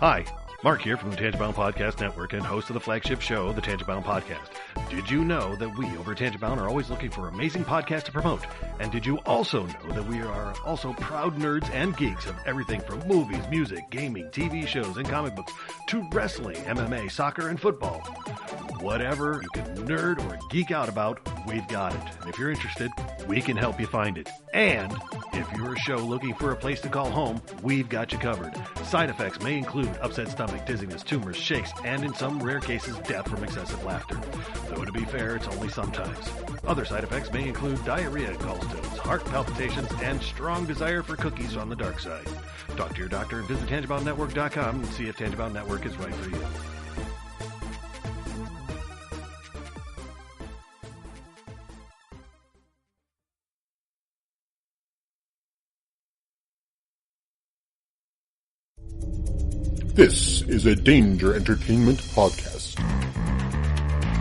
Hi, Mark here from the Tangent-Bound Podcast Network and host of the flagship show, the Tangent-Bound Podcast. Did you know that we over at Tangent-Bound are always looking for amazing podcasts to promote? And did you also know that we are also proud nerds and geeks of everything from movies, music, gaming, TV shows, and comic books to wrestling, MMA, soccer, and football? Whatever you can nerd or geek out about, we've got it. And if you're interested, we can help you find it. And if you're a show looking for a place to call home, we've got you covered. Side effects may include upset stomach, dizziness, tumors, shakes, and in some rare cases, death from excessive laughter. Though to be fair, it's only sometimes. Other side effects may include diarrhea, gallstones, heart palpitations, and strong desire for cookies on the dark side. Talk to your doctor and visit TangentBoundNetwork.com and see if Tangent-Bound Network is right for you. This is a Danger Entertainment podcast.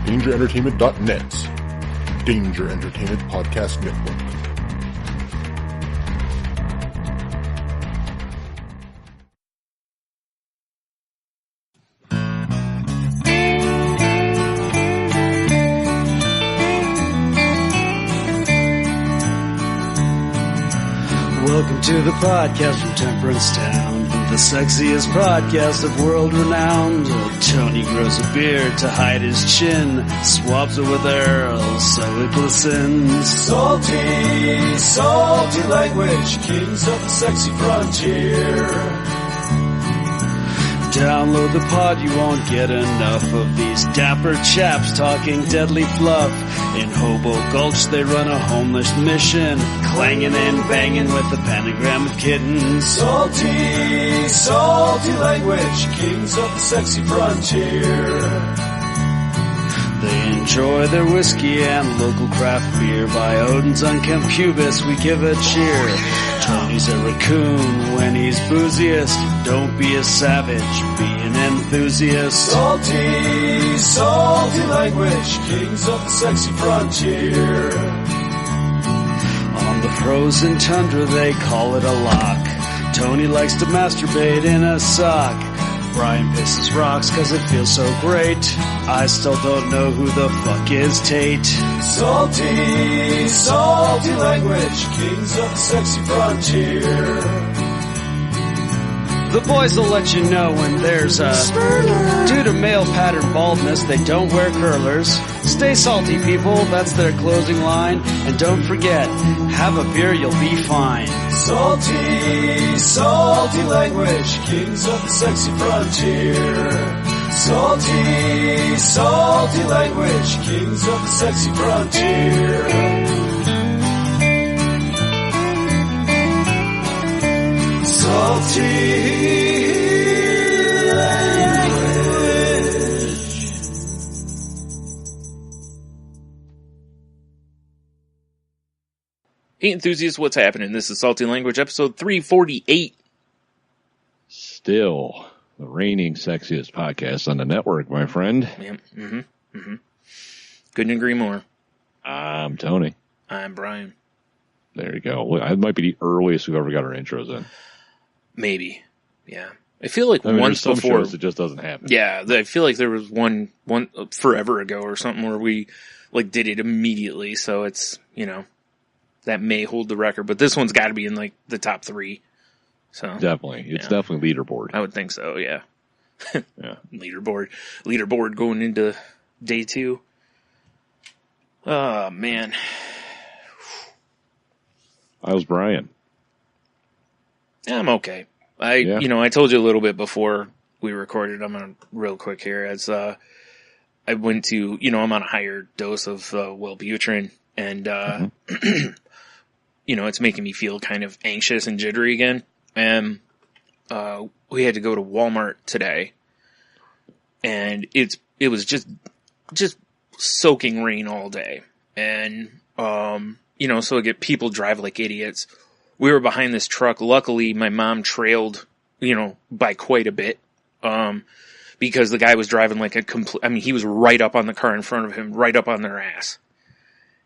DangerEntertainment.net. Danger Entertainment Podcast Network. Welcome to the podcast from Temperance Town, the sexiest podcast of world renowned. Tony grows a beard to hide his chin, swabs it with Earl so it glistens. Salty, salty language, kings of the sexy frontier. Download the pod, you won't get enough of these dapper chaps talking deadly fluff. In Hobo Gulch they run a homeless mission, clanging and banging with the pentagram of kittens. Salty, salty language, kings of the sexy frontier. They enjoy their whiskey and local craft beer. By Odin's unkempt pubis we give a cheer. Tony's a raccoon when he's booziest. Don't be a savage, be an enthusiast. Salty, salty language, kings of the sexy frontier. On the frozen tundra they call it a lock. Tony likes to masturbate in a sock. Brian pisses rocks cause it feels so great. I still don't know who the fuck is Tate. Salty, salty language, kings of the sexy frontier. The boys will let you know when there's a spurler. Due to male pattern baldness, they don't wear curlers. Stay salty, people, that's their closing line. And don't forget, have a beer, you'll be fine. Salty, salty language, kings of the sexy frontier. Salty, salty language, kings of the sexy frontier. Salty language. Hey enthusiasts, what's happening? This is Salty Language, episode 348. Still the reigning sexiest podcast on the network, my friend. Yeah, couldn't agree more. I'm Tony. I'm Brian. There you go. Well, that might be the earliest we've ever got our intros in. Maybe. Yeah. I feel like once once some before shows it just doesn't happen. Yeah, I feel like there was one forever ago or something where we like did it immediately, so it's, you know, that may hold the record, but this one's got to be in like the top 3. So Definitely. It's definitely leaderboard. I would think so, yeah. Yeah. Leaderboard going into day 2. Oh, man. How's Brian? I'm okay. I told you a little bit before we recorded. I'm on real quick here as, I went to, I'm on a higher dose of, Wellbutrin and, it's making me feel kind of anxious and jittery again. And, we had to go to Walmart today and it was just soaking rain all day. And, so I get people drive like idiots. We were behind this truck. Luckily, my mom trailed, by quite a bit. Because the guy was driving like he was right up on the car in front of him, right up on their ass.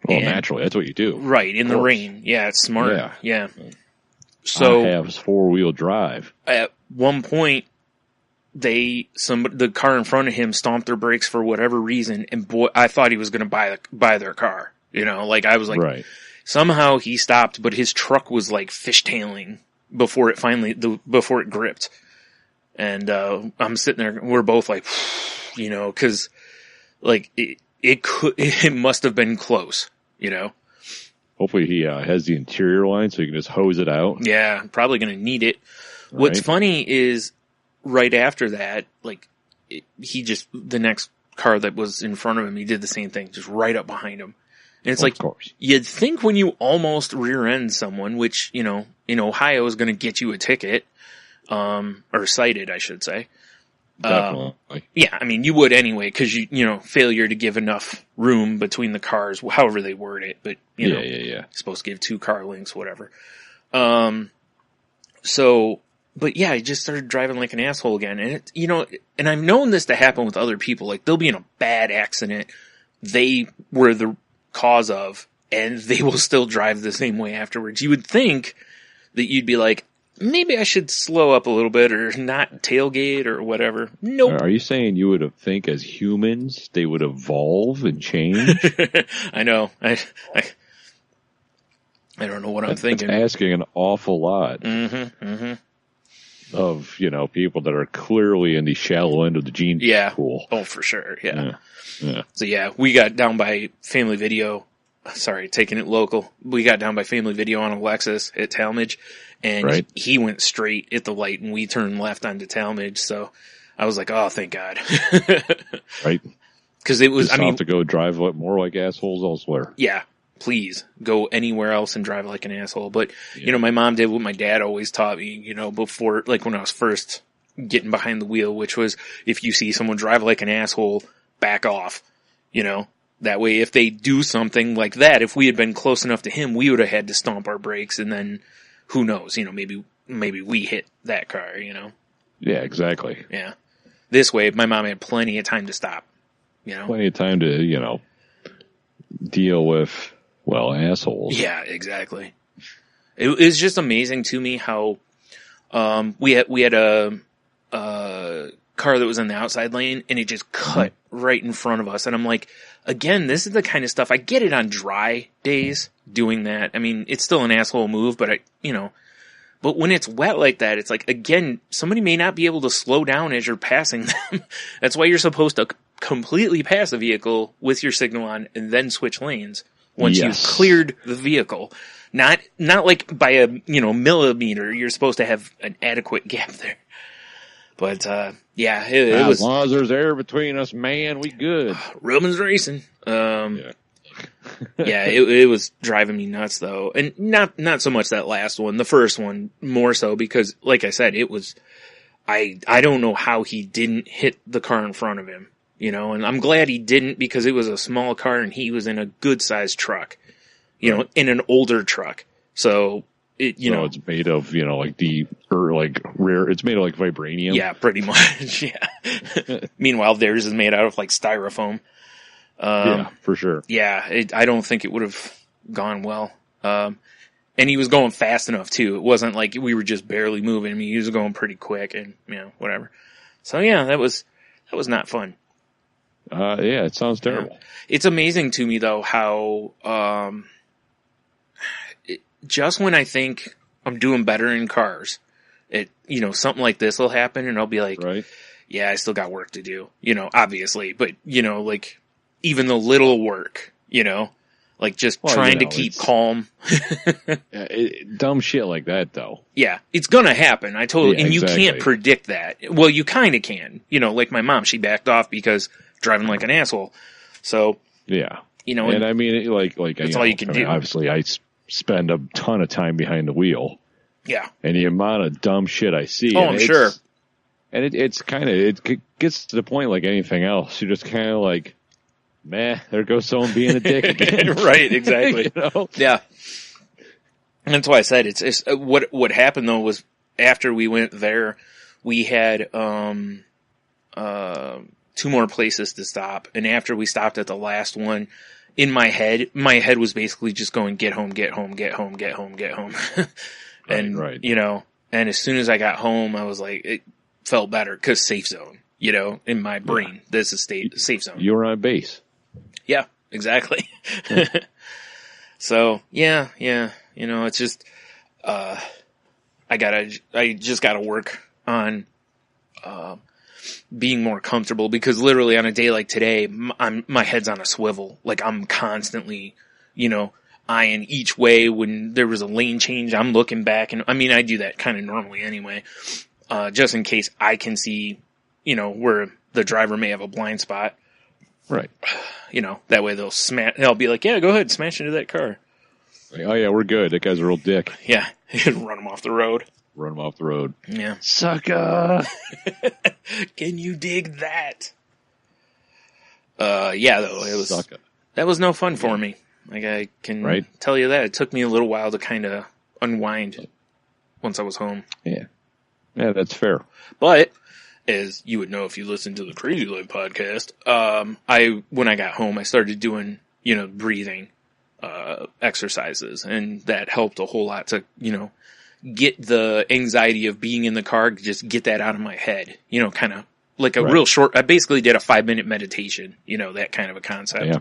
Well, naturally, that's what you do. Right, in the rain. Yeah, it's smart. Yeah. So I have 4-wheel drive. At one point, the car in front of him stomped their brakes for whatever reason, and boy, I thought he was going to buy their car. You know, like I was like, right. Somehow he stopped, but his truck was like fishtailing before it gripped. And, I'm sitting there, we're both like, you know, cause like it must have been close, you know. Hopefully he has the interior line so you can just hose it out. Yeah, probably going to need it. Right. What's funny is right after that, like the next car that was in front of him, he did the same thing, just right up behind him. And it's of course. You'd think when you almost rear end someone, which, you know, in Ohio is going to get you a ticket, or cited, I should say. Definitely. Yeah, I mean, you would anyway, cause you know, failure to give enough room between the cars, however they word it, but, you know, yeah. Supposed to give 2 car lengths, whatever. But yeah, I just started driving like an asshole again. And it, you know, and I've known this to happen with other people. Like they'll be in a bad accident. They were the cause of, and they will still drive the same way afterwards. You would think that you'd be like, maybe I should slow up a little bit or not tailgate or whatever. Nope. Are you saying you would think as humans they would evolve and change? I know. I don't know what I'm thinking. That's asking an awful lot of, you know, people that are clearly in the shallow end of the gene pool. Oh, for sure. Yeah. Yeah. So yeah, we got down by Family Video. Sorry, taking it local. We got down by Family Video on a Lexus at Talmadge, and he went straight at the light, and we turned left onto Talmadge. So I was like, "Oh, thank God!" Right? Because it was. To go drive more like assholes elsewhere. Yeah, please go anywhere else and drive like an asshole. But you know, my mom did what my dad always taught me. You know, before, like when I was first getting behind the wheel, which was if you see someone drive like an asshole, back off. You know. That way, if they do something like that, if we had been close enough to him, we would have had to stomp our brakes, and then who knows? You know, maybe we hit that car. You know? Yeah, exactly. Yeah. This way, my mom had plenty of time to stop. You know, plenty of time to deal with assholes. Yeah, exactly. It's just amazing to me how we had a car that was in the outside lane, and it just cut right in front of us, and I'm like, again, this is the kind of stuff, I get it on dry days doing that. I mean, it's still an asshole move, but but when it's wet like that, it's like, again, somebody may not be able to slow down as you're passing them. That's why you're supposed to completely pass a vehicle with your signal on and then switch lanes once you've cleared the vehicle. Not like by a, millimeter. You're supposed to have an adequate gap there. But, it was. As long as there's air between us, man, we good. Roman's racing. It was driving me nuts though. And not so much that last one, the first one more so because, like I said, it was, I don't know how he didn't hit the car in front of him, and I'm glad he didn't because it was a small car and he was in a good sized truck, in an older truck. So, it's made of, rare, it's made of like vibranium. Yeah, pretty much. Yeah. Meanwhile, theirs is made out of like styrofoam. Yeah, for sure. Yeah, I don't think it would have gone well. And he was going fast enough too. It wasn't like we were just barely moving. I mean, he was going pretty quick and, whatever. So yeah, that was not fun. Yeah, it sounds terrible. It's amazing to me though how, just when I think I'm doing better in cars, something like this will happen and I'll be like, yeah, I still got work to do, obviously, but like even the little work, like just trying to keep calm. Dumb shit like that though. Yeah, it's gonna happen. And you can't predict that. Well, you kind of can, like my mom, she backed off because driving like an asshole. So, yeah, and I mean, like that's all you can do. Obviously I spend a ton of time behind the wheel. Yeah. And the amount of dumb shit I see. Oh, I'm sure. And it gets to the point like anything else. You're just kind of like, meh, there goes someone being a dick again. Right, exactly. Yeah. And that's why I said it's what happened though was after we went there, we had, 2 more places to stop. And after we stopped at the last one, in my head was basically just going, get home, get home, get home, get home, get home. And, and as soon as I got home, I was like, felt better because safe zone, in my brain, this is safe zone. You were on base. Yeah, exactly. So yeah, it's just, I just gotta work on, being more comfortable because literally on a day like today, my head's on a swivel. Like I'm constantly, eyeing each way. When there was a lane change, I'm looking back, and I mean, I do that kind of normally anyway, just in case I can see, where the driver may have a blind spot. Right. That way they'll be like, yeah, go ahead, smash into that car. Like, oh yeah, we're good. That guy's a real dick. Yeah. Run him off the road. Run him off the road. Yeah. Sucker. Can you dig that? Yeah, though, that was no fun for me. Like, I can tell you that. It took me a little while to kind of unwind once I was home. Yeah. Yeah, that's fair. But, as you would know if you listened to the Crazy Life podcast, when I got home, I started doing, breathing, exercises, and that helped a whole lot to, get the anxiety of being in the car, just get that out of my head, kind of like a real short, I basically did a 5-minute meditation, that kind of a concept. Yeah.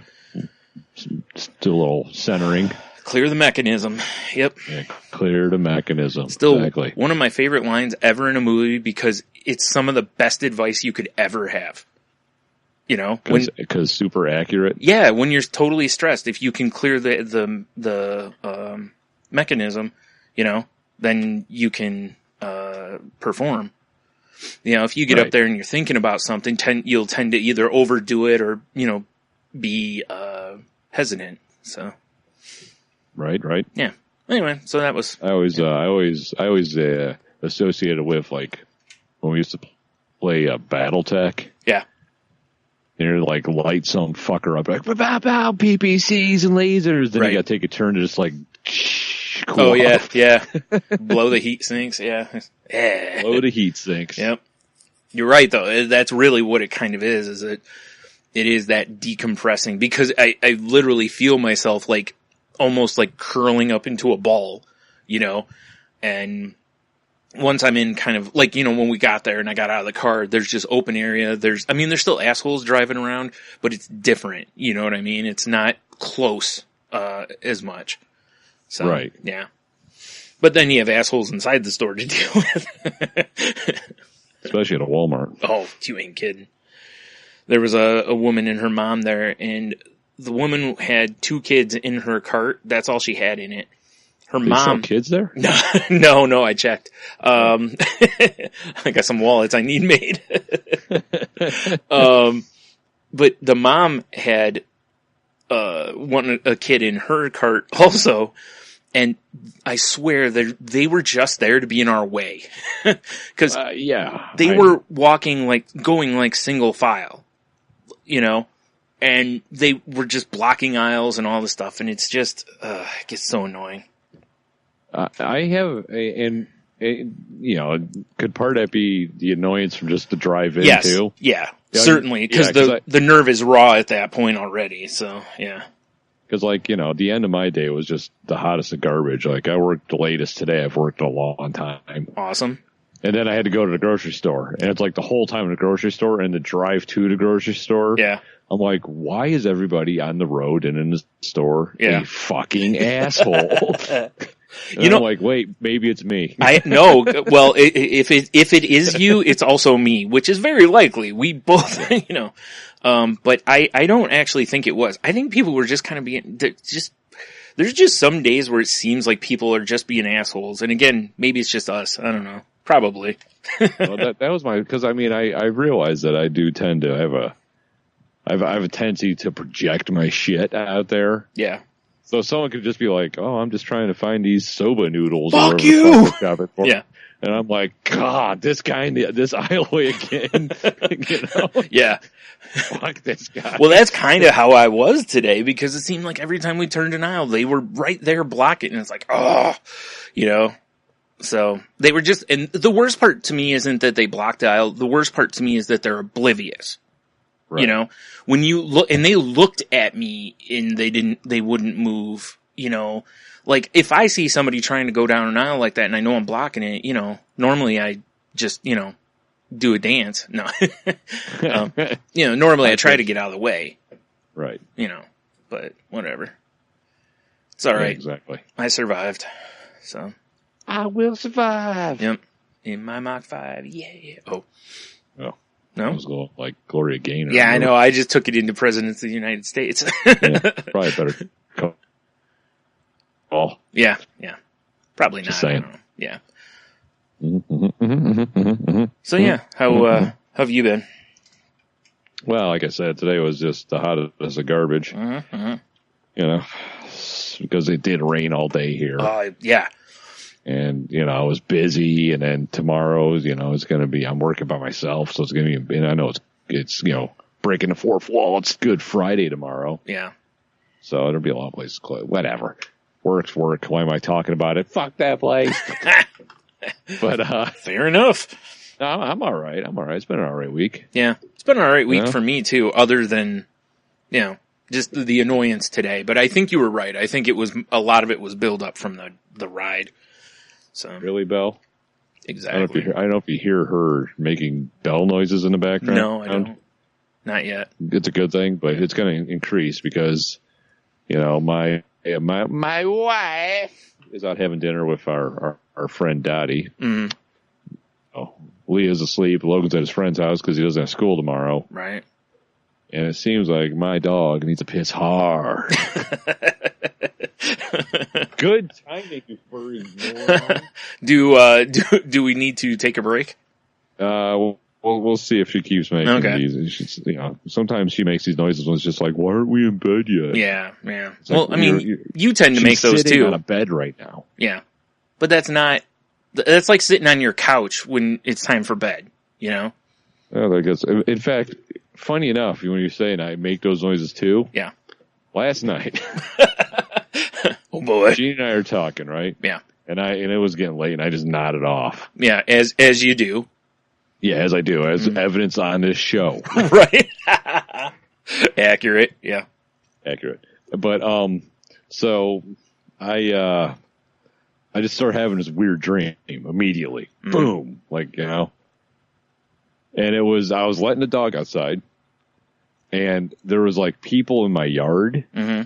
Just do a little centering. Clear the mechanism. Yep. Yeah, clear the mechanism. Still exactly. One of my favorite lines ever in a movie because it's some of the best advice you could ever have. Because super accurate. Yeah, when you're totally stressed, if you can clear the mechanism, then you can perform. If you get up there and you're thinking about something, you'll tend to either overdo it or be hesitant. So. Right. Yeah. Anyway, so that was. I always associated with like when we used to play BattleTech. Yeah. You're like light some fucker up like bow PPCs and lasers. Then you got to take a turn to just like. Cool off. Yeah. Blow the heat sinks. Yeah. Blow the heat sinks. Yep. You're right though. That's really what it kind of is. Is it is that decompressing because I literally feel myself like. Almost like curling up into a ball, and once I'm in kind of like, when we got there and I got out of the car, there's just open area. There's still assholes driving around, but it's different. You know what I mean? It's not close, as much. So, right. Yeah. But then you have assholes inside the store to deal with. Especially at a Walmart. Oh, you ain't kidding. There was a woman and her mom there, and the woman had 2 kids in her cart. That's all she had in it. Her mom. Sell kids there? No, I checked. I got some wallets I need made. But the mom had, a kid in her cart also. And I swear they were just there to be in our way. Cause they were going like single file, and they were just blocking aisles and all this stuff, and it's just it gets so annoying. I have, could part of that be the annoyance from just the drive in too? Yeah, certainly, because the nerve is raw at that point already. So yeah, because the end of my day was just the hottest of garbage. Like I worked the latest today. I've worked a long time. Awesome. And then I had to go to the grocery store, and it's like the whole time in the grocery store and the drive to the grocery store. Yeah. I'm like, why is everybody on the road and in the store a fucking asshole? I'm like, wait, maybe it's me. I know. Well, if it is you, it's also me, which is very likely. We both, but I don't actually think it was. I think people were just kind of being there's just some days where it seems like people are just being assholes. And again, maybe it's just us. I don't know. Probably. Well, that was because I realize that I do tend to have I have a tendency to project my shit out there. Yeah. So someone could just be like, "Oh, I'm just trying to find these soba noodles." Fuck you! Yeah. And I'm like, God, this guy, this aisleway again. Yeah. Fuck this guy. Well, that's kind of how I was today because it seemed like every time we turned an aisle, they were right there blocking. And it's like, So they were just, and the worst part to me isn't that they blocked the aisle. The worst part to me is that they're oblivious. Right. When you look, and they looked at me and they wouldn't move, like if I see somebody trying to go down an aisle like that and I know I'm blocking it, normally I just, do a dance. No. Normally I try to get out of the way. Right. But whatever. It's all right. Yeah, exactly. I survived. So. I will survive. Yep. In my Mach 5. Yeah. Oh. Oh. No? I was going like Gloria Gaynor. Yeah, I know. I just took it into Presidents of the United States. Yeah, probably better. Oh. Yeah. Probably Just not. saying. I don't know. Yeah. Mm-hmm. So yeah, how have you been? Well, like I said, today was just the hottest of garbage. Because it did rain all day here. Yeah. And, I was busy, and then tomorrow's, it's going to be, I'm working by myself, so it's going to be, and I know it's breaking the fourth wall. It's Good Friday tomorrow. Yeah. So there'll be a lot of places closed. Whatever. Work's work. Why am I talking about it? Fuck that place. But, fair enough. No, I'm all right. It's been an all right week. Yeah. It's been an all right week for me too, other than, just the annoyance today. But I think you were right. I think a lot of it was build up from the ride. So really, Belle? Exactly. I don't know if you hear her making bell noises in the background. No, I don't. Not yet. It's a good thing, but it's going to increase because, my wife is out having dinner with our friend Dottie. Mm-hmm. Oh, Leah's asleep. Logan's at his friend's house because he doesn't have school tomorrow. Right. And it seems like my dog needs to piss hard. Good timing, you furry moron. Do we need to take a break? We'll see if she keeps making these. She's, sometimes she makes these noises when it's just like, why aren't we in bed yet? Yeah. It's like, you tend to make those too. She's sitting on a bed right now. Yeah. But that's like sitting on your couch when it's time for bed, Well, I guess, in fact, funny enough, when you're saying I make those noises too. Yeah. Last night. Oh boy. Gene and I are talking, right? Yeah. And it was getting late and I just nodded off. Yeah, as you do. Yeah, as I do, as evidence on this show. Right. Accurate. Yeah. Accurate. But, so I just started having this weird dream immediately. Mm-hmm. Boom. Like, and I was letting the dog outside and there was like people in my yard. Mm-hmm.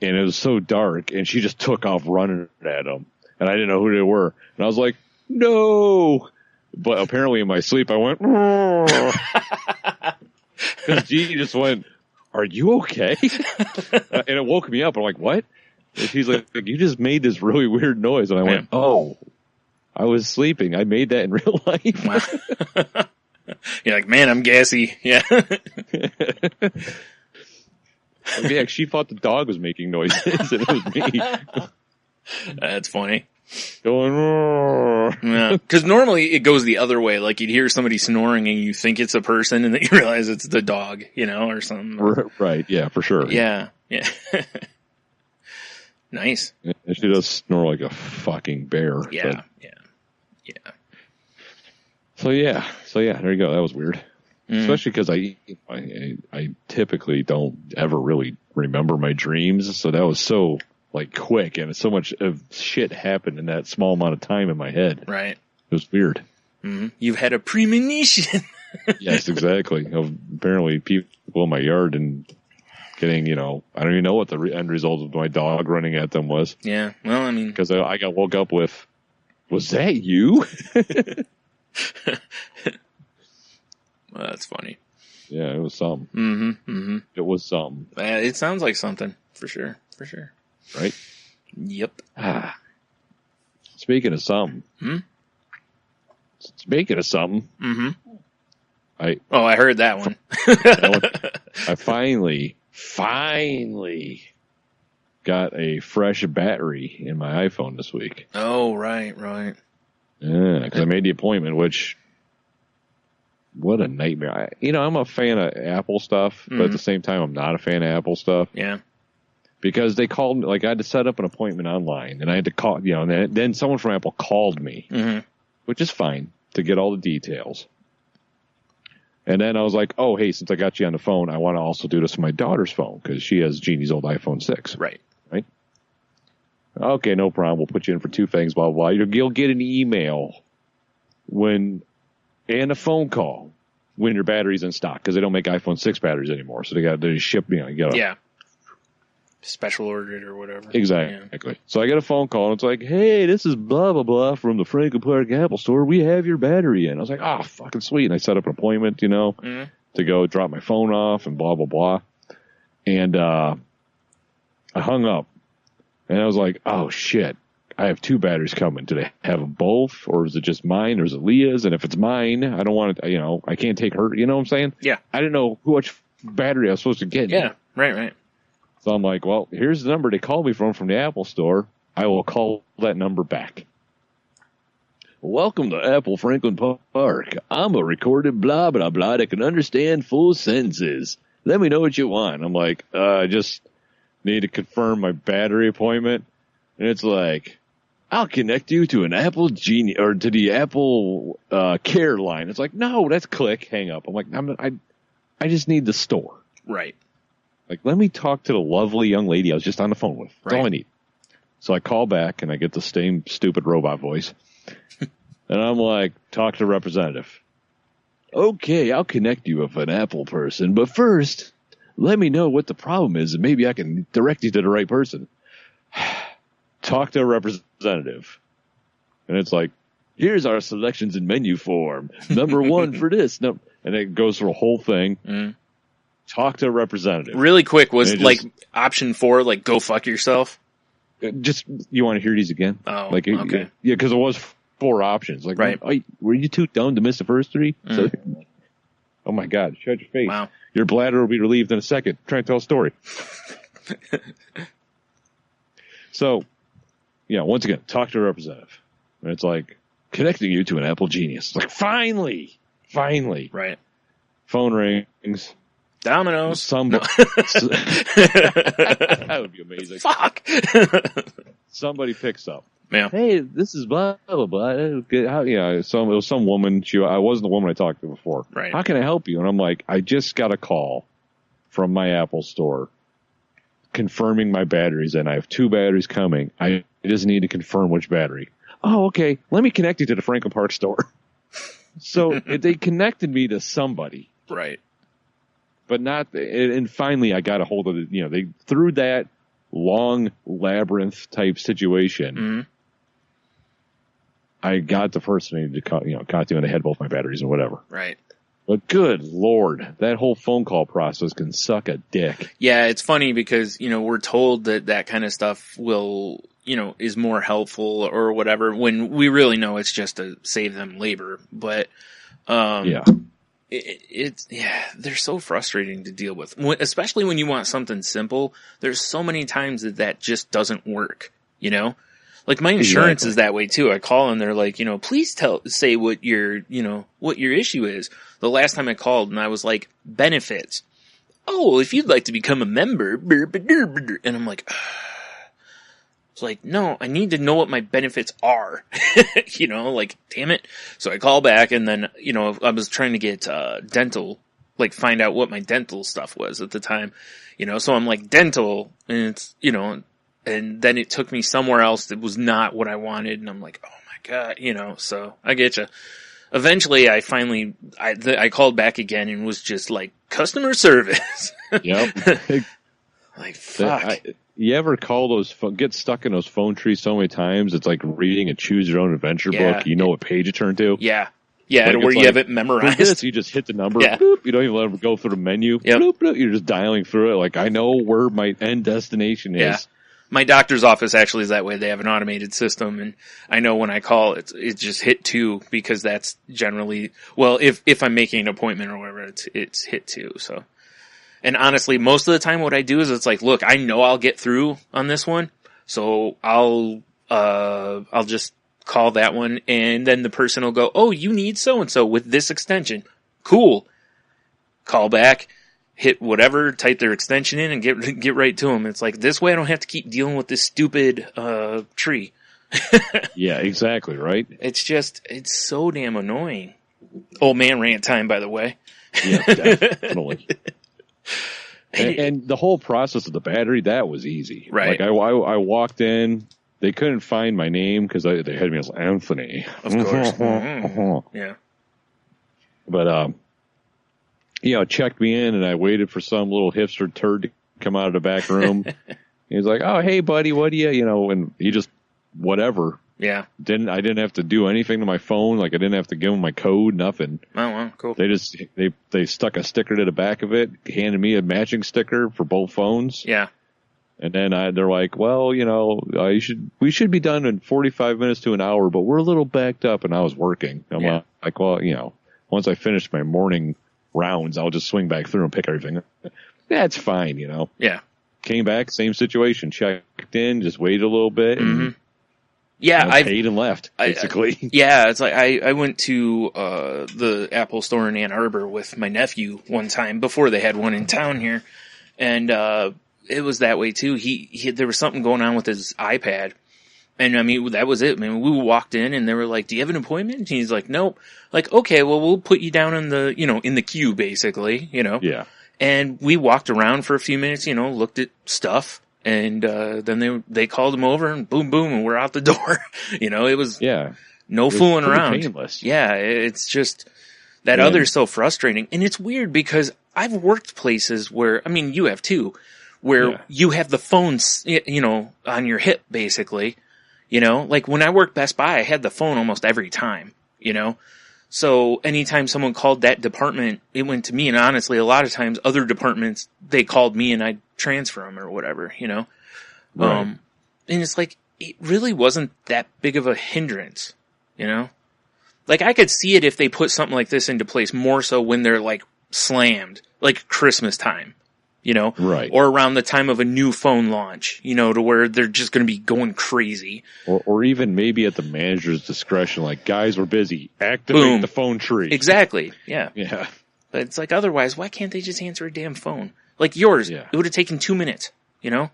And it was so dark, and she just took off running at them. And I didn't know who they were. And I was like, no. But apparently in my sleep, I went, because Jeannie just went, are you okay? And it woke me up. I'm like, what? And she's like, you just made this really weird noise. And I went, oh, I was sleeping. I made that in real life. Wow. You're like, man, I'm gassy. Yeah. Yeah, she thought the dog was making noises, and it was me. That's funny. Going, yeah, because normally it goes the other way. Like you'd hear somebody snoring, and you think it's a person, and then you realize it's the dog, or something. Right? Yeah, for sure. Yeah. Nice. And she does snore like a fucking bear. Yeah. So there you go. That was weird. Especially because I typically don't ever really remember my dreams, so that was so like quick and so much of shit happened in that small amount of time in my head. Right, it was weird. Mm-hmm. You've had a premonition. Yes, exactly. Apparently, people in my yard and getting I don't even know what the end result of my dog running at them was. Yeah, well, I mean, because I got woke up with, was that you? Well, that's funny. Yeah, it was something. Mm-hmm. It was something. It sounds like something, for sure. Right? Yep. Speaking of something. Mm-hmm. I heard that one. I finally got a fresh battery in my iPhone this week. Oh, right. Yeah, because I made the appointment, which... What a nightmare. I'm a fan of Apple stuff, but at the same time, I'm not a fan of Apple stuff. Yeah. Because they called me, I had to set up an appointment online, and I had to call, and then someone from Apple called me, which is fine, to get all the details. And then I was like, oh, hey, since I got you on the phone, I want to also do this on my daughter's phone, because she has Jeannie's old iPhone 6. Right. Okay, no problem. We'll put you in for two things, blah, blah, blah. You'll get an email when and a phone call when your battery's in stock, because they don't make iPhone 6 batteries anymore. So they ship, you got special ordered or whatever. Exactly. Yeah. So I get a phone call, and it's like, hey, this is blah, blah, blah from the Franklin Park Apple Store. We have your battery in. I was like, oh, fucking sweet. And I set up an appointment, to go drop my phone off and blah, blah, blah. And I hung up. And I was like, oh, shit. I have 2 batteries coming. Do they have them both? Or is it just mine? Or is it Leah's? And if it's mine, I don't want to, I can't take her. You know what I'm saying? Yeah. I didn't know which battery I was supposed to get. Yeah, right. So I'm like, well, here's the number they called me from the Apple Store. I will call that number back. Welcome to Apple Franklin Park. I'm a recorded blah, blah, blah that can understand full sentences. Let me know what you want. I'm like, I just need to confirm my battery appointment. And it's like, I'll connect you to an Apple Genie or to the Apple Care line. It's like, no, that's click, hang up. I'm like, I just need the store. Right. Like, let me talk to the lovely young lady I was just on the phone with. That's all I need. So I call back, and I get the same stupid robot voice. And I'm like, talk to the representative. Okay, I'll connect you with an Apple person. But first, let me know what the problem is, and maybe I can direct you to the right person. Talk to a representative. And it's like, here's our selections and menu form. Number 1 for this. No, and it goes through a whole thing. Mm. Talk to a representative. Really quick, was option 4, like, go fuck yourself? Just, you want to hear these again? Oh, okay. Yeah, because it was 4 options. Like, right. Were you too dumb to miss the first 3? Mm. So, oh my God, shut your face. Wow. Your bladder will be relieved in a second. Try and tell a story. So, once again, talk to a representative. And it's like, connecting you to an Apple genius. It's like, finally. Right. Phone rings. Domino's. That would be amazing. Fuck. Somebody picks up. Yeah. Hey, this is blah, blah, blah. It was some woman. I wasn't the woman I talked to before. Right. How can I help you? And I'm like, I just got a call from my Apple store confirming my batteries, and I have 2 batteries coming. I just need to confirm which battery. Oh, okay. Let me connect you to the Franklin Park store. So they connected me to somebody. Right. But not, and finally I got a hold of it. They through that long labyrinth type situation. Mm-hmm. I got the person I needed to contact, and I had both my batteries and whatever. Right. But good Lord, that whole phone call process can suck a dick. Yeah, it's funny because, we're told that kind of stuff will, is more helpful or whatever, when we really know it's just to save them labor. But, they're so frustrating to deal with, especially when you want something simple. There's so many times that just doesn't work, Like my insurance is that way too. I call and they're like, please say what your issue is. The last time I called and I was like, benefits. Oh, if you'd like to become a member, and I'm like, it's like, no, I need to know what my benefits are. Like, damn it. So I call back and then, I was trying to get, dental, like find out what my dental stuff was at the time, so I'm like dental and it's, and then it took me somewhere else that was not what I wanted. And I'm like, oh my God, so I get you. Eventually I called back again and was just like customer service. Yep. Like, fuck. You ever get stuck in those phone trees so many times? It's like reading a choose your own adventure book. You know what page you turn to. Yeah. Yeah. Like, where you have it memorized. This, you just hit the number. Yeah. Boop, you don't even let them go through the menu. Yep. Boop, boop, you're just dialing through it. Like, I know where my end destination is. Yeah. My doctor's office actually is that way. They have an automated system, and I know when I call, it's just hit 2 because that's generally, well, if I'm making an appointment or whatever, it's hit 2. So, and honestly, most of the time, what I do is it's like, look, I know I'll get through on this one, so I'll just call that one, and then the person will go, oh, you need so and so with this extension, cool. Call back. Hit whatever, type their extension in, and get right to them. It's like, this way I don't have to keep dealing with this stupid tree. Yeah, exactly, right? It's so damn annoying. Old man rant time, by the way. Yeah, definitely. and the whole process of the battery, that was easy. Right. Like, I walked in, they couldn't find my name because they had me as Anthony. Of course. Mm-hmm. Yeah. But, checked me in, and I waited for some little hipster turd to come out of the back room. He was like, "Oh, hey, buddy, what do you," and he just, whatever. Yeah. I didn't have to do anything to my phone. Like, I didn't have to give them my code, nothing. Oh, wow, cool. They stuck a sticker to the back of it, handed me a matching sticker for both phones. Yeah. And then they're like, "Well, we should be done in 45 minutes to an hour, but we're a little backed up." And I was working. I'm like, well, once I finish my morning rounds, I'll just swing back through and pick everything. That's fine, Yeah. Came back, same situation. Checked in, just waited a little bit. And, yeah, I paid and left, basically. It's like I went to the Apple store in Ann Arbor with my nephew one time before they had one in town here, and it was that way too. He there was something going on with his iPad, and I mean that was it. I mean, we walked in and they were like, "Do you have an appointment?" And he's like, "Nope." Like, okay, well, we'll put you down in the in the queue, basically, Yeah. And we walked around for a few minutes, looked at stuff. And then they called him over, and boom, boom, and we're out the door. It was no fooling around. Painless. Yeah, it's just that other's so frustrating, and it's weird because I've worked places where, I mean, you have too, where you have the phones, on your hip, basically. Like when I worked Best Buy, I had the phone almost every time. So anytime someone called that department, it went to me. And honestly, a lot of times other departments, they called me and I'd transfer them or whatever, Right. And it's like, it really wasn't that big of a hindrance, Like I could see it if they put something like this into place more so when they're like slammed, like Christmas time, Right. Or around the time of a new phone launch, to where they're just going to be going crazy. Or even maybe at the manager's discretion, like, guys, we're busy. Activate the phone tree. Exactly. Yeah. Yeah. But it's like, otherwise, why can't they just answer a damn phone? Like yours, Yeah. It would have taken 2 minutes, Yeah,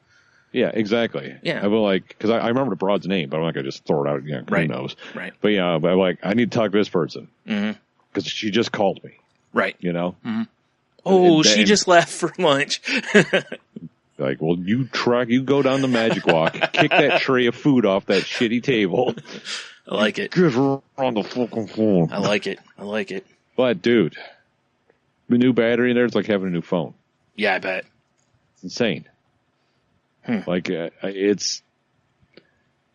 exacbecause I remember the broad's name, but I'm not going to just throw it out, who knows. Right. But but I'm like, I need to talk to this person. Because she just called me. Right. Mm-hmm. Oh, she just left for lunch. Like, well, you go down the magic walk, kick that tray of food off that shitty table. I like it. Get her on the fucking phone. I like it. But, dude, the new battery in there is like having a new phone. Yeah, I bet. It's insane. Like, it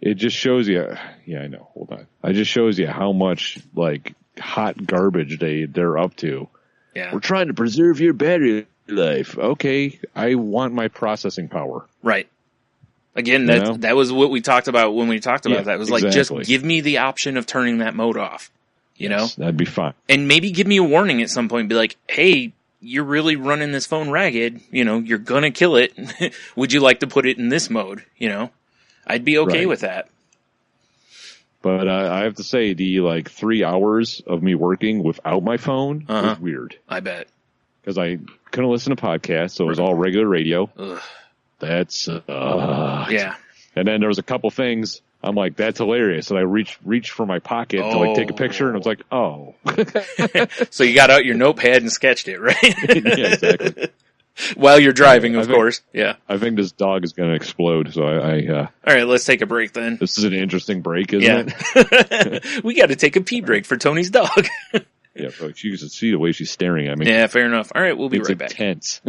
just shows you. Yeah, I know. Hold on. It just shows you how much, like, hot garbage they're up to. Yeah. We're trying to preserve your battery life. Okay, I want my processing power. Right. Again, that was what we talked about when we talked about that. It was like, just give me the option of turning that mode off. Yes, that'd be fine. And maybe give me a warning at some point. Be like, hey, you're really running this phone ragged. You're going to kill it. Would you like to put it in this mode? I'd be okay with that. But I have to say, the 3 hours of me working without my phone was weird. I bet. Because I couldn't listen to podcasts, so it was all regular radio. Ugh. That's yeah. And then there was a couple things. I'm like, that's hilarious. And I reached for my pocket to take a picture, and I was like, oh. So you got out your notepad and sketched it, right? Yeah, exactly. While you're driving, of course. Yeah. I think this dog is going to explode. So all right, let's take a break then. This is an interesting break, isn't it? We got to take a pee break for Tony's dog. Yeah, but you can see the way she's staring at me. Yeah, fair enough. All right, we'll be right back. It's intense.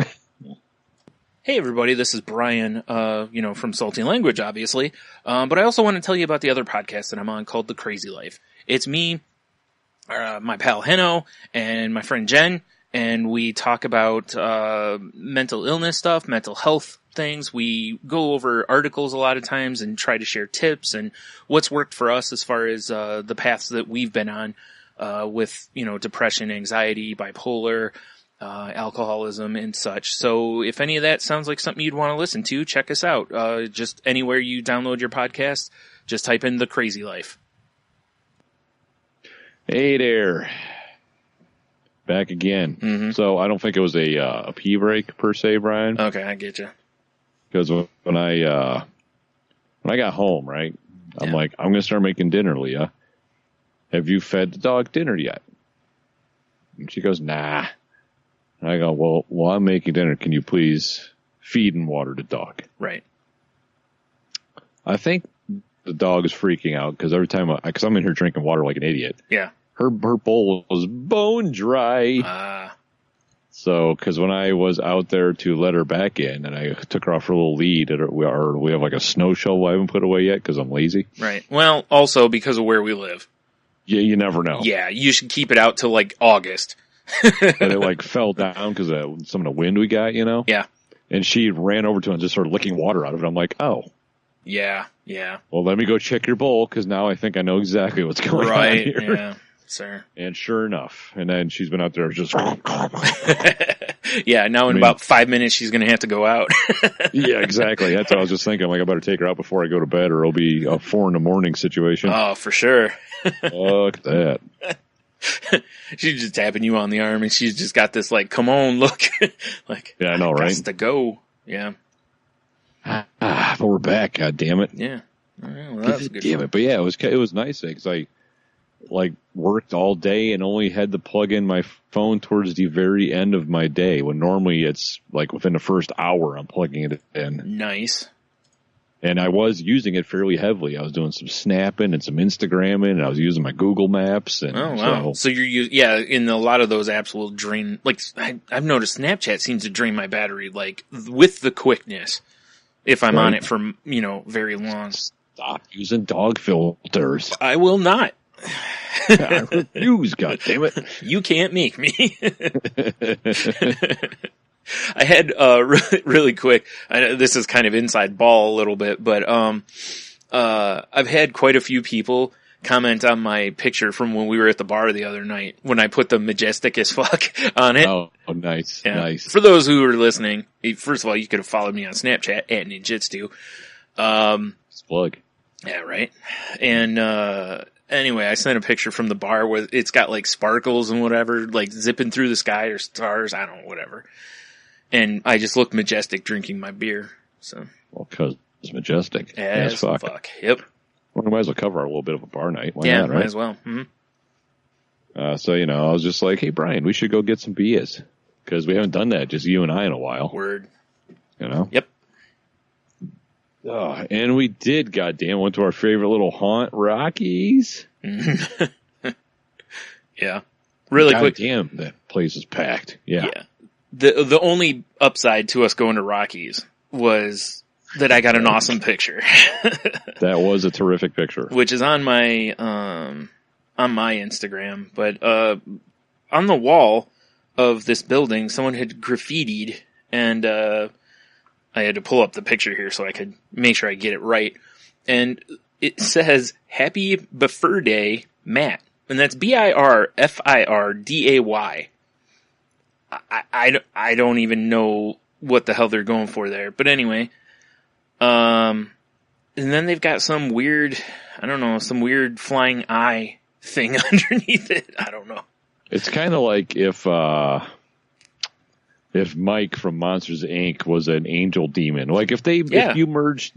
Hey everybody, this is Brian, from Salty Language, obviously. But I also want to tell you about the other podcast that I'm on called The Crazy Life. It's me, my pal Heno, and my friend Jen, and we talk about mental illness stuff, mental health things. We go over articles a lot of times and try to share tips and what's worked for us as far as the paths that we've been on with, depression, anxiety, bipolar, alcoholism and such. So if any of that sounds like something you'd want to listen to, check us out. Just anywhere you download your podcast, just type in The Crazy Life. Hey there. Back again. Mm-hmm. So I don't think it was a pee break per se, Brian. Okay, I get you. Because when I got home, right, I'm like, I'm going to start making dinner, Leah. Have you fed the dog dinner yet? And she goes, nah. And I go, well, while I'm making dinner, can you please feed and water the dog? Right. I think the dog is freaking out because every time, because I'm in here drinking water like an idiot. Yeah. her bowl was bone dry. So, because when I was out there to let her back in, and I took her off her little lead, we have like a snow shovel I haven't put away yet because I'm lazy. Right. Well, also because of where we live. Yeah, you never know. Yeah, you should keep it out till like August. But it like fell down because of some of the wind we got, you know? Yeah. And she ran over to it and just started licking water out of it. I'm like, oh. Yeah. Well, let me go check your bowl because now I think I know exactly what's going on here. Right, yeah, sir. And sure enough. And then she's been out there just... Yeah, now in about 5 minutes she's going to have to go out. Yeah, exactly. That's what I was just thinking. Like, I better take her out before I go to bed or it'll be a 4 a.m. situation. Oh, for sure. Look at that. She's just tapping you on the arm and she's just got this like, come on, look. Like, yeah, I know, right? Has to go. Yeah. But we're back, god damn it. Yeah. Well, that's good. Damn it. But yeah, it was nice because I like worked all day and only had to plug in my phone towards the very end of my day when normally it's like within the first hour I'm plugging it in. Nice. And I was using it fairly heavily. I was doing some snapping and some Instagramming, and I was using my Google Maps. And oh, wow. So you're in a lot of those apps will drain, like, I've noticed Snapchat seems to drain my battery, like, with the quickness, if I'm on it for, very long. Stop using dog filters. I will not. I refuse, goddammit. You can't make me. I had really quick. I know this is kind of inside ball a little bit, but I've had quite a few people comment on my picture from when we were at the bar the other night when I put the majestic as fuck on it. Oh, nice, yeah. Nice. For those who are listening, first of all, you could have followed me on Snapchat at Ninjitsu. Plug. Yeah, right. And anyway, I sent a picture from the bar where it's got like sparkles and whatever, like zipping through the sky or stars. I don't know, whatever. And I just looked majestic drinking my beer. So, well, because it's majestic. As fuck. Yep. Well, we might as well cover a little bit of a bar night. Why yeah, not, right? Might as well. Mm-hmm. So, I was just like, hey, Brian, we should go get some beers. Because we haven't done that, just you and I, in a while. Word. Yep. And we did, goddamn, went to our favorite little haunt, Rockies. Yeah. Really quick. Damn, that place is packed. Yeah. The only upside to us going to Rockies was that I got an awesome picture. That was a terrific picture. Which is on my Instagram. But on the wall of this building, someone had graffitied, and I had to pull up the picture here so I could make sure I get it right. And it says, Happy Birthday, Matt. And that's BIRFIRDAY. I don't even know what the hell they're going for there. But anyway, and then they've got some weird flying eye thing underneath it. I don't know. It's kind of like if Mike from Monsters Inc. was an angel demon. Like if you merged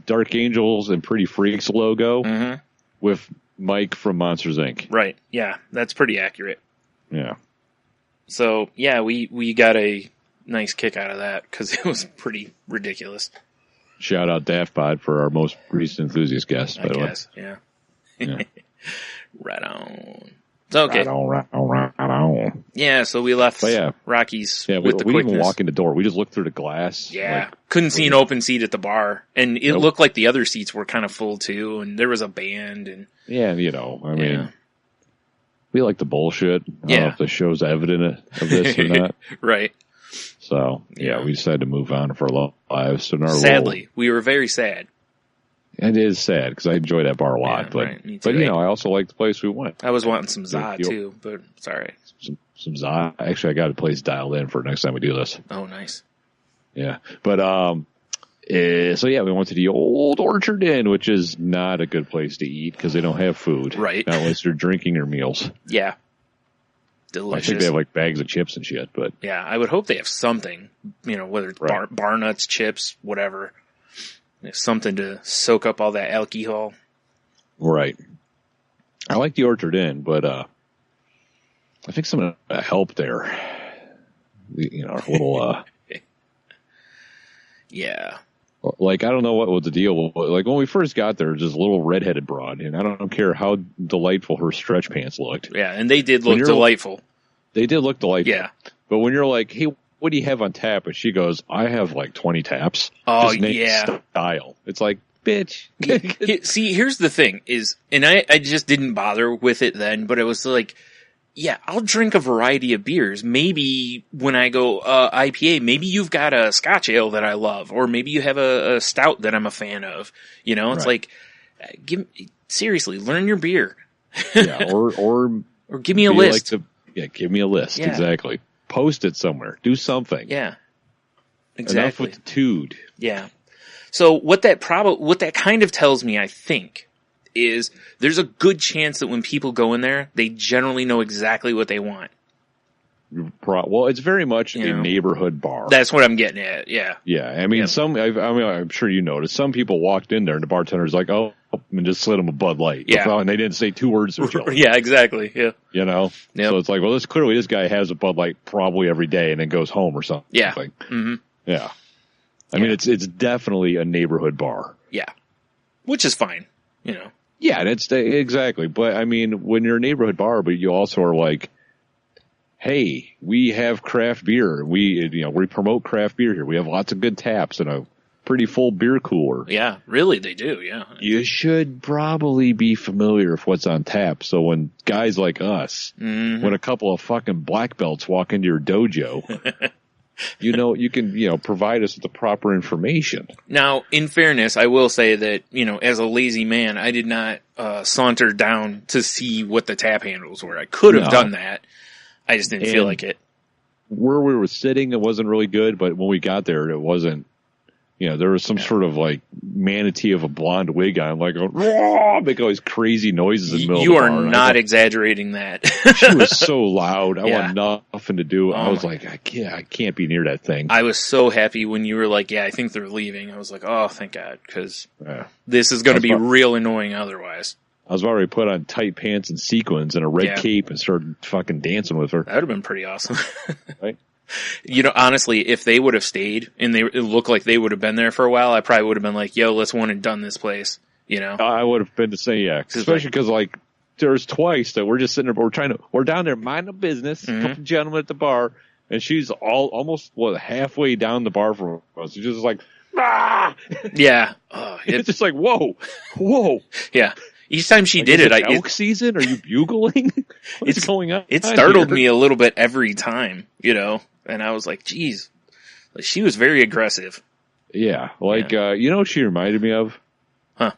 Dark Angels and Pretty Freaks logo with Mike from Monsters Inc. Right. Yeah, that's pretty accurate. Yeah. So, yeah, we got a nice kick out of that because it was pretty ridiculous. Shout out Daft Pod for our most recent enthusiast guest, by the way. Yeah. Right on. Okay. Right on. Yeah, so we left Rockies with the quickness. We didn't even walk in the door. We just looked through the glass. Yeah. Couldn't see an open seat at the bar. And it looked like the other seats were kind of full, too. And there was a band. And yeah, I mean, we like the bullshit. I don't know if the show's evident of this or not. Right. So, we decided to move on for our lives. So sadly, we were very sad. It is sad because I enjoy that bar a lot. Me too. But I also like the place we went. I was wanting some za too, but it's all right. Some za. Actually, I got a place dialed in for next time we do this. Oh, nice. Yeah. But, we went to the Old Orchard Inn, which is not a good place to eat because they don't have food. Right. Not unless you're drinking your meals. Yeah. Delicious. I think they have like bags of chips and shit, but. Yeah, I would hope they have something, whether it's bar nuts, chips, whatever. Something to soak up all that alcohol. Right. I like the Orchard Inn, but I think some of the help there, a little. Yeah. Like, I don't know what the deal was. Like, when we first got there, just a little redheaded broad, and I don't care how delightful her stretch pants looked. Yeah, and they did look delightful. They did look delightful. Yeah. But when you're like, hey, what do you have on tap? And she goes, I have like 20 taps. Oh, just yeah. Style. It's like, bitch. See, here's the thing is, and I just didn't bother with it then, but it was like, yeah, I'll drink a variety of beers. Maybe when I go IPA, maybe you've got a Scotch ale that I love, or maybe you have a stout that I'm a fan of. You know, it's like, seriously, learn your beer. Yeah, or give me a list. Give me a list. Yeah. Exactly. Post it somewhere. Do something. Yeah, exactly. Enough with the tood. Yeah. So what that kind of tells me, I think, is there's a good chance that when people go in there, they generally know exactly what they want. Well, it's very much a neighborhood bar. That's what I'm getting at. Yeah. Yeah. I mean, I'm sure you noticed some people walked in there and the bartender's like, oh, and just slid them a Bud Light. Yeah. And they didn't say 2 words to each other. Yeah, exactly. Yeah. You know? Yep. So it's like, well, clearly this guy has a Bud Light probably every day and then goes home or something. Yeah. Mm-hmm. Yeah. I mean, it's definitely a neighborhood bar. Yeah. Which is fine, you know. Yeah, and it's exactly. But I mean, when you're a neighborhood bar, but you also are like, hey, we have craft beer. We promote craft beer here. We have lots of good taps and a pretty full beer cooler. Yeah, really, they do. Yeah. You should probably be familiar with what's on tap. So when guys like us, when a couple of fucking black belts walk into your dojo, you can provide us with the proper information. Now, in fairness, I will say that, as a lazy man, I did not saunter down to see what the tap handles were. I could have done that. I just didn't feel like it. Where we were sitting, it wasn't really good, but when we got there, it wasn't, there was some sort of like manatee of a blonde wig on, like, make all these crazy noises in the middle of the bar. You are not exaggerating that. She was so loud. I want nothing to do. I was like, I can't be near that thing. I was so happy when you were like, yeah, I think they're leaving. I was like, oh, thank God, because this is going to be real annoying otherwise. I was already put on tight pants and sequins and a red cape and started fucking dancing with her. That would have been pretty awesome. Right? Honestly, if they would have stayed and it looked like they would have been there for a while, I probably would have been like, yo, let's one and done this place, I would have been to say, especially because like there's twice that we're just sitting there, we're down there minding the business, a couple gentlemen at the bar, and she's almost halfway down the bar from us. She's just like, ah! Yeah. It's just like, whoa. Yeah. Each time she did it, elk season? Are you bugling? What's going on? It startled me a little bit every time, and I was like, geez, she was very aggressive. Yeah. What she reminded me of? Huh.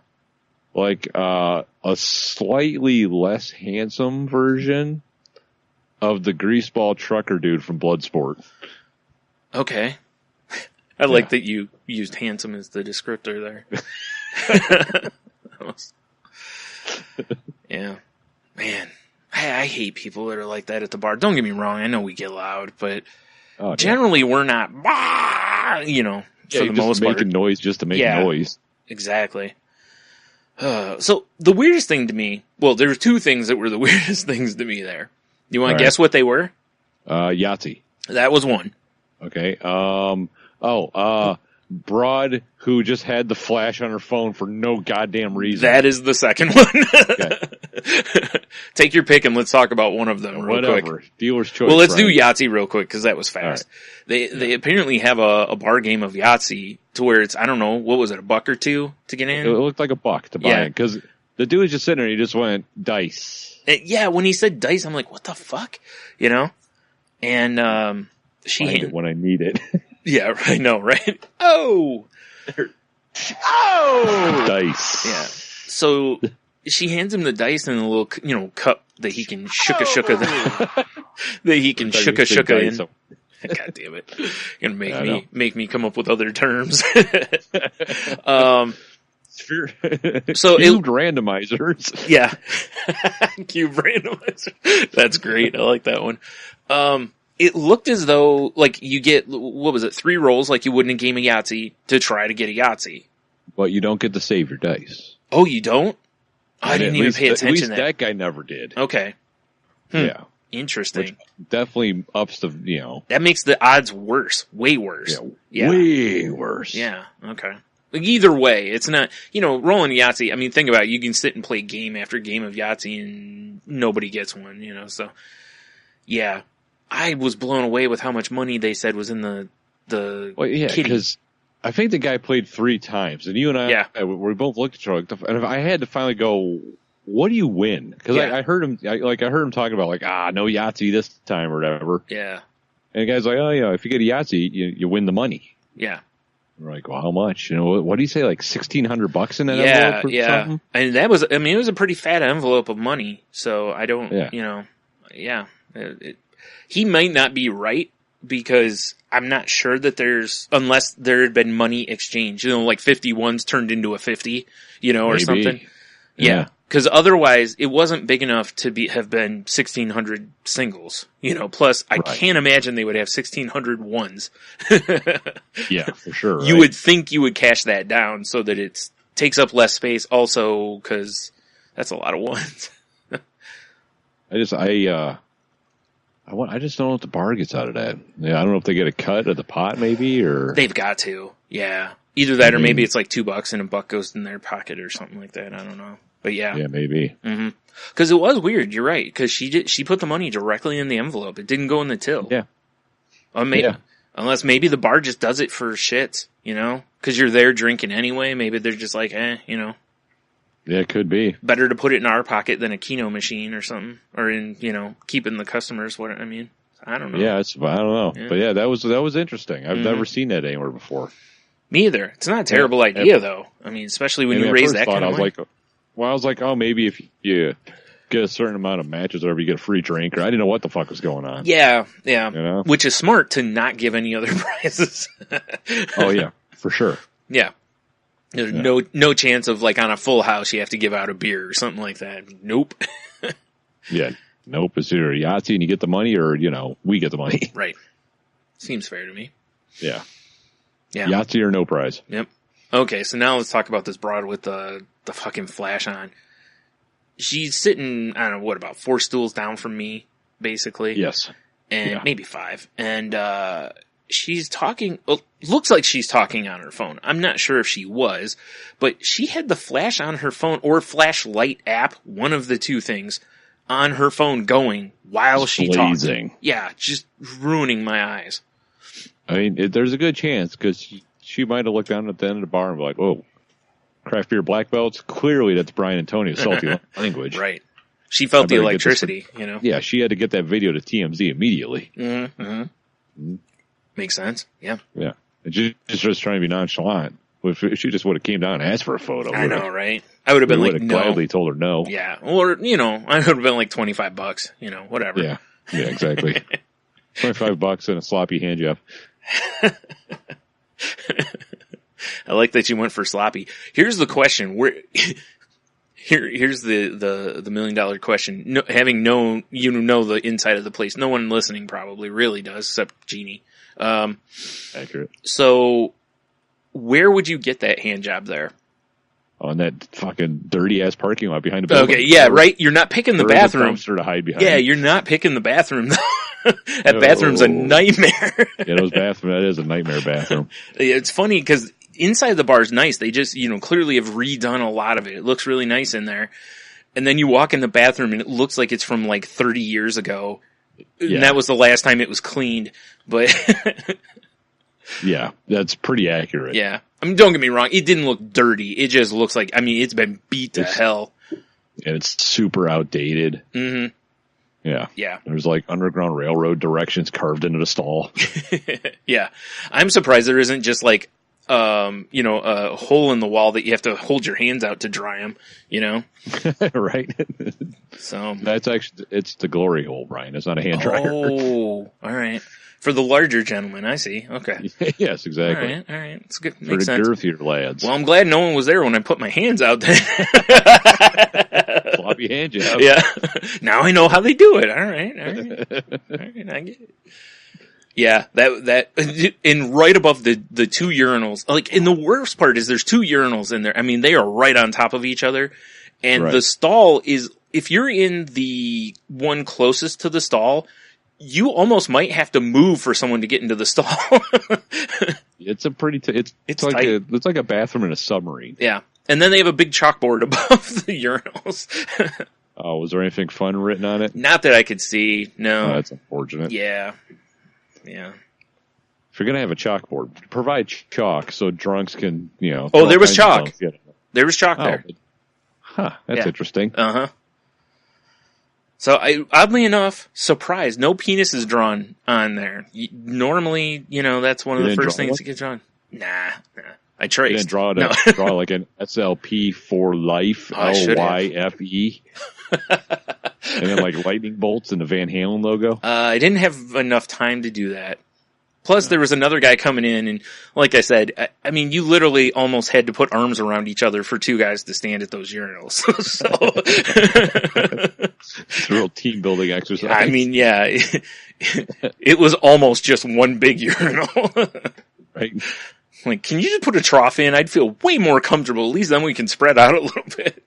Like, a slightly less handsome version of the greaseball trucker dude from Bloodsport. Okay. I like that you used handsome as the descriptor there. Yeah. Man, I hate people that are like that at the bar. Don't get me wrong. I know we get loud, but generally we're not, for the most part. Making noise just to make noise. Exactly. So the weirdest thing to me, there's 2 things that were the weirdest things to me there. You want to guess what they were? Yahtzee. That was one. Okay. Broad who just had the flash on her phone for no goddamn reason. That is the second one. Okay. Take your pick and let's talk about one of them real quick. Dealer's choice. Well, let's do Yahtzee real quick because that was fast. Right. They apparently have a bar game of Yahtzee to where it's, I don't know, what was it, $1 or $2 to get in? It looked like $1 to buy it because the dude was just sitting there and he just went dice. Yeah, when he said dice, I'm like, what the fuck? And she find it when I need it. Yeah, I know, right? Oh! Dice. Yeah. So she hands him the dice in a little, cup that he can shooka that he can shooka in. God damn it! You're gonna make me come up with other terms. So cubed randomizers. Yeah. Cube randomizers. That's great. I like that one. It looked as though, you get, 3 rolls like you would in a game of Yahtzee to try to get a Yahtzee. But you don't get to save your dice. Oh, you don't? I didn't even pay attention to that. At least that guy never did. Okay. Yeah. Interesting. Which definitely ups the, That makes the odds worse. Way worse. Yeah. Way worse. Yeah. Okay. Like, either way, it's not, rolling Yahtzee. I mean, think about it. You can sit and play game after game of Yahtzee and nobody gets one, so. Yeah. I was blown away with how much money they said was in the kitty. Because I think the guy played 3 times, and you and I, we both looked at each other, and I had to finally go, what do you win? Because I heard him, I heard him talking about, no Yahtzee this time or whatever. Yeah. And the guy's like, if you get a Yahtzee, you win the money. Yeah. We're like, well, how much? What do you say, $1,600 in that envelope or something? And that was, it was a pretty fat envelope of money, so I don't, he might not be right, because I'm not sure that unless there had been money exchange, 51s turned into a 50, or something. Yeah. Because otherwise, it wasn't big enough to have been 1,600 singles, plus I can't imagine they would have 1,600 ones. Yeah, for sure. You would think you would cash that down so that it takes up less space also, because that's a lot of ones. I just don't know what the bar gets out of that. Yeah, I don't know if they get a cut of the pot, maybe, or they've got to. Yeah, either that or maybe it's like $2 and $1 goes in their pocket or something like that. I don't know, but yeah, maybe. Mm-hmm. Because it was weird. You're right. Because she put the money directly in the envelope. It didn't go in the till. Yeah. Unless maybe the bar just does it for shits. Because you're there drinking anyway. Maybe they're just like, Yeah, it could be. Better to put it in our pocket than a Keno machine or something. Or in, keeping the customers, I don't know. Yeah, I don't know. Yeah. But yeah, that was interesting. I've never seen that anywhere before. Me either. It's not a terrible idea, though. I mean, especially when you raise that kind of money. I was like, maybe if you get a certain amount of matches or whatever, you get a free drink, or I didn't know what the fuck was going on. Yeah. Which is smart to not give any other prizes. Oh, yeah, for sure. Yeah. There's no chance of, on a full house, you have to give out a beer or something like that. Nope. Yeah. Nope. It's either a Yahtzee and you get the money, or, we get the money. Right. Seems fair to me. Yeah. Yeah. Yahtzee or no prize. Yep. Okay, so now let's talk about this broad with the fucking flash on. She's sitting, I don't know, about 4 stools down from me, basically. Yes. And maybe 5. And, she's talking, looks like she's talking on her phone. I'm not sure if she was, but she had the flash on her phone, or flashlight app, one of the two things, on her phone going while she talked. Yeah, just ruining my eyes. I mean, there's a good chance, because she might have looked down at the end of the bar and be like, "Whoa, craft beer black belts." Clearly, that's Brian Antonio's salty language. Right. She felt the electricity, Yeah, she had to get that video to TMZ immediately. Mm-hmm. Makes sense. Yeah. Yeah. She's just trying to be nonchalant. If she just would have came down and asked for a photo. I know, right? I would have been like, no. Gladly told her no. Yeah. Or, I would have been like $25, whatever. Yeah. Yeah, exactly. $25 and a sloppy hand job. I like that you went for sloppy. Here's the question. Here's the $1 million question. Having known, the inside of the place. No one listening probably really does, except Jeannie. Accurate. So, where would you get that hand job there? On that fucking dirty ass parking lot behind the building. Okay, yeah, right. You're not picking the bathroom. Dumpster to hide behind. Yeah, you're not picking the bathroom. That bathroom's a nightmare. Yeah, that is a nightmare bathroom. It's funny because inside the bar is nice. They just, clearly have redone a lot of it. It looks really nice in there. And then you walk in the bathroom and it looks like it's from 30 years ago. Yeah. And that was the last time it was cleaned. But yeah, that's pretty accurate. Yeah. I mean, don't get me wrong. It didn't look dirty. It just looks like, it's been beat to hell. And it's super outdated. Mm-hmm. Yeah. Yeah. There's Underground Railroad directions carved into the stall. Yeah. I'm surprised there isn't just a hole in the wall that you have to hold your hands out to dry them, Right. So that's actually, it's the glory hole, Brian. It's not a hand dryer. Oh, all right. For the larger gentlemen, I see. Okay. Yes, exactly. All right. It's good. For Makes the sense. girthier lads. Well, I'm glad no one was there when I put my hands out there. Floppy hand job. Yeah. Now I know how they do it. All right. I get it. Yeah, that, and right above the 2 urinals, and the worst part is there's 2 urinals in there. I mean, they are right on top of each other. And the stall is, if you're in the one closest to the stall, you almost might have to move for someone to get into the stall. It's a pretty, it's like tight. it's like a bathroom in a submarine. Yeah. And then they have a big chalkboard above the urinals. Oh, was there anything fun written on it? Not that I could see. No. Oh, that's unfortunate. Yeah. Yeah. If you're going to have a chalkboard, provide chalk so drunks can, Oh, there was chalk. There was chalk there. That's interesting. Uh-huh. So, oddly enough, surprised. No penis is drawn on there. Normally, that's one of the first things that gets drawn. Nah. I traced. You didn't draw like an SLP for life, LYFE. And then like lightning bolts and the Van Halen logo. I didn't have enough time to do that. Plus, there was another guy coming in, and like I said, I mean, you literally almost had to put arms around each other for two guys to stand at those urinals. So, it's a real team building exercise. I mean, yeah, it was almost just one big urinal. Right. Like, can you just put a trough in? I'd feel way more comfortable. At least then we can spread out a little bit.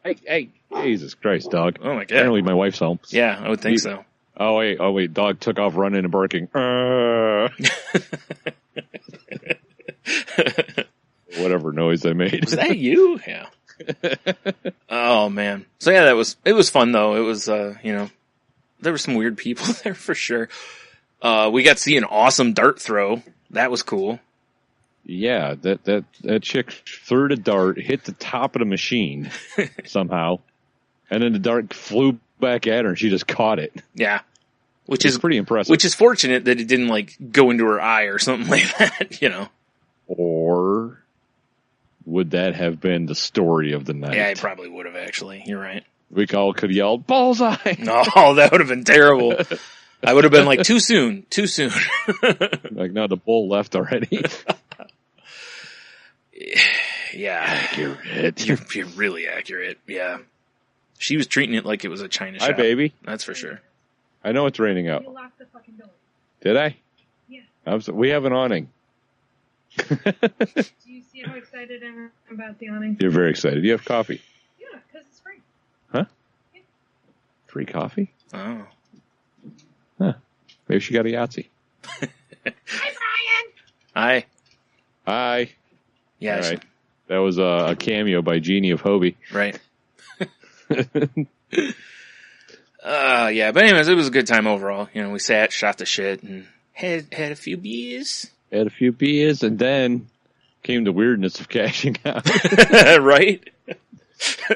Hey, Jesus Christ, dog. Oh my God. Apparently my wife's home. Yeah, I would think so. Oh wait, dog took off running and barking. Whatever noise I made. Was that you? Yeah. Oh man. So yeah, it was fun though. It was, there were some weird people there for sure. We got to see an awesome dart throw. That was cool. Yeah, that chick threw the dart, hit the top of the machine somehow, and then the dart flew back at her and she just caught it. Yeah. Which is pretty impressive. Which is fortunate that it didn't like go into her eye or something like that, Or would that have been the story of the night? Yeah, it probably would have actually. You're right. We all could have yelled, "Bullseye!" No, that would have been terrible. I would have been like, too soon. Like, no, the bull left already. Yeah. Accurate. You're really accurate. Yeah. She was treating it like it was a China shop. Hi, baby. That's for sure. I know it's raining out. You locked the fucking door. Did I? Yeah. We have an awning. Do you see how excited I am about the awning? You're very excited. You have coffee. Yeah, because it's free. Huh? Yeah. Free coffee? Oh. Huh. Maybe she got a Yahtzee. Hi, Brian! Hi. Hi. Yeah. All right. That was a cameo by Jeannie of Hobie. Right. Yeah, but anyways, it was a good time overall. We sat, shot the shit, and had a few beers. Had a few beers, and then came the weirdness of cashing out. Right?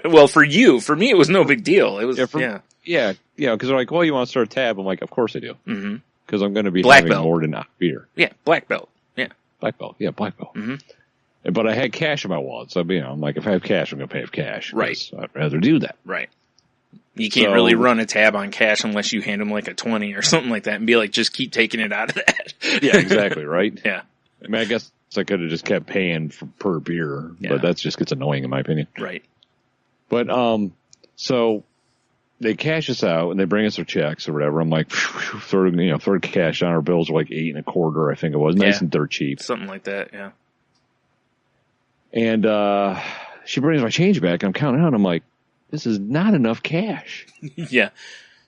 Well, for you. For me, it was no big deal. It was, Yeah, because they're like, well, you want to start a tab? I'm like, of course I do. Mm-hmm. Because I'm going to be Black having belt. more than beer. Yeah, black belt. Yeah. Black belt. Yeah, black belt. Mm-hmm. But I had cash in my wallet, so I'm like, if I have cash, I'm going to pay with cash. Right. I'd rather do that. Right. You can't really run a tab on cash unless you hand them like a 20 or something like that and be like, just keep taking it out of that. Yeah, exactly, right? Yeah. I mean, I guess I could have just kept paying per beer, but that just gets annoying in my opinion. Right. But, so they cash us out and they bring us our checks or whatever. I'm like, throw cash on. Our bills were like $8.25, I think it was. Nice and dirt cheap. Something like that, yeah. And, she brings my change back. I'm counting out. I'm like, this is not enough cash. Yeah.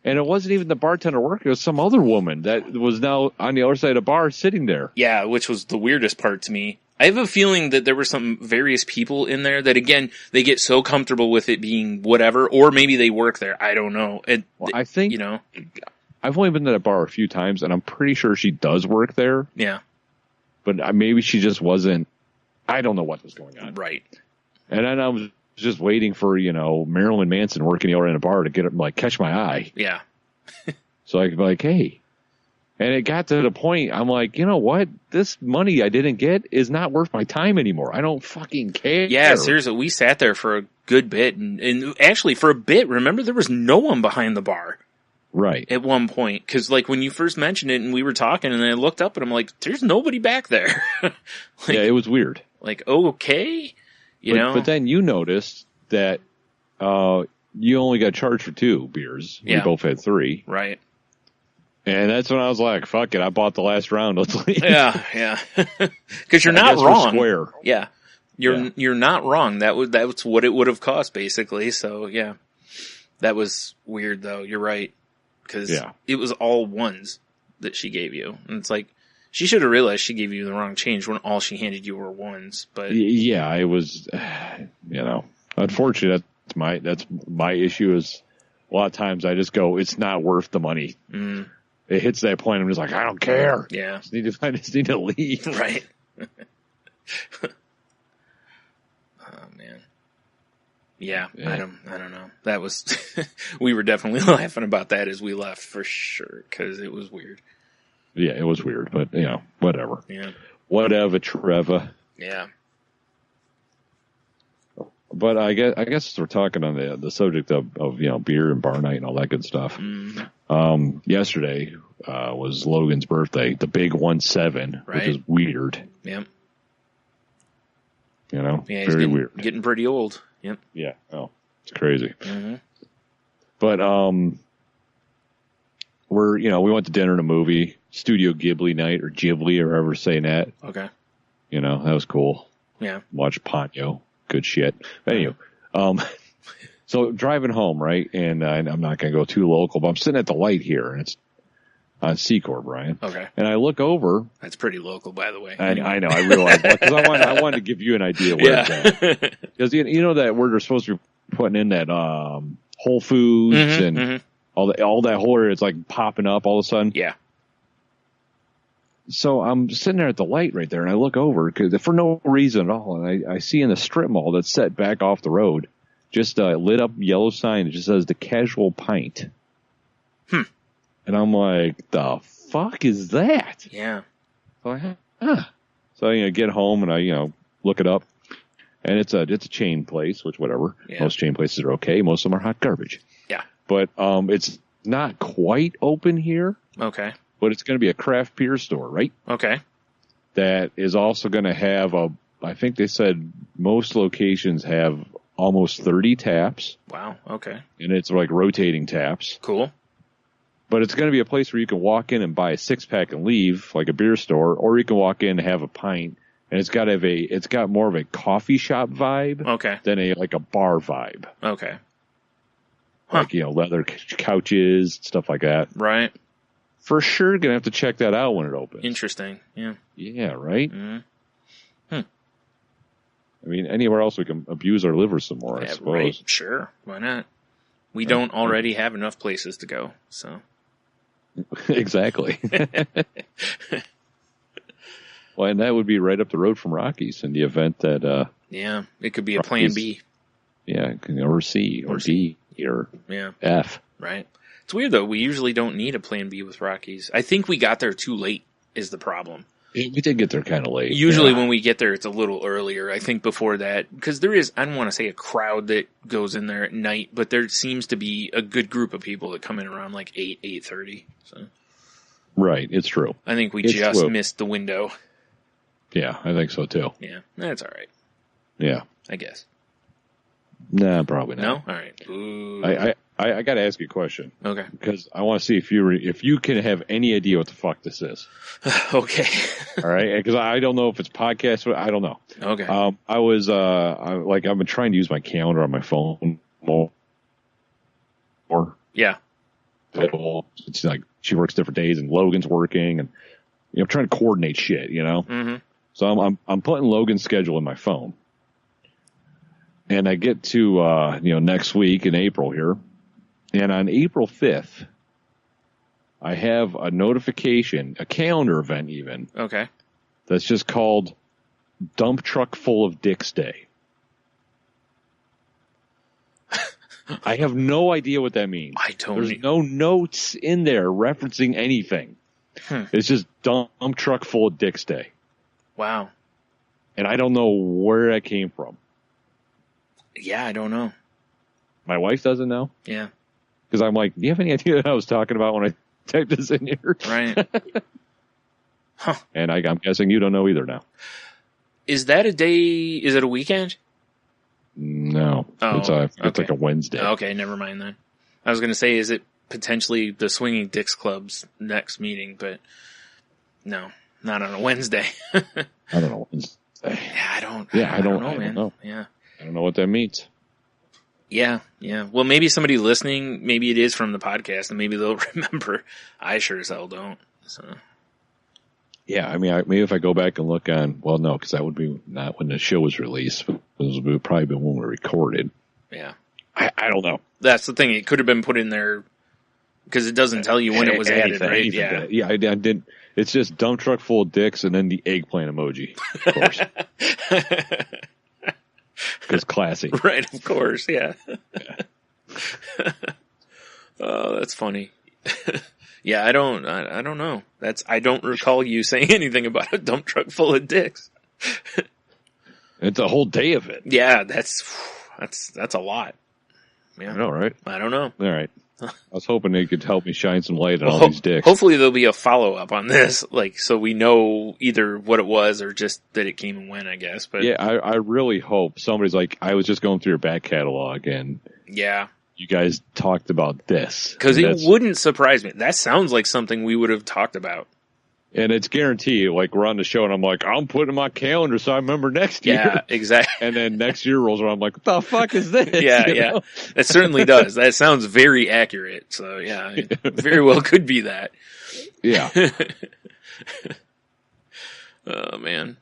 And it wasn't even the bartender working. It was some other woman that was now on the other side of the bar sitting there. Yeah, which was the weirdest part to me. I have a feeling that there were some various people in there that, again, they get so comfortable with it being whatever, or maybe they work there. I don't know. I think, I've only been to that bar a few times, and I'm pretty sure she does work there. Yeah. But maybe she just wasn't. I don't know what was going on. Right. And then I was just waiting for, Marilyn Manson working over in a bar to get him, catch my eye. Yeah. So I could be like, hey. And it got to the point, I'm like, you know what? This money I didn't get is not worth my time anymore. I don't fucking care. Yeah, seriously. We sat there for a good bit. And actually, for a bit, remember, there was no one behind the bar. Right. At one point. Because, when you first mentioned it and we were talking, and then I looked up and I'm like, there's nobody back there. Yeah, it was weird. Okay. But then you noticed that you only got charged for 2 beers. Yeah. We both had 3. Right. And that's when I was like, fuck it, I bought the last round. Let's leave. Yeah. Because you're not wrong. Square. Yeah. You're not wrong. That's what it would have cost, basically. So, yeah. That was weird, though. You're right. Because it was all ones that she gave you. And it's like, she should have realized she gave you the wrong change when all she handed you were ones. But yeah, I was, unfortunately, that's my issue is a lot of times I just go, it's not worth the money. Mm. It hits that point. I'm just like, I don't care. Yeah. I just need to leave. Right. Oh man. Yeah. I don't know. That was, we were definitely laughing about that as we left for sure. Cause it was weird. Yeah, it was weird, but whatever. Yeah. Whatever, Trevor. Yeah. But I guess we're talking on the subject of beer and bar night and all that good stuff. Mm. Yesterday was Logan's birthday, the big 1-7, right. which is weird. Yep. Very weird. Getting pretty old. Yep. Yeah. Oh, it's crazy. Mm-hmm. But we went to dinner and a movie, Studio Ghibli night or Ghibli or however saying that. Okay. That was cool. Yeah. Watch Ponyo. Good shit. Anyway, so driving home, right? And I'm not going to go too local, but I'm sitting at the light here, and it's on Secor, Brian. Okay. And I look over. That's pretty local, by the way. I know. I realize because I wanted to give you an idea where it's at. Because you know that where they're supposed to be putting in that Whole Foods and all that whole area, it's like popping up all of a sudden. Yeah. So I'm sitting there at the light right there, and I look over for no reason at all, and I see in the strip mall that's set back off the road, just a lit up yellow sign that just says the Casual Pint. And I'm like, the fuck is that? Yeah. So I get home and I look it up, and it's a chain place, which whatever. Yeah. Most chain places are okay. Most of them are hot garbage. Yeah. But it's not quite open here. Okay. But it's going to be a craft beer store, right? Okay. That is also going to have I think they said most locations have almost 30 taps. Wow. Okay. And it's like rotating taps. Cool. But it's going to be a place where you can walk in and buy a 6-pack and leave, like a beer store, or you can walk in and have a pint. And it's got more of a coffee shop vibe than a bar vibe. Okay. Like, leather couches, stuff like that. Right. For sure, gonna have to check that out when it opens. Interesting. Yeah. Yeah. Right. Mm-hmm. I mean, anywhere else we can abuse our liver some more, I suppose. Right. Sure. Why not? We don't already have enough places to go, so. Exactly. Well, and that would be right up the road from Rockies in the event that. Yeah, it could be a plan B. Yeah, or C or D or F. Right. It's weird, though. We usually don't need a plan B with Rockies. I think we got there too late is the problem. We did get there kind of late. Usually when we get there, it's a little earlier. I think before that, because there is, I don't want to say a crowd that goes in there at night, but there seems to be a good group of people that come in around like 8:30. So. Right. It's true. I think we missed the window. Yeah, I think so too. Yeah, that's all right. Yeah. I guess. Nah, probably not. No? All right. Ooh. I got to ask you a question. Okay. Because I want to see if you can have any idea what the fuck this is. Okay. All right. Because I don't know if it's podcast. I don't know. Okay. I've been trying to use my calendar on my phone more. Yeah. It's like she works different days and Logan's working and I'm trying to coordinate shit, Mm-hmm. So I'm putting Logan's schedule in my phone. And I get to next week in April here. And on April 5th, I have a notification, a calendar event even. Okay. That's just called Dump Truck Full of Dicks Day. I have no idea what that means. There's no notes in there referencing anything. It's just Dump Truck Full of Dicks Day. Wow. And I don't know where that came from. Yeah, I don't know. My wife doesn't know. Yeah. Because I'm like, do you have any idea what I was talking about when I typed this in here? Right. Huh. And I'm guessing you don't know either now. Is that a day? Is it a weekend? No. Oh, it's like a Wednesday. Okay, never mind then. I was going to say, is it potentially the Swinging Dicks Club's next meeting? But no, not on a Wednesday. I don't know Wednesday. Yeah, I don't know, man. Know. Yeah. I don't know what that means. Yeah. Well, maybe somebody listening, maybe it is from the podcast, and maybe they'll remember. I sure as hell don't. So. Yeah, I mean, maybe if I go back and look on, well, no, because that would be not when the show was released. It would probably been when we recorded. Yeah. I don't know. That's the thing. It could have been put in there because it doesn't tell you when it was added, right? Yeah. Yeah, I didn't. It's just dump truck full of dicks and then the eggplant emoji, of course. Because classy. Right, of course, yeah. Oh, that's funny. Yeah, I don't know. I don't recall you saying anything about a dump truck full of dicks. It's a whole day of it. Yeah, that's a lot. Yeah. I know, right? I don't know. All right. I was hoping they could help me shine some light on all these dicks. Hopefully there'll be a follow-up on this, like, so we know either what it was or just that it came and went, I guess. But yeah, I really hope somebody's like, I was just going through your back catalog and yeah, you guys talked about this. Because it wouldn't surprise me. That sounds like something we would have talked about. And it's guaranteed, like, we're on the show, and I'm like, I'm putting in my calendar so I remember next year. Yeah, exactly. And then next year rolls around, I'm like, what the fuck is this? Yeah, you yeah. know? That certainly does. That sounds very accurate. So, yeah, it very well could be that. Yeah. Oh, man.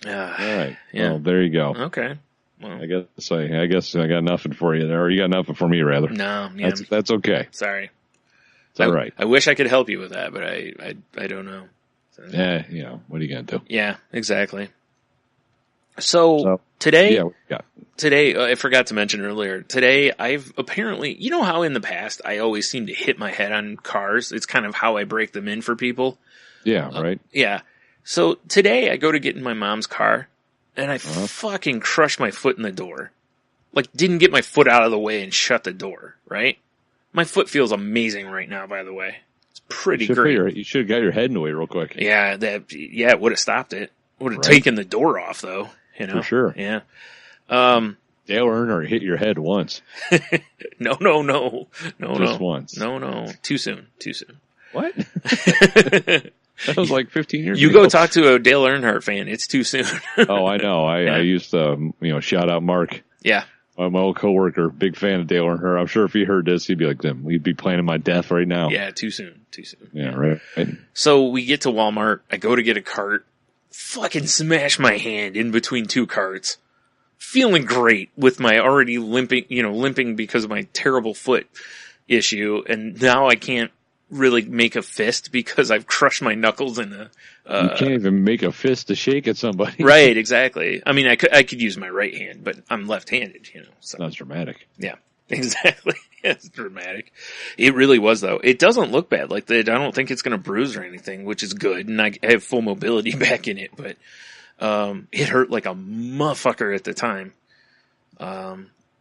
All right. Yeah. Well, there you go. Okay. Well, I guess I got nothing for you there. Or you got nothing for me, rather. no, yeah. That's okay. Sorry. It's all right. I wish I could help you with that, but I don't know. So, Yeah, you know, what are you going to do? yeah, exactly. So today, I forgot to mention earlier, today I've apparently, you know how in the past I always seem to hit my head on cars? It's kind of how I break them in for people. Yeah, right. Yeah. So today I go to get in my mom's car and I fucking crushed my foot in the door. Like, didn't get my foot out of the way and shut the door, right? My foot feels amazing right now, by the way. It's pretty great. You should have got your head in the way real quick. Yeah, it would have stopped it. Would have taken the door off, though. You know? For sure. Yeah. Dale Earnhardt hit your head once. No. Just once. No. Too soon. What? That was like 15 years ago. You go talk to a Dale Earnhardt fan. It's too soon. Oh, I know. I used to, shout out Mark. Yeah. My old coworker, big fan of Dale Earnhardt. I'm sure if he heard this, he'd be like, we'd be planning my death right now. Yeah, too soon. Yeah, right. So we get to Walmart. I go to get a cart. Fucking smash my hand in between two carts. Feeling great with my already limping because of my terrible foot issue. And now I can't really make a fist because I've crushed my knuckles in a... you can't even make a fist to shake at somebody. Right, exactly. I mean, I could use my right hand, but I'm left-handed, So. That's dramatic. Yeah, exactly. It's dramatic. It really was, though. It doesn't look bad. Like, I don't think it's going to bruise or anything, which is good, and I have full mobility back in it, but it hurt like a motherfucker at the time.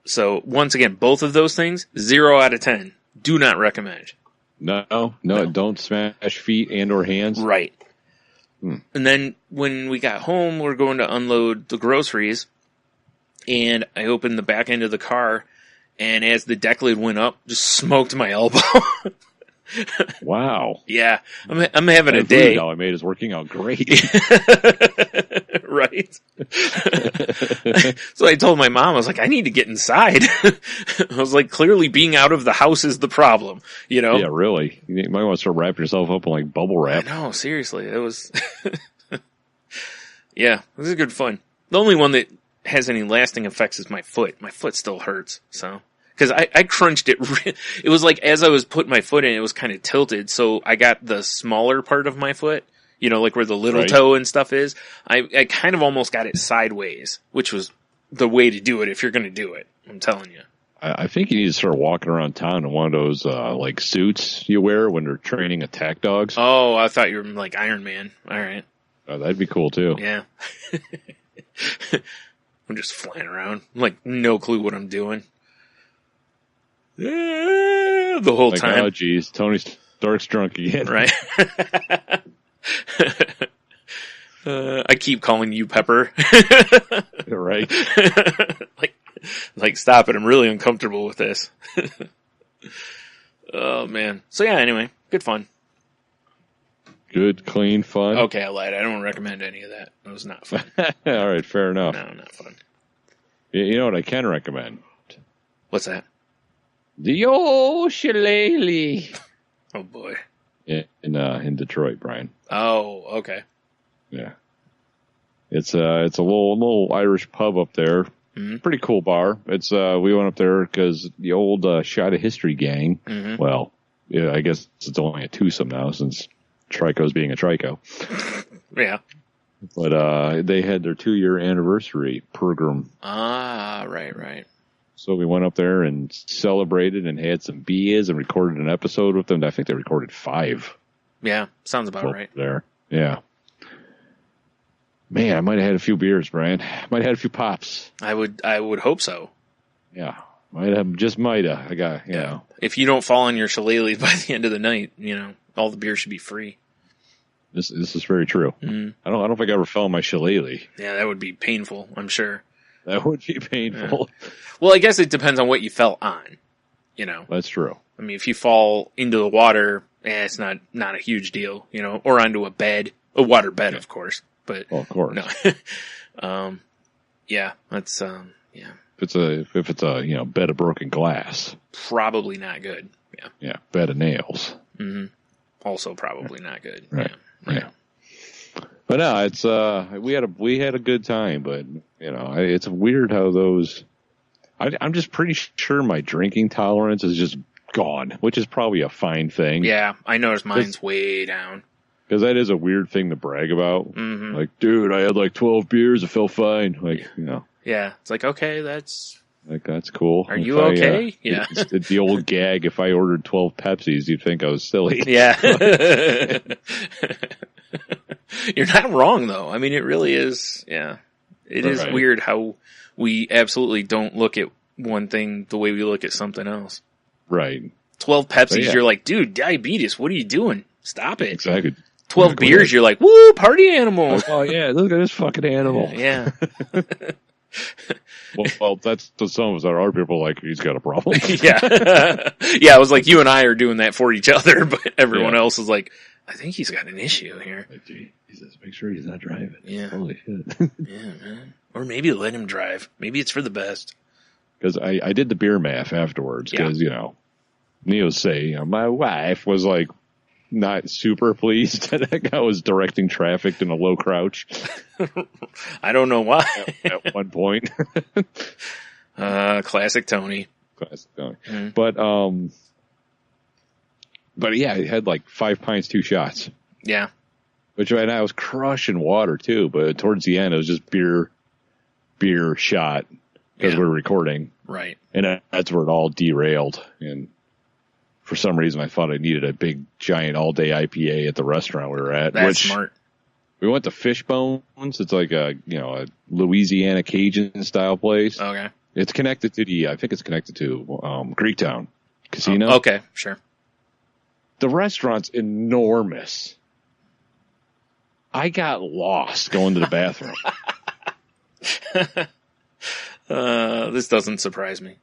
So, once again, both of those things, 0 out of 10. Do not recommend. No, don't smash feet and or hands. Right. And then when we got home, we're going to unload the groceries, and I opened the back end of the car, and as the deck lid went up, just smoked my elbow. Wow. Yeah, I'm having a day. I made is working out great. Right. So I told my mom, I was like, I need to get inside. I was like, clearly being out of the house is the problem, Yeah, really. You might want to start wrapping yourself up in like bubble wrap. No, seriously, it was. Yeah, it was good fun. The only one that has any lasting effects is my foot. My foot still hurts, so. Because I crunched it. It was like as I was putting my foot in, it was kind of tilted. So I got the smaller part of my foot, like where the little toe and stuff is. I kind of almost got it sideways, which was the way to do it if you're going to do it. I'm telling you. I think you need to start walking around town in one of those like suits you wear when they're training attack dogs. Oh, I thought you were like Iron Man. All right. That'd be cool too. Yeah. I'm just flying around. I'm like no clue what I'm doing. The whole time. Oh, geez. Tony Stark's drunk again. Right. I keep calling you Pepper. Right. like, stop it. I'm really uncomfortable with this. Oh, man. So, yeah, anyway. Good fun. Good, clean fun. Okay, I lied. I don't recommend any of that. It was not fun. All right, fair enough. No, not fun. You know what I can recommend? What's that? The old shillelagh. Oh boy. In Detroit, Brian. Oh, okay. Yeah. It's a little Irish pub up there. Mm-hmm. Pretty cool bar. It's we went up there because the old Shot of History gang. Mm-hmm. Well, yeah, I guess it's only a twosome now since Trico's being a Trico. Yeah. But they had their 2-year anniversary program. Ah, right. So we went up there and celebrated and had some beers and recorded an episode with them. I think they recorded 5. Yeah, sounds about right. There. Yeah. Man, I might have had a few beers, Brian. Might have had a few pops. I would hope so. Yeah. Might have. I got, you know. If you don't fall on your shillelagh by the end of the night, all the beer should be free. This is very true. Mm. I don't think I ever fell on my shillelagh. Yeah, that would be painful, I'm sure. That would be painful. Yeah. Well, I guess it depends on what you fell on, That's true. I mean, if you fall into the water, it's not a huge deal, or onto a water bed, of course. But well, of course. No. Yeah, that's yeah. If it's a bed of broken glass, probably not good. Yeah. Yeah, bed of nails. Mm-hmm. Also probably not good. Right. Yeah. Right. Yeah. But no, it's we had a good time, but it's weird how those. I'm just pretty sure my drinking tolerance is just gone, which is probably a fine thing. Yeah, I noticed mine's way down. Because that is a weird thing to brag about. Mm-hmm. Like, dude, I had like 12 beers, it felt fine. Like, Yeah, it's like, okay, that's cool. Are you okay? Yeah. The old gag, if I ordered 12 Pepsis, you'd think I was silly. Yeah. You're not wrong, though. I mean, it really is, yeah. It is weird how we absolutely don't look at one thing the way we look at something else. Right. 12 Pepsis, you're like, dude, diabetes, what are you doing? Stop it. Exactly. 12 beers, you're like, woo, party animal. Oh, yeah, look at this fucking animal. Yeah. Well, that's the some of us are people like, he's got a problem. Yeah. Yeah, it was like you and I are doing that for each other, but everyone else is like, I think he's got an issue here. He says, make sure he's not driving. Yeah. Holy shit. Yeah, man. Or maybe let him drive. Maybe it's for the best. Because I did the beer math afterwards, because, Neo's say, my wife was like, not super pleased that I was directing traffic in a low crouch. I don't know why. At one point. Classic Tony. Classic Tony. Mm. But yeah, I had like 5 pints, 2 shots. Yeah. Which I was crushing water too, but towards the end it was just beer shot because we're recording. Right. And that's where it all derailed. And for some reason, I thought I needed a big, giant, all-day IPA at the restaurant we were at. That's smart. We went to Fishbones. It's like a Louisiana Cajun-style place. Okay. It's connected to I think it's connected to Greektown Casino. Okay, sure. The restaurant's enormous. I got lost going to the bathroom. This doesn't surprise me.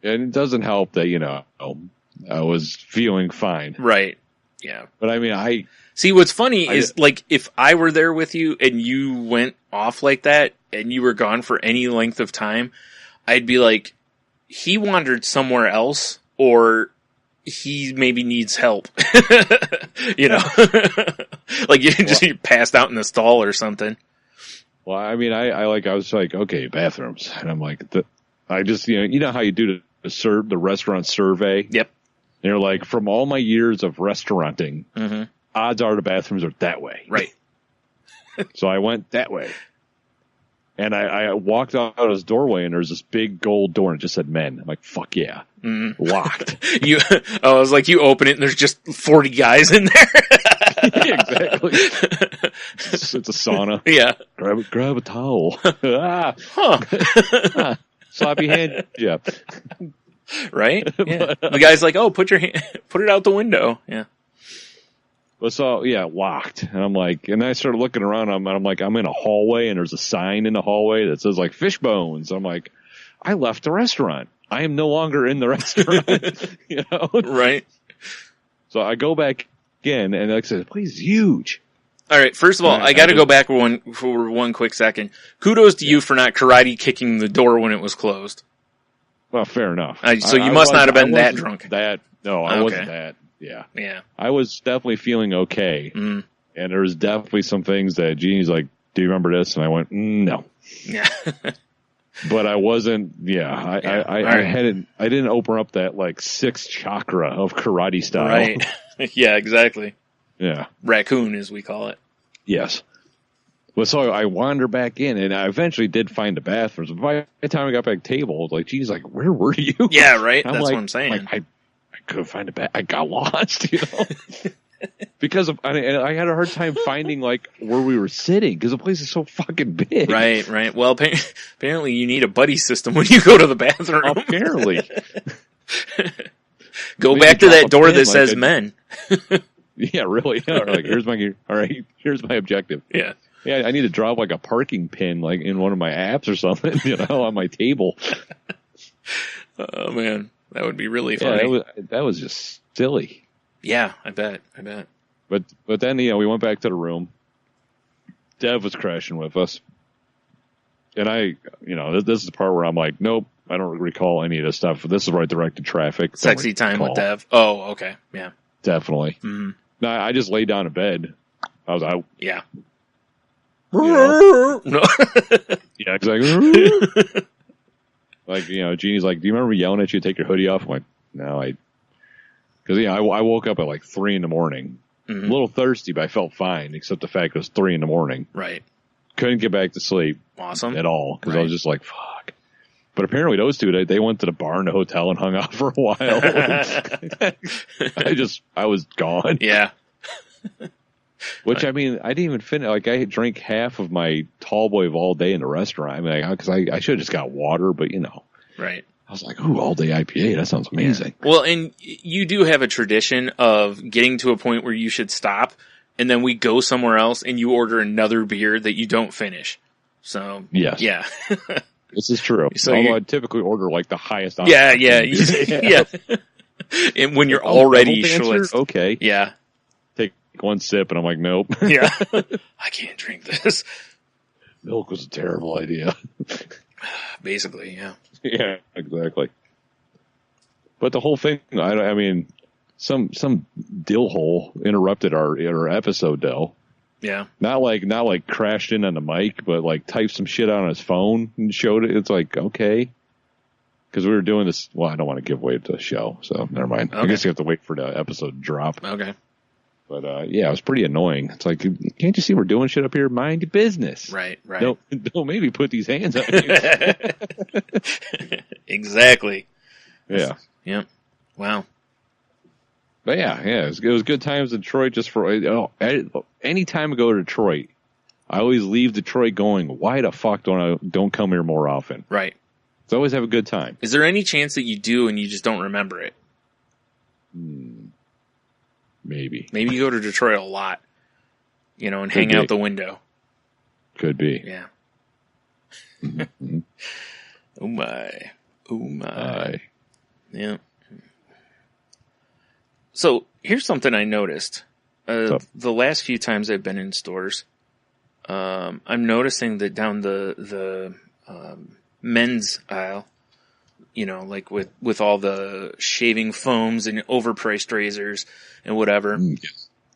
And it doesn't help that, I was feeling fine. Right. Yeah. But I mean, see, what's funny is, like, if I were there with you and you went off like that and you were gone for any length of time, I'd be like, he wandered somewhere else or he maybe needs help. Like you passed out in the stall or something. Well, I mean, I was like, okay, bathrooms. And I'm like, I just, you know how you do the restaurant survey? Yep. They're like, from all my years of restauranting, odds are the bathrooms are that way. Right. So I went that way. And I walked out of this doorway and there's this big gold door and it just said men. I'm like, fuck yeah. Locked. I was like, you open it and there's just 40 guys in there. Exactly. It's a sauna. Yeah. Grab a towel. Sloppy hand. Yeah. Right? Yeah. The guy's like, oh, put it out the window. Yeah. But so, locked. And I'm like, and I started looking around. I'm like, I'm in a hallway and there's a sign in the hallway that says like Fishbones. I'm like, I left the restaurant. I am no longer in the restaurant. Right. So I go back again and like I said, the place is huge. All right. First of all, I got to go back for one quick second. Kudos to you for not karate kicking the door when it was closed. Well, fair enough. So you must not have been that drunk. I wasn't that. Yeah. Yeah. I was definitely feeling okay. And there was definitely some things that Jeannie's like, do you remember this? And I went, no. Yeah. But I wasn't, I didn't open up that like sixth chakra of karate style. Right. Yeah, exactly. Yeah. Raccoon, as we call it. Yes. Well, so I wander back in, and I eventually did find the bathrooms. By the time I got back to the table, I was like, geez, like, where were you? Yeah, right. That's what I'm saying. I couldn't find the I got lost, you know? Because I had a hard time finding like where we were sitting because the place is so fucking big. Right. Well, apparently you need a buddy system when you go to the bathroom. Apparently. Go back to that door that says men. Yeah, really. Yeah, like here's my objective. Yeah. Yeah, I need to drop like a parking pin like in one of my apps or something, you know, on my table. Oh man, that would be really funny. Yeah, that was just silly. Yeah, I bet. But then, we went back to the room. Dev was crashing with us. And this is the part where I'm like, nope, I don't recall any of this stuff. This is where I directed traffic. Sexy time with Dev. Oh, okay. Yeah. Definitely. Mm-hmm. No, I just laid down in bed. I was out. Yeah. No. Yeah, exactly. Like, Jeannie's like, do you remember yelling at you to take your hoodie off? I'm like, no, because I woke up at like 3 a.m. A little thirsty, but I felt fine, except the fact it was 3 a.m. Right. Couldn't get back to sleep. Awesome. At all, because I was just like, fuck. But apparently those two, they went to the bar in the hotel and hung out for a while. I was gone. Yeah. Which, I mean, I didn't even finish. Like, I drank half of my tall boy of all day in the restaurant. I mean, because I should have just got water, but Right. I was like, ooh, all day IPA. That sounds amazing. Yeah. Well, and you do have a tradition of getting to a point where you should stop, and then we go somewhere else and you order another beer that you don't finish. So, yes. Yeah. This is true. So although I typically order like the highest. Yeah. Yeah. And when you're already schlitzed. Okay. Yeah. Take one sip and I'm like, nope. Yeah. I can't drink this. Milk was a terrible idea. Basically, yeah. Yeah, exactly. But the whole thing, I mean, some dill hole interrupted our episode, Del. Yeah. Not like crashed in on the mic, but like typed some shit on his phone and showed it. It's like, okay. Because we were doing this. Well, I don't want to give away the show, so never mind. Okay. I guess you have to wait for the episode to drop. Okay. But it was pretty annoying. It's like, can't you see we're doing shit up here? Mind your business. Right. Don't maybe put these hands on you. Exactly. Yeah. Yep. Wow. But it was good times in Detroit. Just for any time I go to Detroit, I always leave Detroit going, why the fuck don't come here more often? Right. So I always have a good time. Is there any chance that you do and you just don't remember it? Maybe you go to Detroit a lot, and hang out the window. Could be. Yeah. Mm-hmm. Oh my. Yeah. So here's something I noticed. The last few times I've been in stores, I'm noticing that down the men's aisle, like with all the shaving foams and overpriced razors and whatever,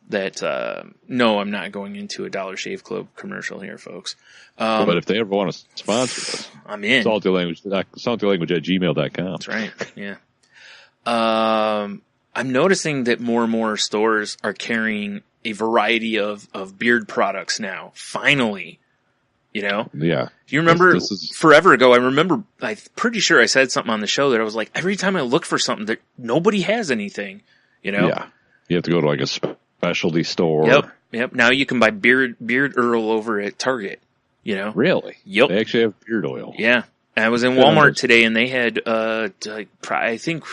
that, no, I'm not going into a Dollar Shave Club commercial here, folks. But if they ever want to sponsor us, I'm in. saltylanguage at gmail.com. That's right. Yeah. I'm noticing that more and more stores are carrying a variety of beard products now. Finally. Yeah. You remember forever ago, I'm pretty sure I said something on the show that I was like, every time I look for something that nobody has anything, Yeah. You have to go to like a specialty store. Yep. Now you can buy beard oil over at Target, Really? Yep. They actually have beard oil. Yeah. I was in Walmart today and they had, I think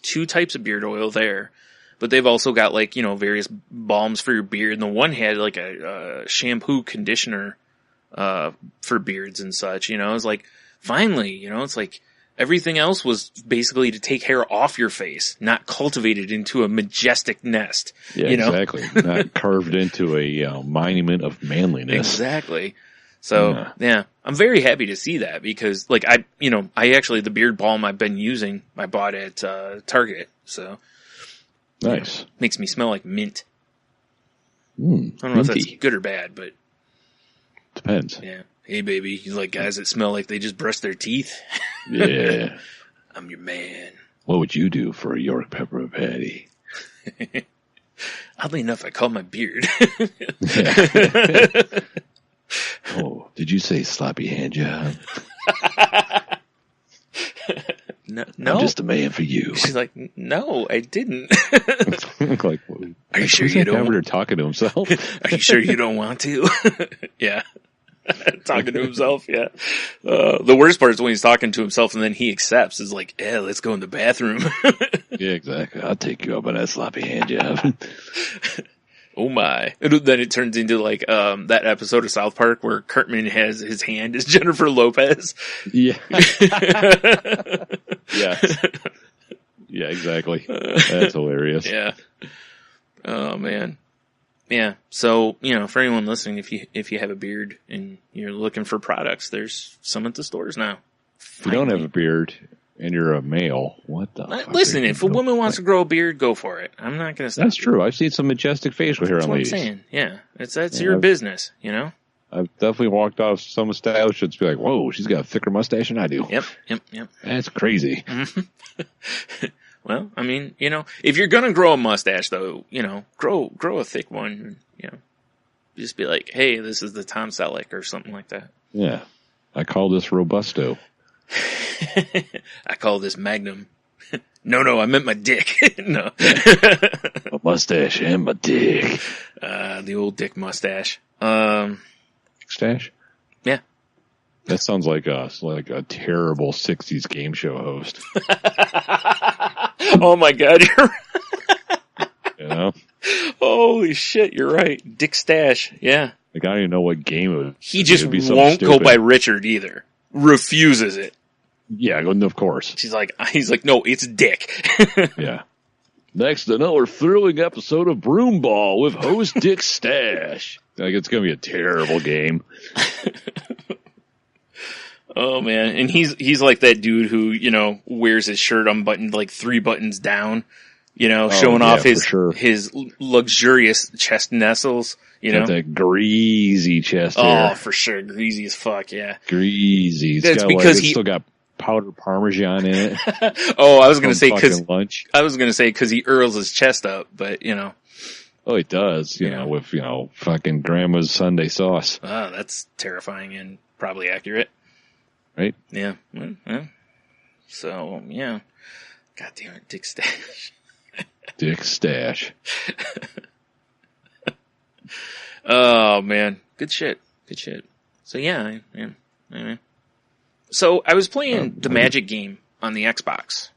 2 types of beard oil there. But they've also got various balms for your beard. And the one had like a shampoo conditioner for beards and such, It's like, finally, it's like everything else was basically to take hair off your face, not cultivated into a majestic nest. Yeah, exactly. Not carved into a monument of manliness. Exactly. So yeah, I'm very happy to see that because like I actually, the beard balm I've been using, I bought at Target. So nice. Makes me smell like mint. I don't know minty. if that's good or bad, but depends. Yeah. Hey baby, you like guys that smell like they just brushed their teeth? Yeah. I'm your man. What would you do for a York pepper patty? Oddly enough, I call my beard. Oh, did you say sloppy hand job? No. I'm just a man for you. She's like, no, I didn't. Like, are you sure you don't? Over there talking to himself. Are you sure you don't want to? Yeah. Talking to himself, yeah. The worst part is when he's talking to himself and then he accepts. Is like, yeah, let's go in the bathroom. Yeah, exactly. I'll take you up on that sloppy hand job. Oh my. Then it turns into like that episode of South Park where Cartman has his hand as Jennifer Lopez. Yeah. Yeah. Yeah, exactly. That's hilarious. Yeah. Oh man. Yeah. So, for anyone listening, if you have a beard and you're looking for products, there's some at the stores now. If you don't have a beard and you're a male, what the fuck? Listen, if a woman wants to grow a beard, go for it. I'm not going to stop. That's true. I've seen some majestic facial hair on ladies. That's what I'm saying. Yeah. That's your business, I've definitely walked off some establishments and be like, whoa, she's got a thicker mustache than I do. Yep. That's crazy. Well, I mean, if you're going to grow a mustache, though, grow a thick one, just be like, hey, this is the Tom Selleck or something like that. Yeah. I call this Robusto. I call this Magnum. No, I meant my dick. No. My mustache and my dick. The old dick mustache. Stache? Yeah. That sounds like a terrible 60s game show host. Oh my God, you're right. Holy shit, you're right. Dick Stache, yeah. Like, I don't even know what game it was. He just won't go by Richard either. Refuses it. Yeah, of course. He's like, no, it's Dick. Yeah. Next, another thrilling episode of Broomball with host Dick Stache. Like, it's going to be a terrible game. Oh man, and he's like that dude who wears his shirt unbuttoned like 3 buttons down, showing off his luxurious chest nestles. Got that greasy chest hair. Oh, for sure, greasy as fuck. Yeah, greasy. That's because he still got powdered Parmesan in it. Oh, I was gonna say because lunch. I was gonna say because he earls his chest up, but Oh, he does. You know, with fucking grandma's Sunday sauce. Oh, that's terrifying and probably accurate. Right? Yeah. So, yeah. God damn it, Dick Stache. Dick Stache. Oh, man. Good shit. So, yeah. Anyway. So, I was playing the Magic game on the Xbox,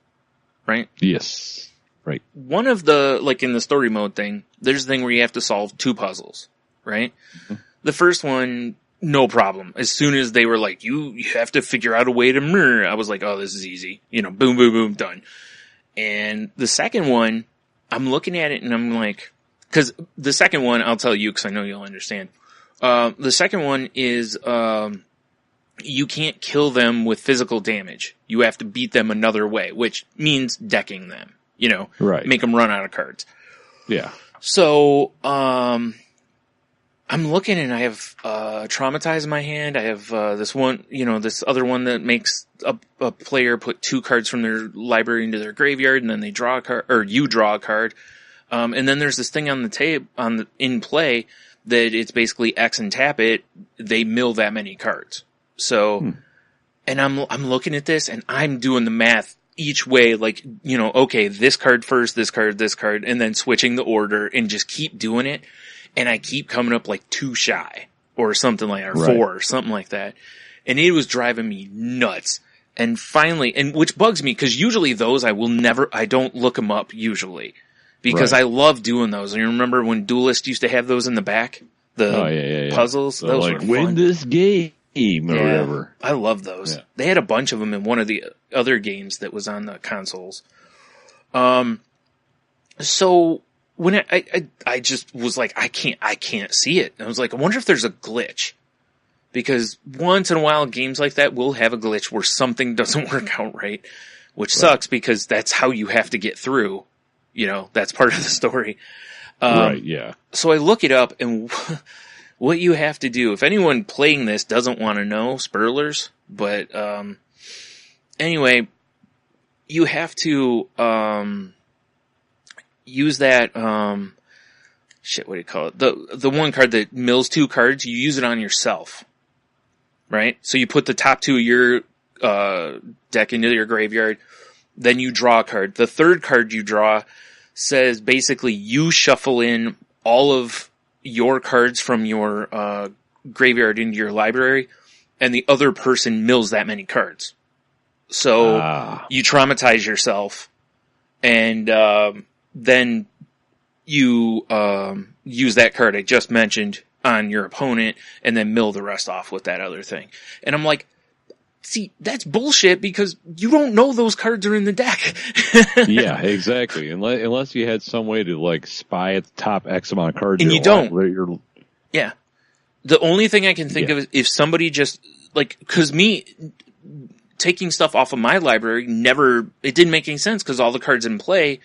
right? Yes. Right. One of the, like in the story mode thing, there's a thing where you have to solve 2 puzzles, right? Mm-hmm. The first one, no problem. As soon as they were like, you have to figure out a way to mirror, I was like, oh, this is easy. Boom, boom, boom, done. And the second one, I'm looking at it and I'm like, cause the second one, I'll tell you cause I know you'll understand. The second one is, you can't kill them with physical damage. You have to beat them another way, which means decking them, right. Make them run out of cards. Yeah. So, I'm looking and I have, Traumatize in my hand. I have, this one, this other one that makes a player put 2 cards from their library into their graveyard and then they draw a card, or you draw a card. And then there's this thing on the tape, in play that it's basically X and tap it. They mill that many cards. So, and I'm looking at this and I'm doing the math each way, like, okay, this card first, this card, and then switching the order and just keep doing it. And I keep coming up like 2 shy or something like that, or 4 or something like that. And it was driving me nuts. And finally, which bugs me because usually those I don't look them up usually because I love doing those. And you remember when Duelist used to have those in the back? The puzzles? So those like, were win fun. This game or whatever. I love those. Yeah. They had a bunch of them in one of the other games that was on the consoles. So when I just was like, I can't see it. I was like, I wonder if there's a glitch. Because once in a while, games like that will have a glitch where something doesn't work out right, which sucks because that's how you have to get through. You know, that's part of the story. Right, yeah. So I look it up, and what you have to do, if anyone playing this doesn't want to know, spoilers, but anyway, you have to use that, what do you call it? The one card that mills 2 cards, you use it on yourself. Right? So you put the top 2 of your deck into your graveyard, then you draw a card. The third card you draw says basically you shuffle in all of your cards from your graveyard into your library, and the other person mills that many cards. So you traumatize yourself, and then you use that card I just mentioned on your opponent, and then mill the rest off with that other thing. And I'm like, see, that's bullshit because you don't know those cards are in the deck. Yeah, exactly. Unless you had some way to like spy at the top X amount of cards. And you don't. Yeah. The only thing I can think of is if somebody just, like, cause me taking stuff off of my library it didn't make any sense because all the cards in play,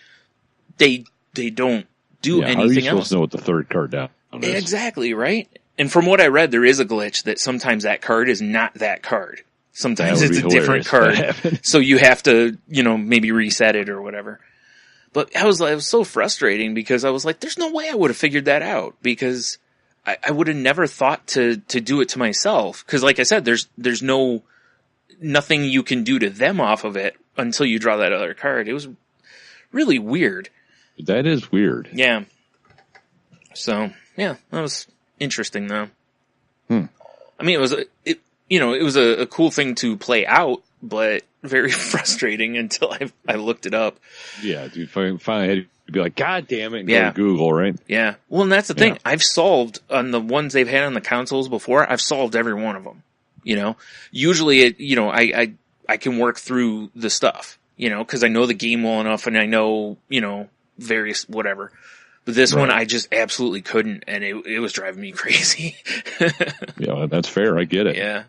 they don't do anything else. How are you supposed to know what the third card down is? Exactly, right? And from what I read, there is a glitch that sometimes that card is not that card. Sometimes it's a different card. So you have to, maybe reset it or whatever. But it was so frustrating because I was like, there's no way I would have figured that out because I would have never thought to do it to myself. Cause like I said, there's nothing you can do to them off of it until you draw that other card. It was really weird. That is weird. Yeah. So yeah, that was interesting though. I mean, it was a cool thing to play out, but very frustrating until I looked it up. Yeah, dude, finally had to be like, God damn it, and go to Google, right? Yeah. Well, and that's the thing. I've solved, on the ones they've had on the consoles before, I've solved every one of them. Usually I can work through the stuff, cause I know the game well enough and I know, various whatever. But this one, I just absolutely couldn't, and it was driving me crazy. Yeah, that's fair. I get it. Yeah.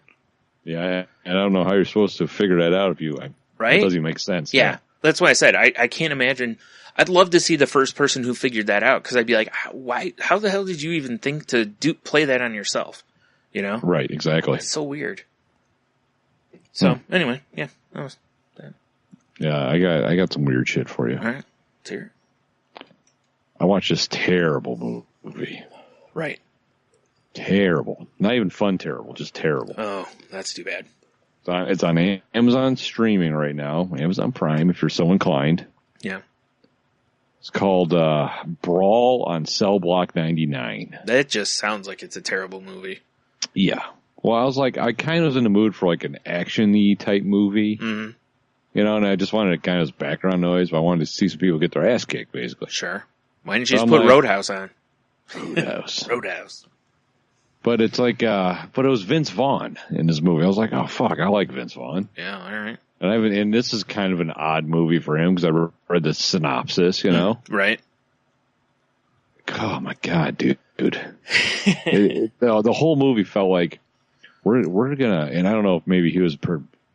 Yeah, and I don't know how you're supposed to figure that out right? It doesn't even make sense. Yeah. That's why I said I can't imagine. I'd love to see the first person who figured that out, because I'd be like, how the hell did you even think to play that on yourself? Right, exactly. It's so weird. So, anyway, yeah, that was that. Yeah, I got some weird shit for you. All right, let's hear it. I watched this terrible movie. Right. Terrible. Not even fun terrible, just terrible. Oh, that's too bad. It's on Amazon streaming right now, Amazon Prime, if you're so inclined. Yeah. It's called Brawl on Cell Block 99. That just sounds like it's a terrible movie. Yeah. Well, I was like, I kind of was in the mood for like an action-y type movie. Mm-hmm. And I just wanted kind of background noise, but I wanted to see some people get their ass kicked, basically. Sure. Why didn't you just put Roadhouse on? Roadhouse. But it's like, but it was Vince Vaughn in this movie. I was like, oh fuck, I like Vince Vaughn. Yeah, all right. And this is kind of an odd movie for him because I read the synopsis, Right. Oh my god, dude. The whole movie felt like we're gonna, and I don't know if maybe I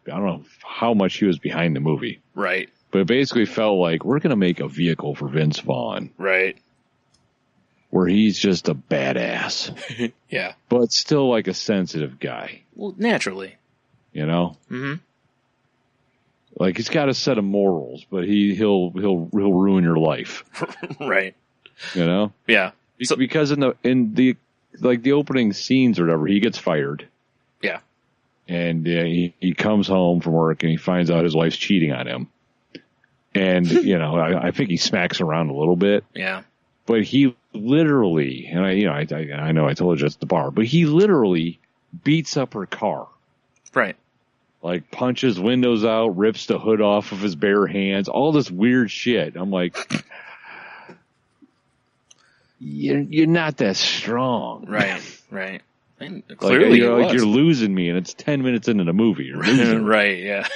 don't know how much he was behind the movie. Right. But it basically felt like we're gonna make a vehicle for Vince Vaughn. Right. Where he's just a badass. Yeah. But still like a sensitive guy. Well, naturally. Mm-hmm. Like he's got a set of morals, but he'll ruin your life. Right. Yeah. So, because in the opening scenes or whatever, he gets fired. Yeah. And he comes home from work and he finds out his wife's cheating on him. And, I think he smacks around a little bit. Yeah. But he literally, and I know I told you it's the bar, but he literally beats up her car. Right. Like punches windows out, rips the hood off of his bare hands, all this weird shit. I'm like, you're not that strong. Right. Right. And clearly you're losing me, and it's 10 minutes into the movie. You're losing right, yeah.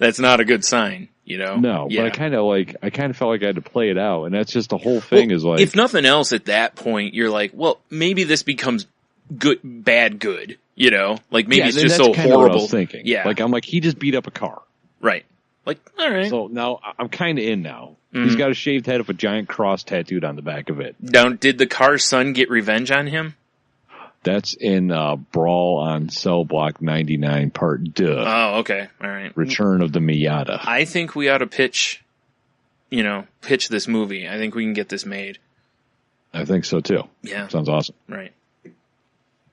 That's not a good sign, No, but I kind of felt like I had to play it out, and that's just the whole thing is like... If nothing else at that point, you're like, well, maybe this becomes bad good, you know? Like, maybe it's and just that's so kinda what I horrible. was thinking. Yeah. Like, I'm like, he just beat up a car. Right. Like, all right. So now I'm kind of in now. Mhm. He's got a shaved head with a giant cross tattooed on the back of it. Did the car's son get revenge on him? That's in Brawl on Cell Block 99 Part 2. Oh, okay. All right. Return of the Miata. I think we ought to pitch this movie. I think we can get this made. I think so too. Yeah. Sounds awesome. Right.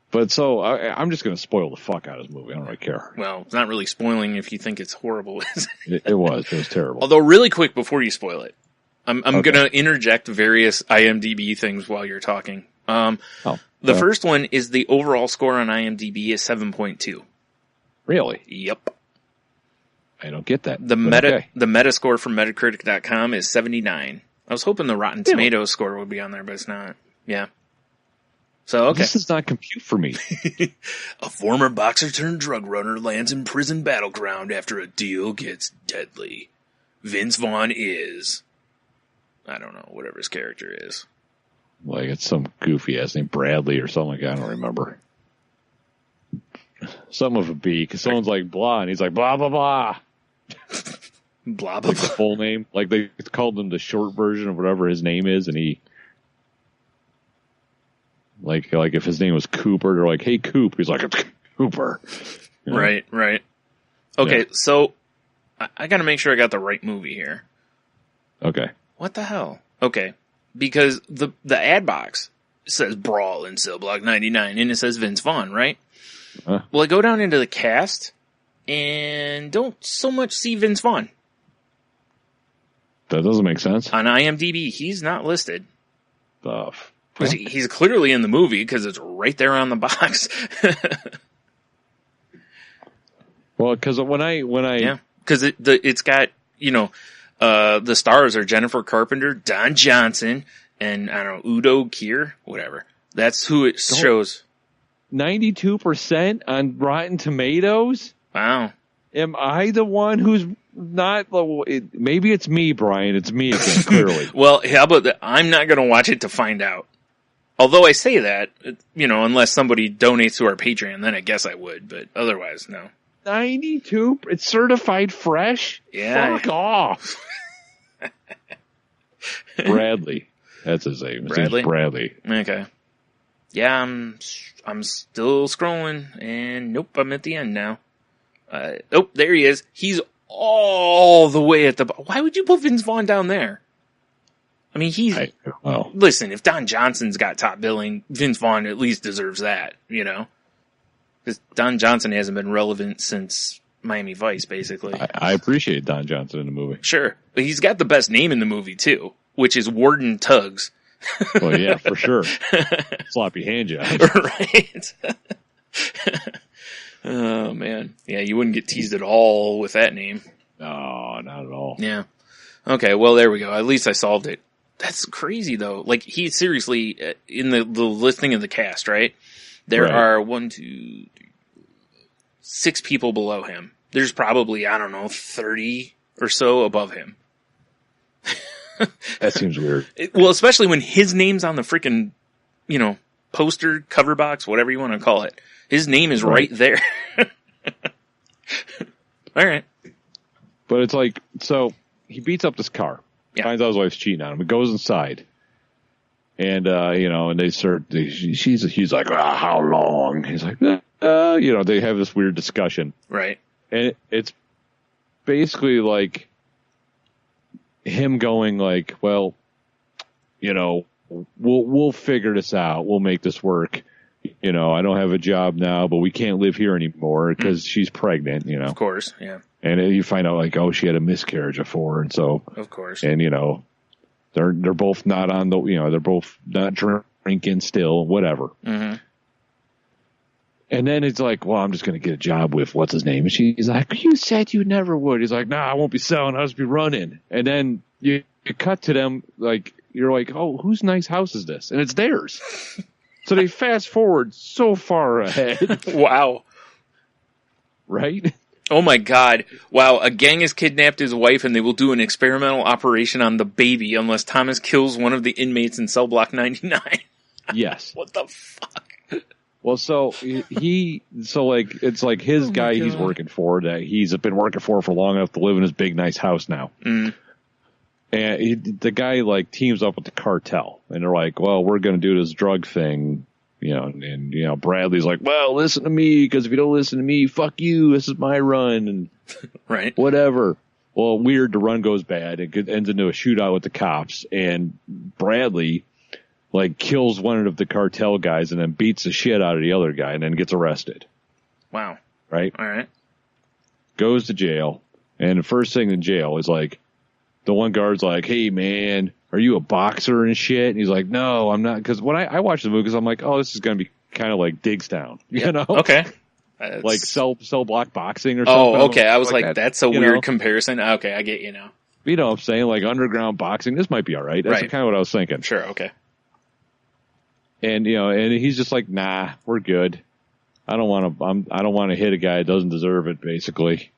But so I'm just going to spoil the fuck out of this movie. I don't really care. Well, it's not really spoiling if you think it's horrible. It was terrible. Although, really quick before you spoil it, I'm Okay. going to interject various IMDb things while you're talking. The first one is the overall score on IMDb is 7.2. Really? Yep. I don't get that. The meta score from Metacritic.com is 79. I was hoping the Rotten Really? Tomatoes score would be on there, but it's not. Yeah. So, okay. This does not compute for me. A former boxer turned drug runner lands in prison battleground after a deal gets deadly. Vince Vaughn is, I don't know, whatever his character is. Like, it's some goofy ass name, Bradley or something like that. I don't remember. Something of a B, because someone's like blah, and he's like blah, blah, blah. Blah, blah, Like the blah. full name. Like, they called him the short version of whatever his name is, and he... Like if his name was Cooper, they're like, hey, Coop. He's like, it's Cooper. You know? Right. Okay, Yeah. so I gotta make sure I got the right movie here. Okay. What the hell? Okay, because the ad box says Brawl in Cell Block 99, and it says Vince Vaughn, right? Huh? Well, I go down into the cast, and don't so much see Vince Vaughn. That doesn't make sense. On IMDb, he's not listed. Well, He's clearly in the movie because it's right there on the box. because when I Yeah, because it's got, the stars are Jennifer Carpenter, Don Johnson, and I don't know, Udo Kier, whatever. That's who it shows. 92% on Rotten Tomatoes. Wow. Am I the one who's not? Maybe it's me, Brian. It's me again. Clearly. Well, how about that? I'm not going to watch it to find out. Although I say that, unless somebody donates to our Patreon, then I guess I would, but otherwise, no. 92. It's certified fresh. Yeah. Fuck off. Bradley. That's his name. His name's Bradley. Okay. Yeah, I'm still scrolling, and nope, I'm at the end now. There he is. He's all the way at the bottom. Why would you put Vince Vaughn down there? I mean, listen, if Don Johnson's got top billing, Vince Vaughn at least deserves that, Because Don Johnson hasn't been relevant since Miami Vice, basically. I appreciate Don Johnson in the movie. Sure. But he's got the best name in the movie, too, which is Warden Tuggs. Well, yeah, for sure. Sloppy hand job. Right? Oh, man. Yeah, you wouldn't get teased at all with that name. No, not at all. Yeah. Okay, well, there we go. At least I solved it. That's crazy, though. Like, he seriously, in the listing of the cast, right? There are 6 people below him. There's probably, 30 or so above him. That seems weird. Well, especially when his name's on the freaking, poster, cover box, whatever you want to call it. His name is right there. All right. But it's like, so he beats up this car. Yeah. Finds out his wife's cheating on him. He goes inside. And, and he's like, how long? He's like, they have this weird discussion. Right. And it's basically like him going like, well, we'll figure this out. We'll make this work. I don't have a job now, but we can't live here anymore because she's pregnant, Of course, yeah. And you find out like, oh, she had a miscarriage before, and so of course, and they're both not on the, they're both not drinking still, whatever. Mm-hmm. And then it's like, well, I'm just going to get a job with what's his name, and she's like, you said you never would. He's like, nah, I won't be selling, I'll just be running. And then you cut to them like, you're like, oh, whose nice house is this? And it's theirs. So they fast forward so far ahead. Wow. Right? Oh my God. Wow. A gang has kidnapped his wife and they will do an experimental operation on the baby unless Thomas kills one of the inmates in cell block 99. Yes. What the fuck? Well, so it's like his guy he's working for that he's been working for long enough to live in his big nice house now. Mm. And the guy like teams up with the cartel, and they're like, well, we're going to do this drug thing, and Bradley's like, well, listen to me, because if you don't listen to me, fuck you, this is my run, and right, whatever. Well, weird, the run goes bad. It ends into a shootout with the cops, and Bradley like kills one of the cartel guys and then beats the shit out of the other guy and then gets arrested. Wow. Right? All right. Goes to jail, and the first thing in jail is like, the one guard's like, hey, man, are you a boxer and shit? And he's like, no, I'm not. Because when I watched the movie, because I'm like, oh, this is going to be kind of like Digstown, you know? Okay. Like cell block boxing or something. Oh, okay. I was like that's a weird know? Comparison. Okay, I get you now. You know what I'm saying? Like underground boxing, this might be all right. That's Right. kind of what I was thinking. Sure, okay. And and he's just like, nah, we're good. I don't want to hit a guy that doesn't deserve it, basically.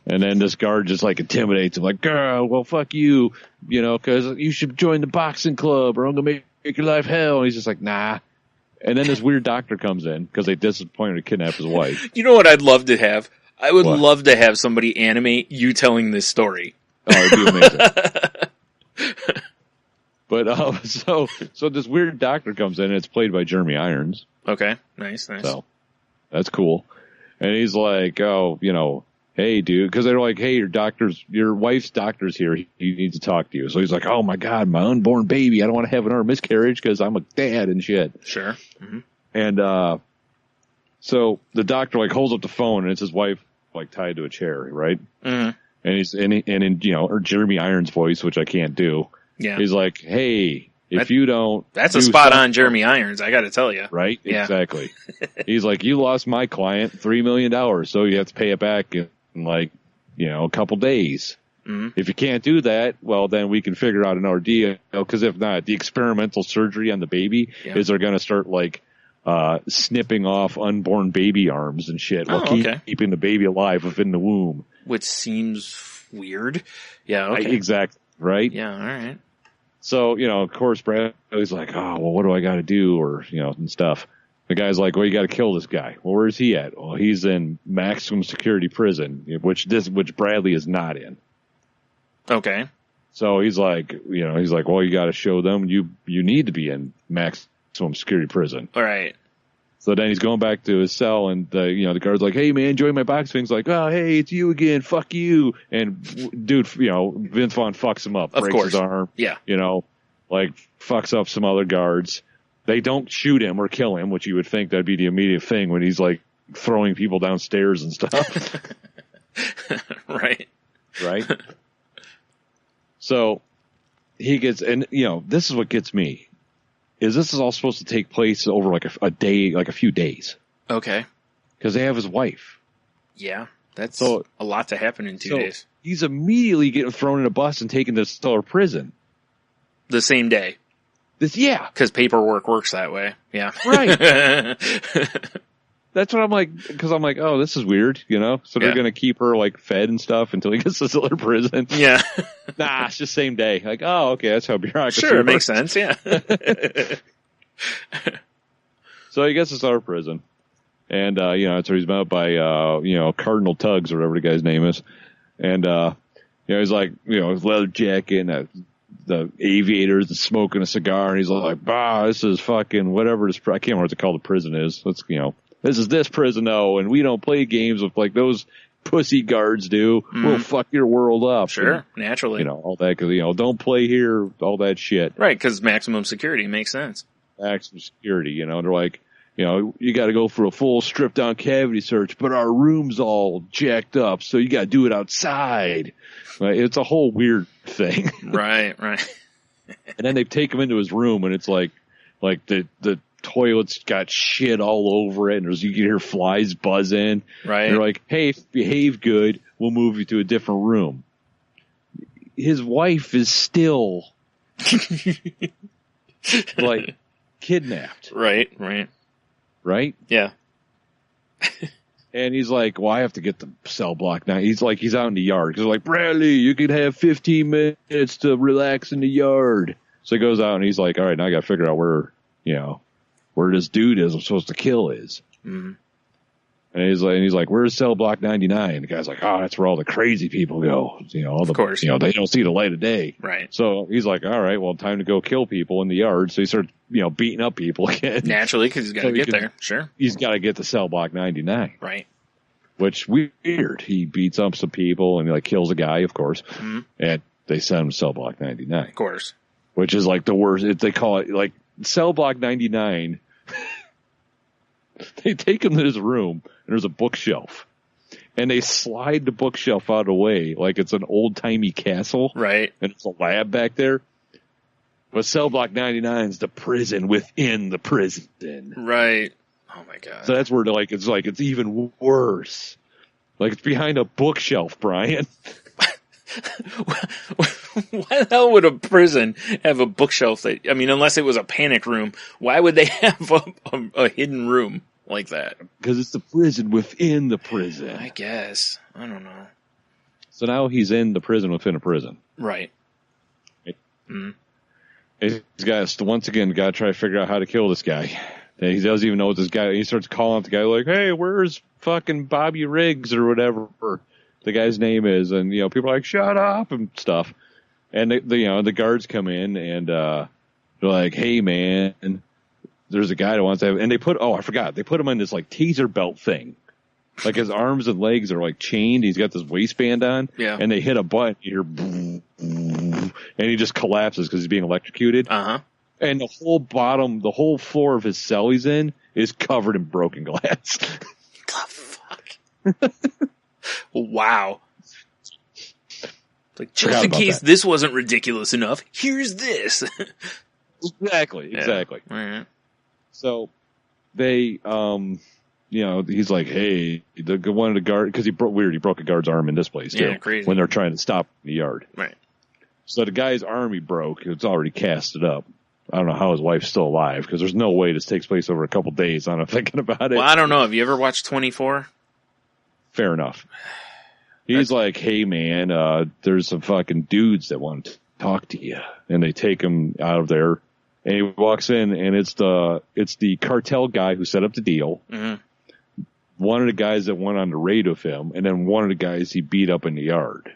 And then this guard just like intimidates him, like, girl, well, fuck you, because you should join the boxing club or I'm going to make your life hell. And he's just like, nah. And then this weird doctor comes in because they disappointed to kidnap his wife. You know what I'd love to have? I would What? love to have somebody animate you telling this story. Oh, it'd be amazing. But so this weird doctor comes in and it's played by Jeremy Irons. Okay, nice. So that's cool. And he's like, oh, hey, dude, because they're like, hey, your wife's doctor's here. He needs to talk to you. So he's like, oh my God, my unborn baby. I don't want to have another miscarriage because I'm a dad and shit. Sure. Mm-hmm. And so the doctor like holds up the phone and it's his wife like tied to a chair, right? Mm-hmm. And he's in or Jeremy Irons' voice, which I can't do. Yeah. He's like, hey, if you don't, that's a spot on Jeremy Irons, I got to tell you. Right? Yeah. Exactly. He's like, you lost my client $3 million, so you have to pay it back in like, a couple days. Mm-hmm. If you can't do that, well, then we can figure out another deal. Because if not, the experimental surgery on the baby is they're going to start like snipping off unborn baby arms and shit while keeping the baby alive within the womb. Which seems weird. Yeah. Okay. Exactly. Right? Yeah. All right. So, of course, Bradley's like, oh, well, what do I got to do? Or, and stuff. The guy's like, well, you got to kill this guy. Well, where's he at? Well, he's in maximum security prison, which Bradley is not in. Okay. So he's like, well, you got to show them you need to be in maximum security prison. All right. So then he's going back to his cell, and the guard's like, hey man, join my boxing. He's like, oh hey, it's you again, fuck you. And dude, Vince Vaughn fucks him up, breaks his arm. Yeah. Like fucks up some other guards. They don't shoot him or kill him, which you would think that'd be the immediate thing when he's like throwing people downstairs and stuff. Right. Right. So he gets, and this is what gets me. This is all supposed to take place over like a day, like a few days. Okay. Because they have his wife. Yeah, that's a lot to happen in 2 days. He's immediately getting thrown in a bus and taken to Stellar Prison. The same day. Because paperwork works that way. Yeah. Right. That's what I'm like, because I'm like, oh, this is weird, So they're going to keep her like fed and stuff until he gets to Stellar Prison. Yeah. Nah, it's just same day. Like, oh, okay, that's how bureaucracy Sure, it works. makes sense, yeah. So he gets to Stellar Prison. And, so he's met by, Cardinal Tuggs or whatever the guy's name is. And, he's like, his leather jacket and the aviators and smoking a cigar. And he's like, bah, this is fucking whatever this, I can't remember what the call the prison is. Let's, this is this prison though. And we don't play games with like those pussy guards do. We'll fuck your world up. Sure, and, naturally. All that, cause, don't play here, all that shit. Right, because maximum security makes sense. Maximum security, they're like, you got to go for a full stripped down cavity search, but our room's all jacked up, so you got to do it outside. Right? It's a whole weird thing. Right. And then they take him into his room, and it's like the toilet's got shit all over it, and you can hear flies buzzing. Right. And they're like, hey, if you behave good, we'll move you to a different room. His wife is still like kidnapped. Right? Yeah. And he's like, well, I have to get the cell block now. He's out in the yard. Because they're like, Bradley, you can have 15 minutes to relax in the yard. So he goes out and he's like, all right, now I got to figure out where where this dude is I'm supposed to kill is. Mm-hmm. And he's like, where's cell block 99? The guy's like, oh, that's where all the crazy people go. Of course. They don't see the light of day. Right. So he's like, all right, well, time to go kill people in the yard. So he starts, beating up people again. Naturally, because he's got to get there. Sure. He's got to get to cell block 99. Right. Which, weird. He beats up some people and he kills a guy, of course. Mm-hmm. And they send him to cell block 99. Of course. Which is the worst. They call it cell block 99. They take him to his room, and there's a bookshelf. And they slide the bookshelf out of the way like it's an old-timey castle. Right. And it's a lab back there. But cell block 99 is the prison within the prison. Right. Oh, my God. So that's where it's even worse. It's behind a bookshelf, Brian. Why the hell would a prison have a bookshelf unless it was a panic room, why would they have a hidden room like that? Because it's the prison within the prison. I guess. I don't know. So now he's in the prison within a prison. Right. Mm-hmm. He's got, once again, got to try to figure out how to kill this guy. And he doesn't even know what this guy, he starts calling out the guy like, hey, where's fucking Bobby Riggs or whatever the guy's name is, and people are like, shut up and stuff. And the guards come in and they're like, hey man, there's a guy that wants to have, and they put him in this taser belt thing. His arms and legs are chained, he's got this waistband on, and they hit a button, you hear and he just collapses because he's being electrocuted. Uh-huh. And the whole floor of his cell he's in is covered in broken glass. The fuck? Wow. Just in case this wasn't ridiculous enough, here's this. Exactly. Right. So they, he's like, hey, one of the guard, because he broke a guard's arm in this place too. Yeah, crazy. When they're trying to stop the yard. Right. So the guy's arm he broke, it's already casted up. I don't know how his wife's still alive, because there's no way this takes place over a couple days. I'm thinking about it. Well, I don't know. Have you ever watched 24? Fair enough. He's like, hey man, there's some fucking dudes that want to talk to you, and they take him out of there, and he walks in, and it's the cartel guy who set up the deal, one of the guys that went on the raid with him, and then one of the guys he beat up in the yard.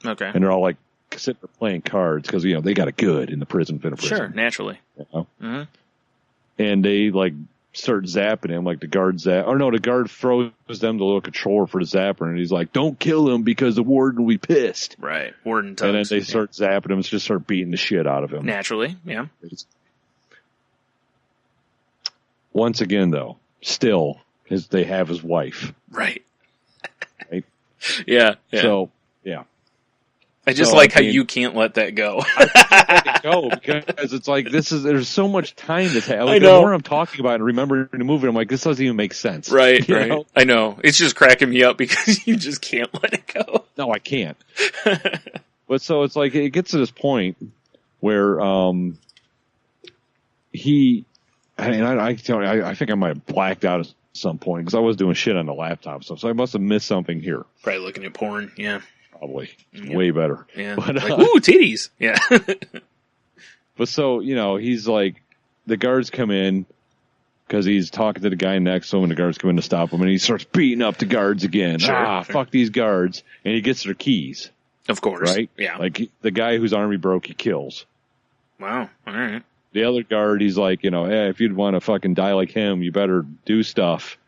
Okay. And they're all sitting there playing cards because they got it good in the prison. Sure, naturally. Mm-hmm. And they start zapping him, the guard the guard throws them the little controller for the zapper, and he's like, don't kill him because the warden will be pissed. Right. Warden tugs. And then they start zapping him and just start beating the shit out of him. Naturally, yeah. Once again, though, still, they have his wife. Right. Right? Yeah. So, yeah. I just like how you can't let that go. I can't let it go because it's there's so much time to take. I know. The more I'm talking about it and remembering the movie, I'm like, this doesn't even make sense. Right, you right. know? I know. It's just cracking me up because you just can't let it go. No, I can't. But so it's it gets to this point where I think I might have blacked out at some point because I was doing shit on the laptop stuff, so I must have missed something here. Probably looking at porn, yeah. Probably. Yep. Way better. Yeah. But, ooh, titties. Yeah. But so, he's the guards come in because he's talking to the guy next to him, and the guards come in to stop him, and he starts beating up the guards again. Sure. Fuck these guards. And he gets their keys. Of course. Right? Yeah. The guy whose arm he broke, he kills. Wow. All right. The other guard, he's hey, if you'd want to fucking die like him, you better do stuff.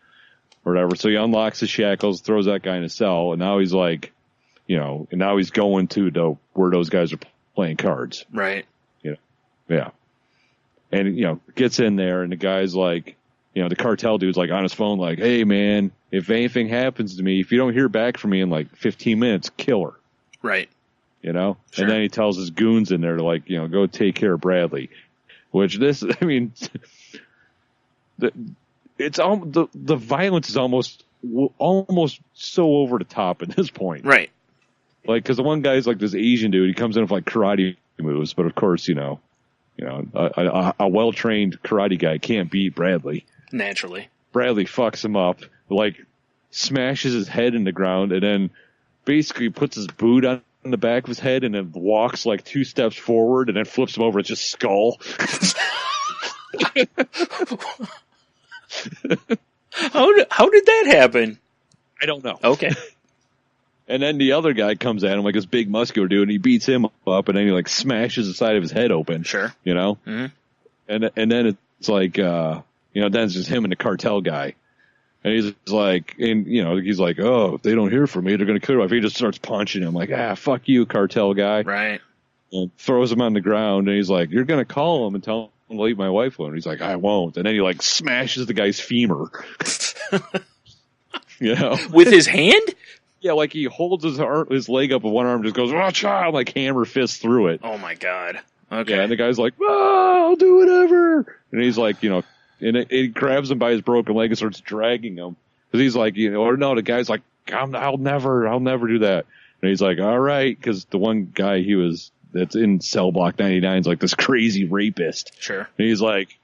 Or whatever. So he unlocks the shackles, throws that guy in a cell, and now he's and now he's going to where those guys are playing cards. Right. Yeah. And, gets in there, and the guy's the cartel dude's on his phone, hey man, if anything happens to me, if you don't hear back from me in 15 minutes, kill her. Right. Sure. And then he tells his goons in there to go take care of Bradley. Which the violence is almost so over the top at this point. Right. Because the one guy's this Asian dude. He comes in with karate moves, but of course, a well-trained karate guy can't beat Bradley. Naturally. Bradley fucks him up, smashes his head in the ground, and then basically puts his boot on the back of his head, and then walks 2 steps forward, and then flips him over. It's just skull. How did that happen? I don't know. Okay. And then the other guy comes at him, like this big muscular dude, and he beats him up, and then he like smashes the side of his head open. Sure. You know? Mm-hmm. And then it's like, then it's just him and the cartel guy. And he's like, he's like, oh, if they don't hear from me, they're going to kill him. He just starts punching him, like, fuck you, cartel guy. Right. And throws him on the ground, and he's like, you're going to call him and tell him to leave my wife alone. He's like, I won't. And then he like smashes the guy's femur. With his hand? Yeah, like he holds his leg up with one arm, just goes, oh, child, like hammer fist through it. Oh my God. Okay. Yeah, and the guy's like, I'll do whatever. And he's like, and it grabs him by his broken leg and starts dragging him. Cause he's like, the guy's like, I'll never do that. And he's like, all right. Cause the one guy that's in cell block 99 is like this crazy rapist. Sure. And he's like,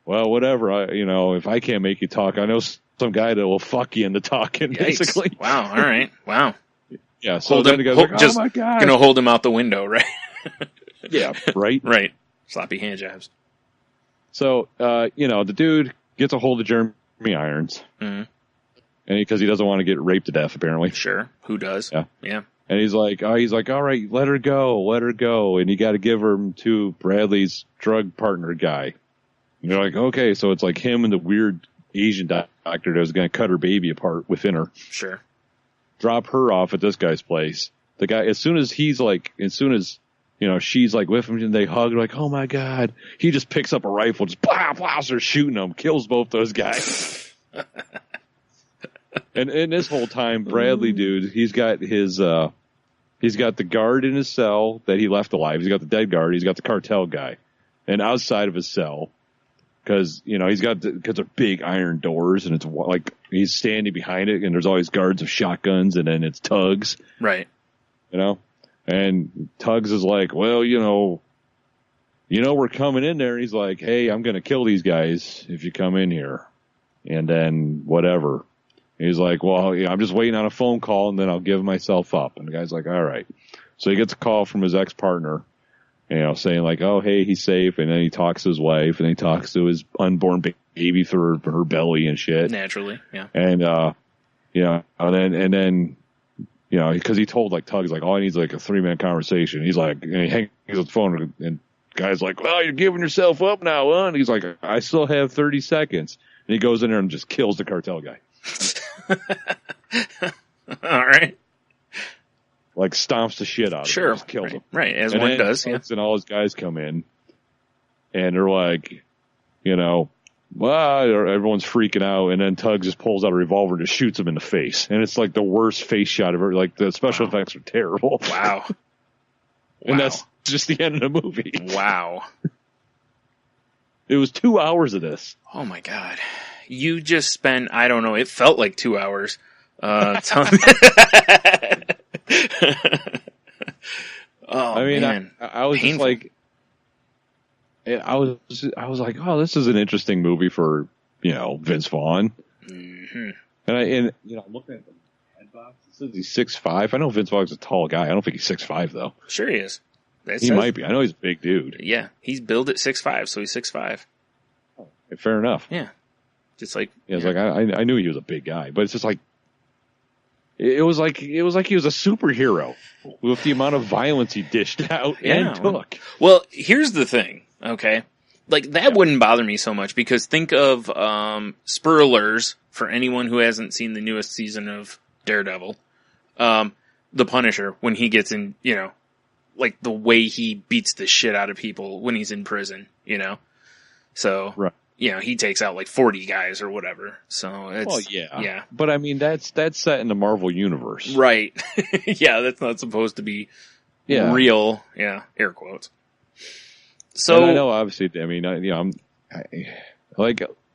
well, whatever. If I can't make you talk, I know some guy that will fuck you into talking, basically. Wow. All right. Wow. Yeah. So then the guy's like, oh my God. Gonna hold him out the window, right? Yeah. Right. Right. Sloppy hand jobs. So, the dude gets a hold of Jeremy Irons. Mm-hmm. And because he doesn't want to get raped to death, apparently. Sure. Who does? Yeah. And he's like, all right, let her go. And you got to give her to Bradley's drug partner guy. And you're like, okay. So it's like him and the weird Asian doctor that was going to cut her baby apart within her. Sure. Drop her off at this guy's place. The guy, as soon as she's like with him and they hug, like, oh my God. He just picks up a rifle, just blah, blah, starts shooting them, kills both those guys. And this whole time, Bradley, dude, he's got the guard in his cell that he left alive. He's got the dead guard. He's got the cartel guy. And outside of his cell, because they're big iron doors, and it's like he's standing behind it, and there's always guards of shotguns, and then it's Tugs. Right. And Tugs is like, well, we're coming in there. And he's like, hey, I'm going to kill these guys if you come in here. And then whatever. He's like, well, I'm just waiting on a phone call, and then I'll give myself up. And the guy's like, all right. So he gets a call from his ex-partner, saying like, oh, hey, he's safe. And then he talks to his wife, and then he talks to his unborn baby through her belly and shit. Naturally, yeah. And, and then, because he told like Tugs, like, all I need is like a 3-minute conversation. He's like, and he hangs up the phone, and guy's like, well, you're giving yourself up now, huh? And he's like, I still have 30 seconds. And he goes in there and just kills the cartel guy. All right. Like stomps the shit out of him. Sure. Just kills him. Right, as one does. Yeah. And all his guys come in, and they're like, everyone's freaking out, and then Tugs just pulls out a revolver and just shoots him in the face. And it's like the worst face shot ever. Like the special effects are terrible. Wow. And that's just the end of the movie. Wow. It was 2 hours of this. Oh my God. You just spent, I don't know, it felt like 2 hours. I mean, man. I was Painful. just like, I was like, oh, this is an interesting movie for, Vince Vaughn. Mm-hmm. And I'm looking at the head box. It says he's 6'5". I know Vince Vaughn's a tall guy. I don't think he's 6'5", though. Sure he is. He might be. I know he's a big dude. Yeah. He's billed at 6'5", so he's 6'5". Oh, fair enough. Yeah. Just like, yeah, it's like I knew he was a big guy, but it's just like it was like he was a superhero with the amount of violence he dished out and took. Well, here's the thing, okay? Like that wouldn't bother me so much because think of spoilers for anyone who hasn't seen the newest season of Daredevil. The Punisher when he gets in, like the way he beats the shit out of people when he's in prison, So right. He takes out like 40 guys or whatever. So it's, yeah. But I mean, that's set in the Marvel universe. Right. Yeah. That's not supposed to be real. Yeah. Air quotes. So and I know, obviously, I mean, it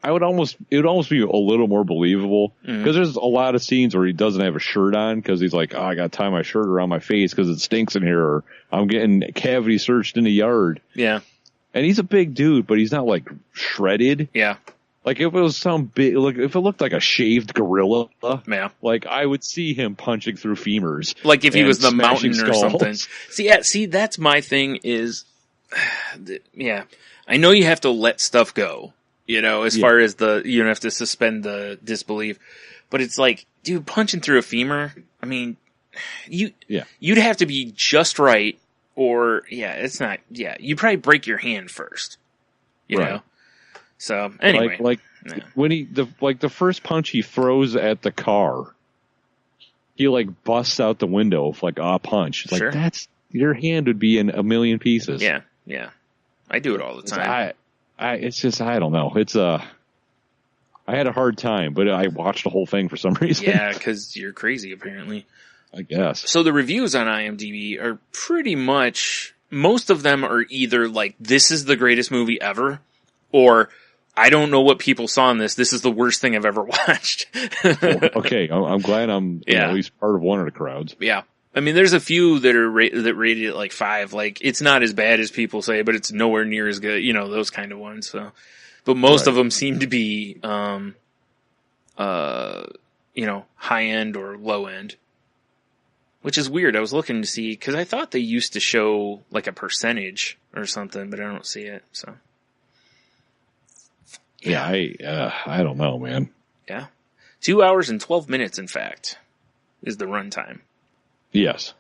would almost be a little more believable because there's a lot of scenes where he doesn't have a shirt on because he's like, I got to tie my shirt around my face because it stinks in here, or I'm getting cavity searched in the yard. Yeah. And he's a big dude, but he's not like shredded. Yeah. Like if it was some big, like if it looked like a shaved gorilla, like I would see him punching through femurs. Like if he was the mountain skulls. or something. See, that's my thing is, I know you have to let stuff go, as far as you have to suspend the disbelief, but it's like, dude, punching through a femur, I mean, you'd have to be just right, or, it's not, you'd probably break your hand first, you know? So, anyway. When the first punch he throws at the car, he busts out the window of a punch. It's sure. That's, your hand would be in a million pieces. Yeah. I do it all the time. It's just, I don't know. It's I had a hard time, but I watched the whole thing for some reason. Yeah, because you're crazy, apparently. I guess. So the reviews on IMDb are pretty much, most of them are either this is the greatest movie ever, or I don't know what people saw in this. This is the worst thing I've ever watched. Okay, I'm glad I'm at least part of one of the crowds. Yeah. I mean, there's a few that are that rated at 5. It's not as bad as people say, but it's nowhere near as good. Those kind of ones. So, but most of them seem to be, high end or low end, which is weird. I was looking to see because I thought they used to show a percentage or something, but I don't see it. So, yeah, I don't know, man. Yeah, 2 hours and 12 minutes, in fact, is the runtime. Yes.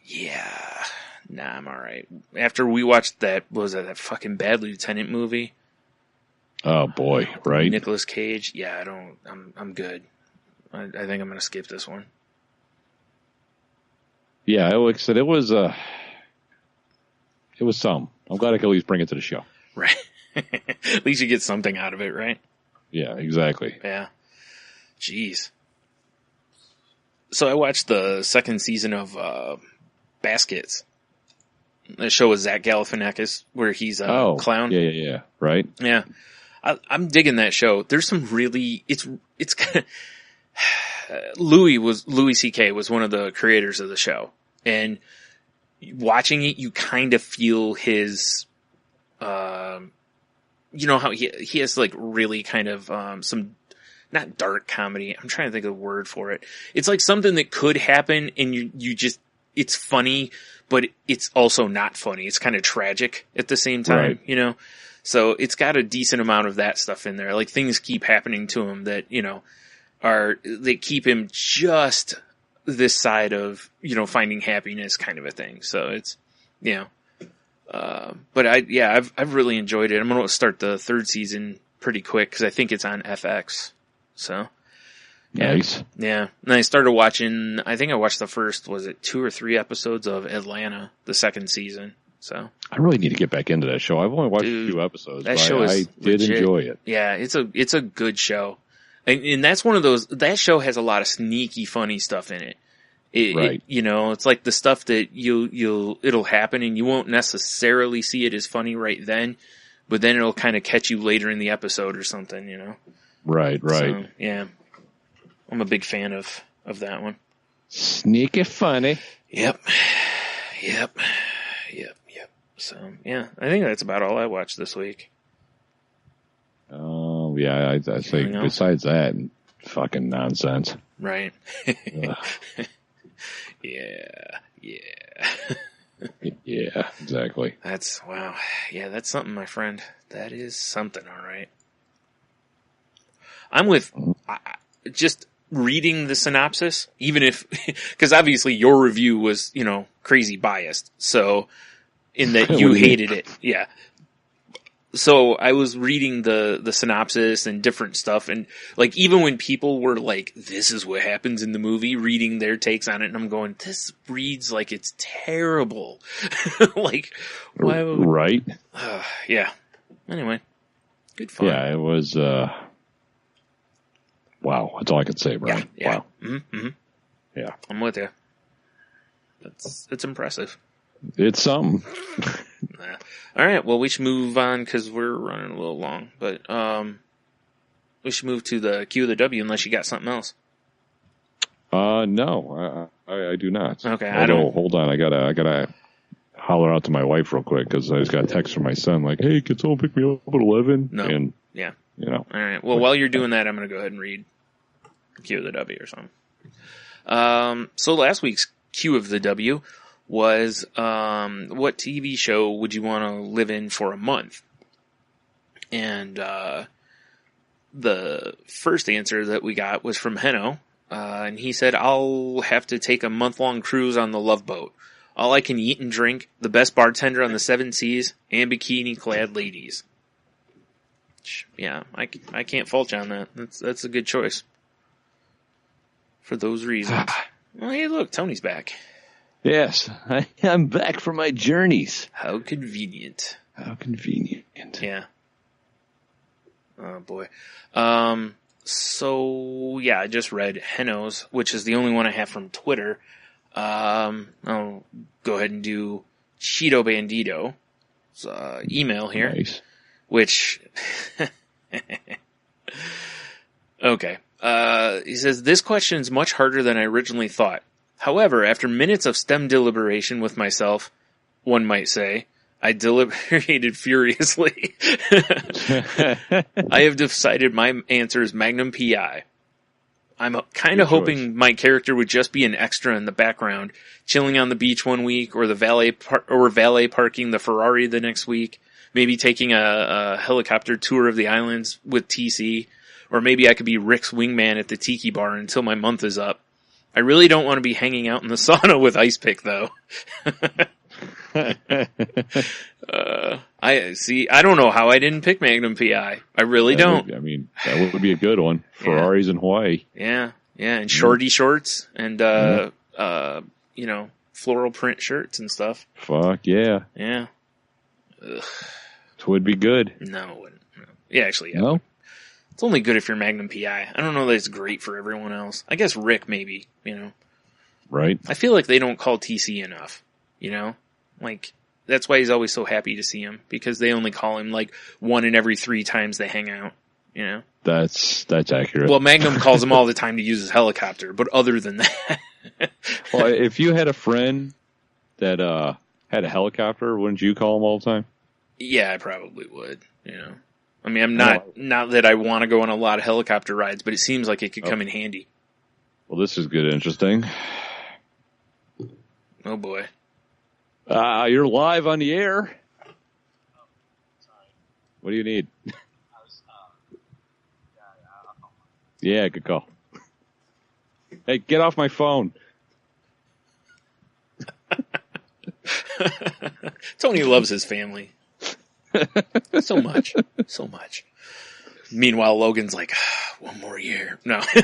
Yeah. Nah, I'm alright. After we watched that fucking Bad Lieutenant movie? Oh boy, right? Nicolas Cage. Yeah, I'm good. I think I'm gonna skip this one. Yeah, like I said, it was some. I'm glad I could at least bring it to the show. Right. At least you get something out of it, right? Yeah, exactly. Yeah. Jeez. So I watched the second season of Baskets. The show with Zach Galifianakis, where he's a clown. Yeah. Right. Yeah, I'm digging that show. There's some really it's kind of Louis C.K. was one of the creators of the show, and watching it, you kind of feel his, how he has really kind of some. Not dark comedy. I'm trying to think of the word for it. It's something that could happen and you just, it's funny, but it's also not funny. It's kind of tragic at the same time, So it's got a decent amount of that stuff in there. Things keep happening to him that, they keep him just this side of, finding happiness kind of a thing. So it's, but I've really enjoyed it. I'm going to start the third season pretty quick because I think it's on FX. So, nice. Yeah. And I started watching, I think I watched the first, 2 or 3 episodes of Atlanta, the second season. So I really need to get back into that show. I've only watched a few episodes. That show is I did enjoy it. Yeah, it's a good show. And that's one of those, that show has a lot of sneaky funny stuff in it. Right. It's like the stuff that it'll happen and you won't necessarily see it as funny right then, but then it'll kind of catch you later in the episode or something, Right. So, yeah. I'm a big fan of that one. Sneaky funny. Yep. So, yeah, I think that's about all I watched this week. Oh, yeah, I say besides that, fucking nonsense. Right. Yeah. Yeah, exactly. Wow. Yeah, that's something, my friend. That is something, all right. I'm with just reading the synopsis, even if, because obviously your review was, crazy biased. So, in that you hated it. Yeah. So I was reading the synopsis and different stuff, and even when people were like, "This is what happens in the movie," reading their takes on it, and I'm going, "This reads like it's terrible." Why would... Right? Yeah. Anyway, good fun. Yeah, it was. Wow, that's all I could say, Brian. Yeah. Wow. Mm-hmm. Yeah, I'm with you. It's impressive. It's something. All right, well, we should move on because we're running a little long, but we should move to the Q of the W unless you got something else. No, I do not. Okay, Hold on, I gotta holler out to my wife real quick because I just got a text from my son like, "Hey, can someone pick me up at 11?" No. And yeah. All right. Well, while you're doing that, I'm going to go ahead and read Q of the W or something. So last week's Q of the W was what TV show would you want to live in for a month? And the first answer that we got was from Heno, and he said, I'll have to take a month-long cruise on the Love Boat. All I can eat and drink, the best bartender on the 7 seas, and bikini-clad ladies. Yeah, I can't fault you on that. That's a good choice. For those reasons. Well, hey, look, Tony's back. Yes, I'm back from my journeys. How convenient. How convenient. Yeah. Oh, boy. So, yeah, I just read Heno's, which is the only one I have from Twitter. I'll go ahead and do Cheeto Bandito's email here. Nice. Which... Okay. He says, this question is much harder than I originally thought. However, after minutes of STEM deliberation with myself, one might say, I deliberated furiously. I have decided my answer is Magnum PI. I'm kind of hoping my character would just be an extra in the background, chilling on the beach one week, or valet parking the Ferrari the next week, maybe taking a helicopter tour of the islands with TC, or maybe I could be Rick's wingman at the Tiki Bar until my month is up. I really don't want to be hanging out in the sauna with Ice Pick, though. I don't know how I didn't pick Magnum PI. I really don't. That would be a good one. Ferraris in Hawaii. Yeah, and shorty shorts and, floral print shirts and stuff. Fuck yeah. Yeah. Ugh. It would be good. No, it wouldn't. No. Yeah, actually, yeah. No? It's only good if you're Magnum PI. I don't know that it's great for everyone else. I guess Rick, maybe, Right. I feel like they don't call TC enough, Like, that's why he's always so happy to see him, because they only call him, like, 1 in every 3 times they hang out, That's accurate. Well, Magnum calls him all the time to use his helicopter, but other than that... Well, if you had a friend that had a helicopter, wouldn't you call him all the time? Yeah, I probably would, I'm not that I want to go on a lot of helicopter rides, but it seems like it could come in handy. Well, this is good, interesting. Oh boy. You're live on the air. What do you need? Yeah, good call. Hey, get off my phone. Tony loves his family. So much. Meanwhile, Logan's like, 1 more year. No. Get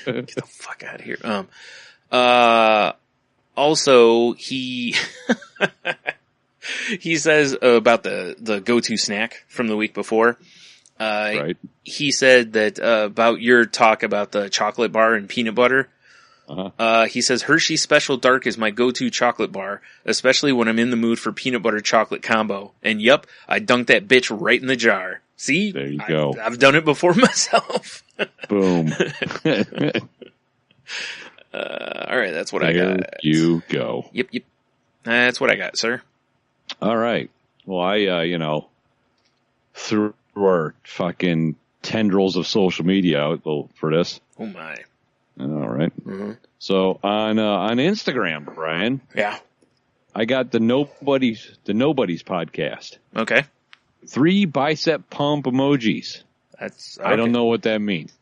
the fuck out of here. Also, he says about the go-to snack from the week before. Right. He said that about your talk about the chocolate bar and peanut butter. Uh-huh. He says Hershey's Special Dark is my go-to chocolate bar, especially when I'm in the mood for peanut butter chocolate combo. And yup, I dunked that bitch right in the jar. See? There you go. I've done it before myself. Boom. All right, that's what I got. There you go. Yep. That's what I got, sir. All right. Well, I, through our fucking tendrils of social media out for this. Oh my. All right. Mm-hmm. So on Instagram, Brian. Yeah. I got the Nobody's podcast. Okay. 3 bicep pump emojis. That's. Okay. I don't know what that means.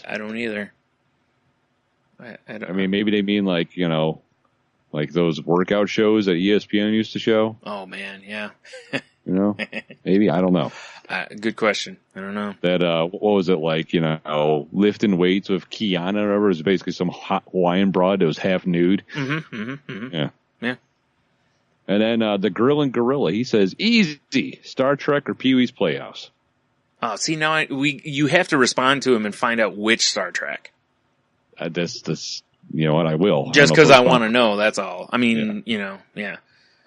I don't either. I don't. Maybe they mean like like those workout shows that ESPN used to show. Oh man, yeah. Maybe, I don't know. Good question. I don't know. That what was it like? Lifting weights with Kiana or whatever. It was basically some hot Hawaiian broad that was half nude. Mm-hmm. Yeah. And then the Grillin' Gorilla, he says, easy, Star Trek or Pee-wee's Playhouse. Oh, see, now you have to respond to him and find out which Star Trek. This, you know what, I will. Just because I want to know, that's all. I mean, yeah.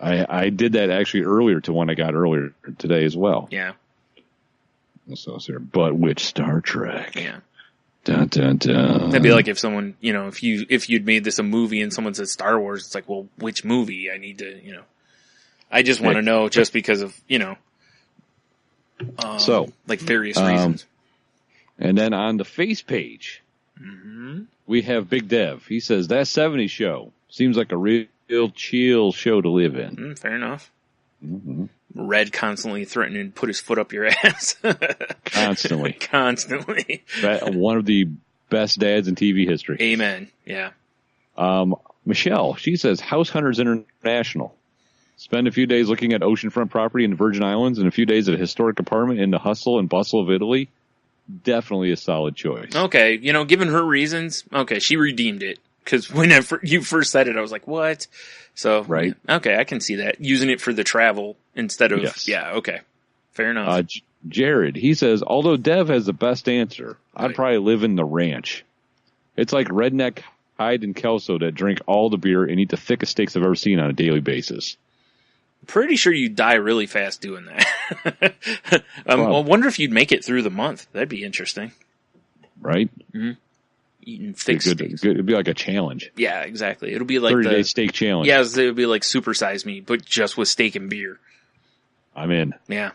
I did that actually earlier to one I got earlier today as well. Yeah. So it's here, but which Star Trek? Yeah. Dun, dun, dun. That'd be like if someone, if you'd made this a movie and someone said Star Wars, it's like, well, which movie? I need to, I just want to know just because of, like various reasons. And then on the face page, we have Big Dev. He says, that 70s show seems like a real chill show to live in. Fair enough. Mm-hmm. Red constantly threatening to put his foot up your ass. Constantly. Constantly. One of the best dads in TV history. Amen. Yeah. Michelle, she says, House Hunters International. Spend a few days looking at oceanfront property in the Virgin Islands and a few days at a historic apartment in the hustle and bustle of Italy. Definitely a solid choice. Okay, given her reasons, okay, she redeemed it. Because whenever you first said it, I was like, what? So, right. Okay, I can see that. Using it for the travel instead of, yes. Yeah, okay. Fair enough. Jared, he says, although Dev has the best answer, Right. I'd probably live in the ranch. It's like redneck Hyde and Kelso that drink all the beer and eat the thickest steaks I've ever seen on a daily basis. Pretty sure you die really fast doing that. I wonder if you'd make it through the month. That'd be interesting. Right? Mm-hmm. Eating thick steaks. It'd be like a challenge. Yeah, exactly. It'll be like 30-day steak challenge. Yeah, it would be like Super Size Me, but just with steak and beer. I'm in. Yeah.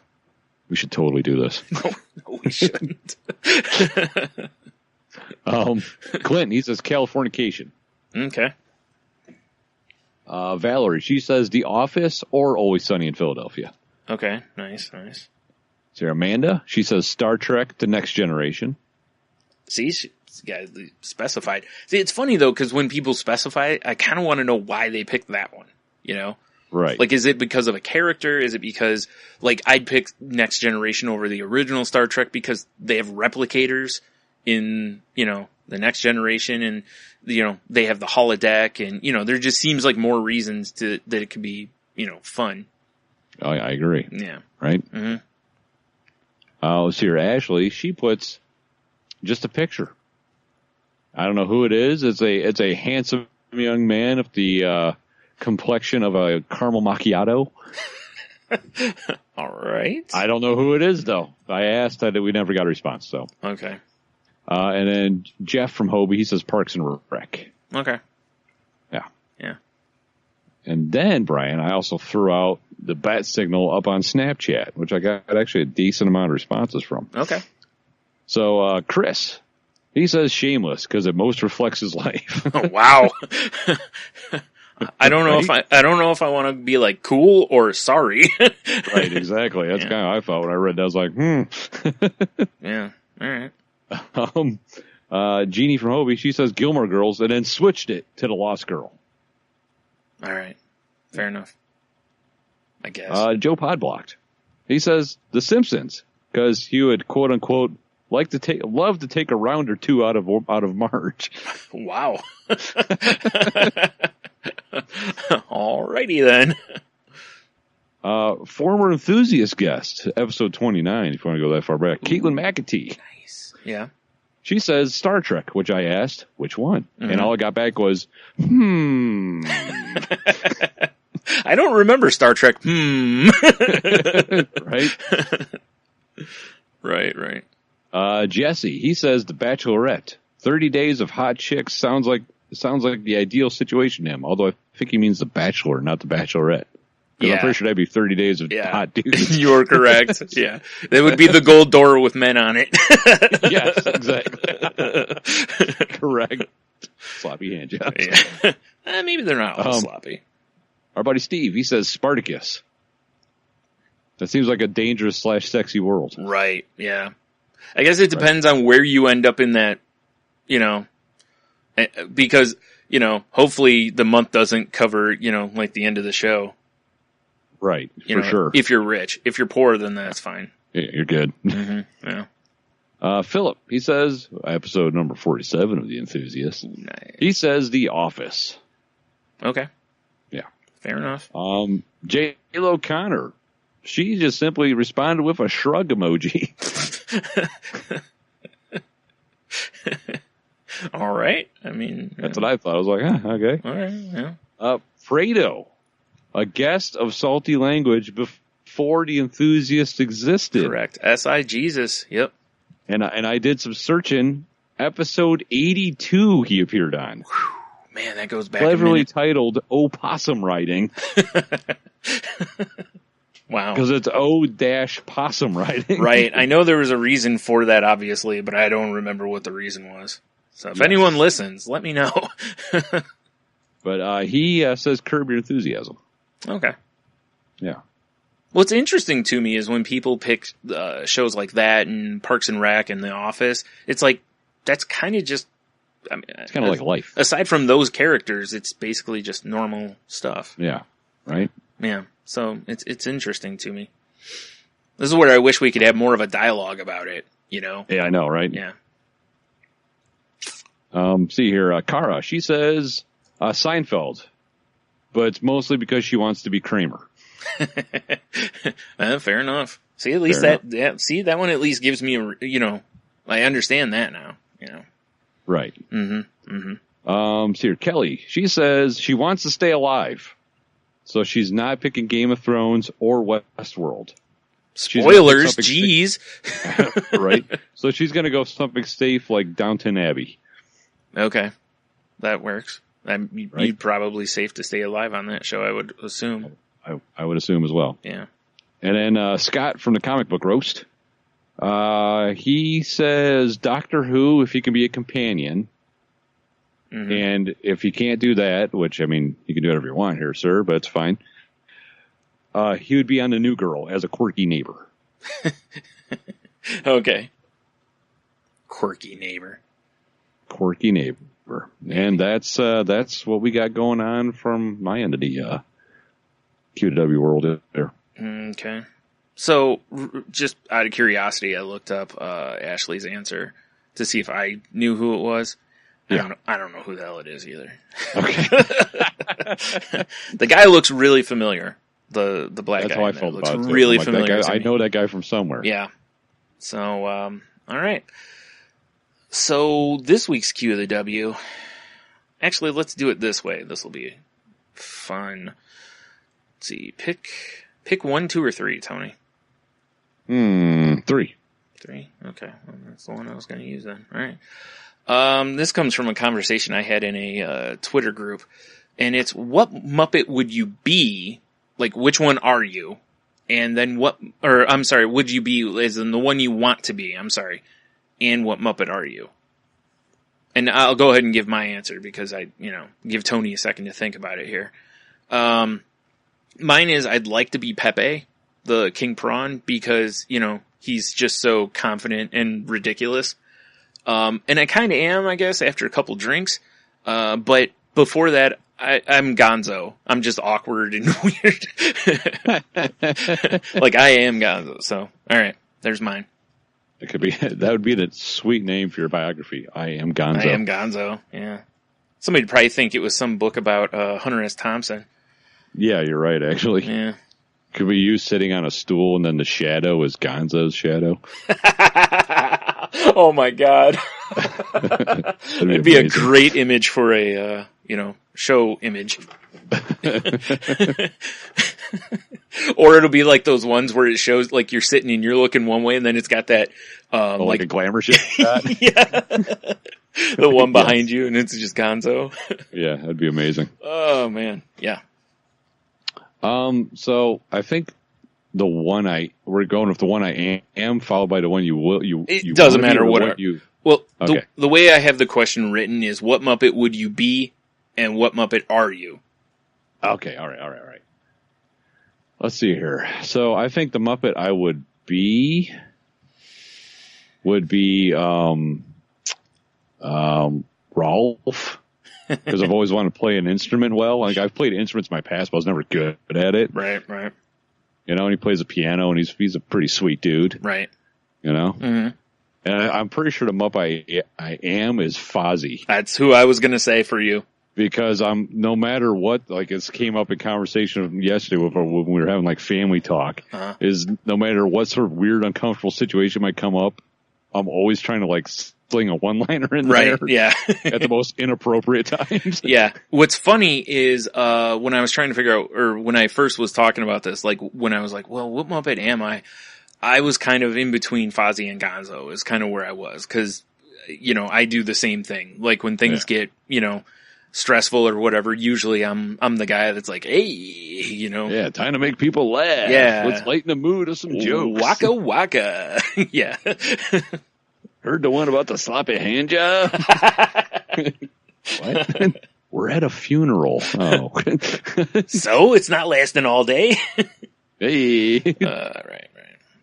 We should totally do this. No, we shouldn't. Clint, he says Californication. Okay. Valerie, she says The Office or Always Sunny in Philadelphia. Okay, nice. Sarah Amanda, she says Star Trek: The Next Generation. See, they specified. See, it's funny though, because when people specify, I kind of want to know why they picked that one, Right. Like, is it because of a character? Is it because, like, I'd pick Next Generation over the original Star Trek because they have replicators in, the Next Generation, and, they have the holodeck, and, there just seems like more reasons that it could be, fun. Oh, yeah, I agree. Yeah. Right? Mm-hmm. Let's see here. Ashley, she puts just a picture. I don't know who it is. It's a handsome young man of the complexion of a caramel macchiato. All right. I don't know who it is, though. I asked that we never got a response. So okay. And then Jeff from Hobie, he says Parks and Rec. Okay. Yeah. And then, Brian, I also threw out the bat signal up on Snapchat, which I got actually a decent amount of responses from. Okay. So Chris, he says Shameless because it most reflects his life. Oh, wow. I don't know if I want to be like cool or sorry. Right, exactly. That's kind of how I felt when I read that. I was like, Yeah. All right. Jeannie from Hobie, she says Gilmore Girls and then switched it to The Lost Girl. All right. Fair enough. I guess. Joe Podblocked. He says The Simpsons because he would quote unquote love to take a round or two out of Marge. Wow. Alrighty then. Former enthusiast guest, episode 29, if you want to go that far back. Caitlin McAtee. Nice. Yeah. She says Star Trek, which I asked, which one? Mm-hmm. And all I got back was, I don't remember Star Trek. Right. Jesse, he says The Bachelorette. 30 days of hot chicks sounds like the ideal situation to him, although I think he means The Bachelor, not The Bachelorette. Yeah. I'm pretty sure that'd be 30 days of hot dudes. You're correct. Yeah. That would be the gold door with men on it. Yes, exactly. Correct. Sloppy hand jobs. Yeah. Maybe they're not all sloppy. Our buddy Steve, he says Spartacus. That seems like a dangerous / sexy world. Right. Yeah. I guess it depends on where you end up in that, because, hopefully the month doesn't cover, like the end of the show. Right. For sure. If you're rich. If you're poor, then that's fine. Yeah, you're good. Mm-hmm. Yeah. Philip, he says, episode number 47 of The Enthusiast. Nice. He says The Office. Okay. Yeah. Fair enough. J.Lo Connor, she just simply responded with a shrug emoji. All right. I mean, that's what I thought. I was like, okay. All right. Yeah. Fredo, a guest of Salty Language before The Enthusiast existed. Correct. S.I. Jesus. Yep. And I did some searching. Episode 82 he appeared on. Whew, man, that goes back cleverly titled Opossum Riding. Wow. Because it's O-possum riding. Right. I know there was a reason for that, obviously, but I don't remember what the reason was. So if anyone listens, let me know. But he says Curb Your Enthusiasm. Okay. Yeah. What's interesting to me is when people pick shows like that and Parks and Rec and The Office, it's like, that's kind of just, I mean, It's kind of like life. Aside from those characters, it's basically just normal stuff. Yeah. Right? Yeah. So it's interesting to me. This is where I wish we could have more of a dialogue about it, you know? Yeah, I know, right? Yeah. See here, Kara, she says Seinfeld, but it's mostly because she wants to be Kramer. Fair enough. See, at least that one at least gives me I understand that now, you know. Right. Mm-hmm. Mm-hmm. See here, Kelly, she says she wants to stay alive, so she's not picking Game of Thrones or Westworld. Spoilers, jeez. Right. So she's going to go something safe like Downton Abbey. Okay. That works. You'd probably safe to stay alive on that show, I would assume. I would assume as well. Yeah. And then Scott from the Comic Book Roast, he says Doctor Who if he can be a companion. Mm-hmm. And if he can't do that, which, I mean, you can do whatever you want here, sir, but it's fine. He would be on The New Girl as a quirky neighbor. Okay. Quirky neighbor. And that's what we got going on from my end of the QW world there. Okay. So, just out of curiosity, I looked up Ashley's answer to see if I knew who it was. Yeah. I don't know who the hell it is either. Okay. The guy looks really familiar. The black guy. That's how I felt looks about it. really like, familiar. I know that guy from somewhere. Yeah. So, all right. So this week's Q of the W. Actually, let's do it this way. This will be fun. Let's see. Pick 1, 2, or 3, Tony. 3. 3. Okay. Well, that's the one I was going to use then. All right. This comes from a conversation I had in a Twitter group, and it's what Muppet would you be? Like, which one are you? And then would you be as in the one you want to be? I'm sorry. And what Muppet are you? And I'll go ahead and give my answer because give Tony a second to think about it here. Mine is I'd like to be Pepe, the King Prawn, because, he's just so confident and ridiculous. And I kind of am, I guess, after a couple drinks. But before that, I'm Gonzo. I'm just awkward and weird. Like I am Gonzo. So, all right, there's mine. It could be, that would be the sweet name for your biography. I am Gonzo. I am Gonzo. Yeah. Somebody would probably think it was some book about Hunter S. Thompson. Yeah, you're right, actually. Yeah. Could we use sitting on a stool and then the shadow is Gonzo's shadow? Oh my God. It'd be a great image for a, show image. Or it'll be like those ones where it shows like you're sitting and you're looking one way and then it's got that, like a glamour shot. Yeah. The one behind you and it's just Gonzo. Yeah, that'd be amazing. Oh man. Yeah. So I think we're going with the one I am followed by the one it doesn't matter what well, okay. The way I have the question written is what Muppet would you be and what Muppet are you? Okay. All right. Let's see here. So I think the Muppet I would be Rolf. Because I've always wanted to play an instrument well. Like I've played instruments in my past, but I was never good at it. Right. And he plays the piano, and he's a pretty sweet dude. Right. Mm-hmm. And I'm pretty sure the Muppet I am is Fozzie. That's who I was going to say for you. Because no matter what, like it came up in conversation yesterday when we were having like family talk, is no matter what sort of weird, uncomfortable situation might come up, I'm always trying to like sling a one-liner in there. Yeah. At the most inappropriate times. Yeah. What's funny is, when I was trying to figure out, or when I first was talking about this, like when I was like, well, what Muppet am I? I was kind of in between Fozzie and Gonzo is kind of where I was. Cause, I do the same thing. Like when things get, stressful or whatever, usually I'm the guy that's like, hey, Yeah, time to make people laugh. Yeah. Let's lighten the mood of some jokes. Waka waka. Yeah. Heard the one about the sloppy hand job? What? We're at a funeral. Oh. So it's not lasting all day? Hey. Right.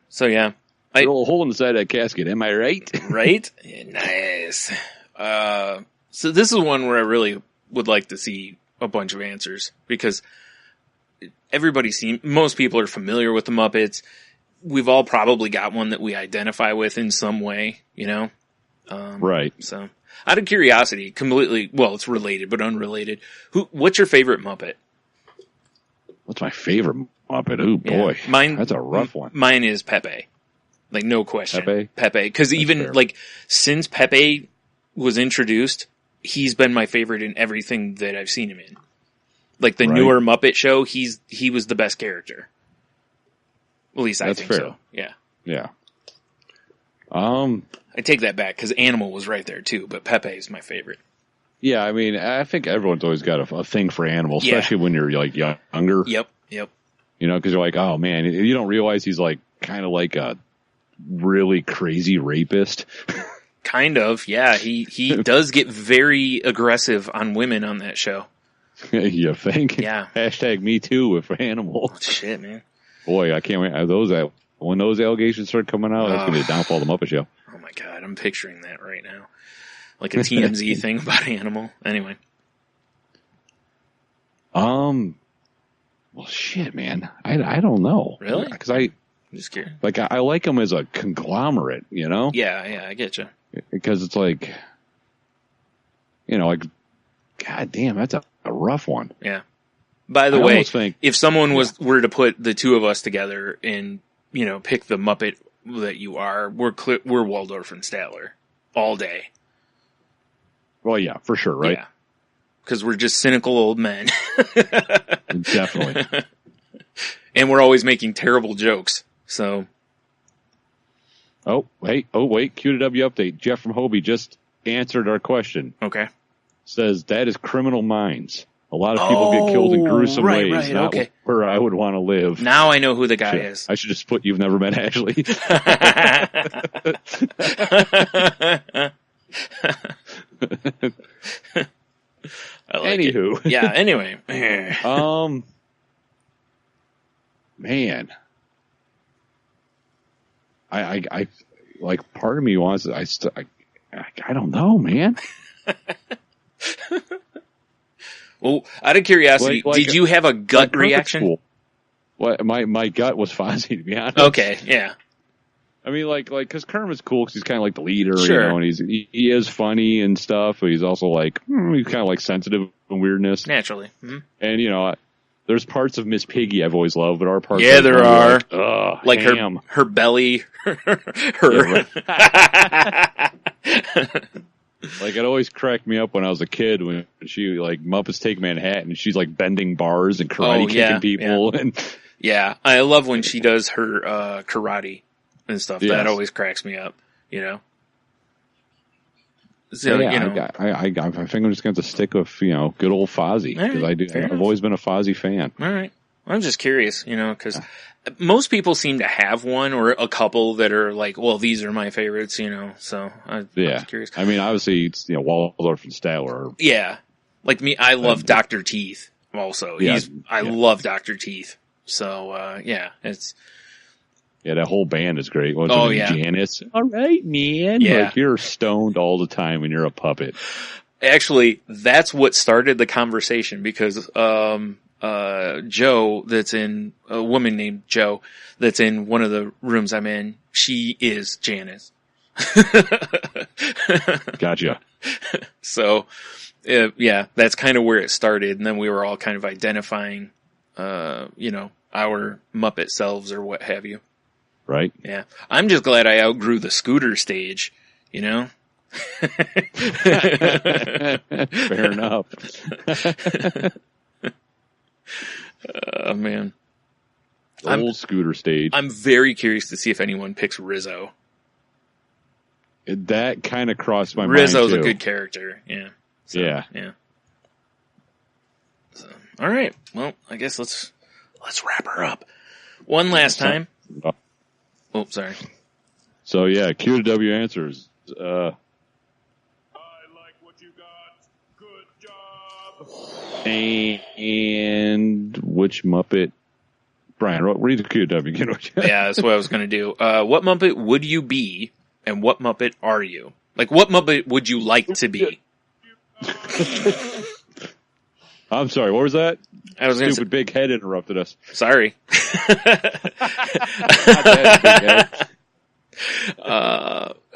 So, yeah. A little hole in the side of that casket, am I right? Right? Yeah, nice. So this is one where I really would like to see a bunch of answers, because most people are familiar with the Muppets. We've all probably got one that we identify with in some way, you know? Right. So, out of curiosity, it's related but unrelated. What's your favorite Muppet? What's my favorite Muppet? Oh boy, that's a rough one. Mine is Pepe. Like, no question. Pepe? Because even, fair. like, since Pepe was introduced, he's been my favorite in everything that I've seen him in. Like, the newer Muppet Show, he was the best character. At least I think so. Yeah. Yeah. I take that back, because Animal was right there, too, but Pepe is my favorite. Yeah, I mean, I think everyone's always got a thing for animals, especially when you're, like, younger. Yep. You know, because you're like, oh, man, you don't realize he's, like, kind of like a really crazy rapist. Kind of, yeah. He does get very aggressive on women on that show. You think? Yeah. Hashtag me too with animal. Shit, man. Boy, I can't wait. When those allegations start coming out, that's going to downfall the Muppet Show. Oh my God, I'm picturing that right now. Like a TMZ thing about Animal. Anyway. Well, shit, man. I don't know. Really? Because I'm just curious. Like, I like him as a conglomerate, you know? Yeah, I get you. Because it's like, you know, like, God damn, that's a rough one. Yeah. By the way, if someone were to put the two of us together and, you know, pick the Muppet that you are, we're Waldorf and Statler all day. Well, yeah, for sure, right? Yeah. Because we're just cynical old men. Definitely. And we're always making terrible jokes, so. Oh, wait, QW update. Jeff from Hobie just answered our question. Okay. Says, that is Criminal Minds. A lot of people get killed in gruesome ways. Right, not okay. where I would want to live. Now I know who the guy is. I should just put you've never met Ashley. Anywho. It. Yeah, anyway. Man. I like, part of me wants, I don't know, man. Well, out of curiosity, did you have a gut reaction? Cool. What my gut was Fozzie, to be honest. Okay, yeah. I mean, like, because Kermit's cool because he's kind of like the leader, sure. You know, and he is funny and stuff, but he's also like, he's kind of like sensitive and weirdness. Naturally. Mm-hmm. And, you know, there's parts of Miss Piggy I've always loved, but our parts. Yeah, there are. Like her belly. Like, it always cracked me up when I was a kid when she, like, Muppets Take Manhattan, and she's, like, bending bars and karate kicking people. Yeah. And yeah, I love when she does her karate and stuff. Yes. That always cracks me up, you know? So, yeah, you know. I think I'm just going to stick with, you know, good old Fozzie, because I've always been a Fozzie fan. All right. I'm just curious, you know, because most people seem to have one or a couple that are like, well, these are my favorites, you know, so I'm just curious. I mean, obviously, it's, you know, Waldorf and Statler. Yeah. Like me, I love Dr. Teeth also. Yeah, I love Dr. Teeth. So, yeah, it's. Yeah, that whole band is great. Janice. All right, man. Yeah. Like, you're stoned all the time and you're a puppet. Actually, that's what started the conversation because, Joe, a woman named Joe, that's in one of the rooms I'm in, she is Janice. Gotcha. So, yeah, that's kind of where it started. And then we were all kind of identifying, you know, our Muppet selves or what have you. Right? Yeah. I'm just glad I outgrew the scooter stage, you know? Fair enough. Man. Old scooter stage. I'm very curious to see if anyone picks Rizzo. That kind of crossed my mind, Rizzo's too. a good character, yeah. So, yeah. So, all right. Well, I guess let's wrap her up. One last time. Oh, sorry. So, yeah, Q to W answers. I like what you got. Good job. And which Muppet Brian, read the QW. Yeah, that's what I was going to do. What Muppet would you be, and what Muppet are you? Like, what Muppet would you like to be? I'm sorry, what was that? I was Stupid big head interrupted us. Sorry.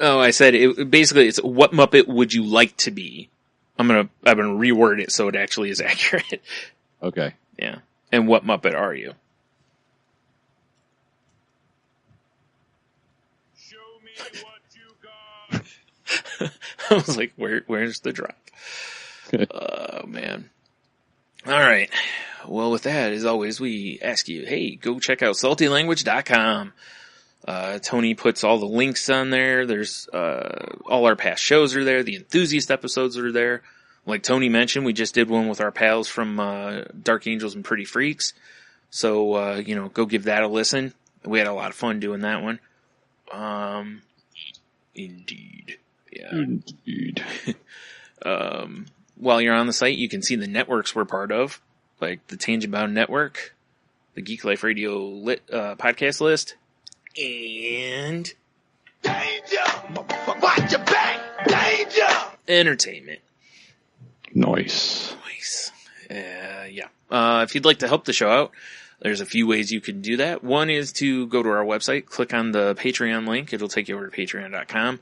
I said it's what Muppet would you like to be? I'm gonna reword it so it actually is accurate. Okay. Yeah. And what Muppet are you? Show me what you got. I was like, where's the drop? Oh man. All right. Well, with that, as always, we ask you, hey, go check out saltylanguage.com. Tony puts all the links on there. There's, all our past shows are there. The enthusiast episodes are there. Like Tony mentioned, we just did one with our pals from, Dark Angels and Pretty Freaks. So, go give that a listen. We had a lot of fun doing that one. Indeed. Yeah. Indeed. While you're on the site, you can see the networks we're part of, like the Tangent Bound Network, the Geek Life Radio podcast list, and Danger! Watch your back! Danger! entertainment. Nice. If you'd like to help the show out, there's a few ways you can do that. One is to go to our website, click on the Patreon link. It'll take you over to patreon.com,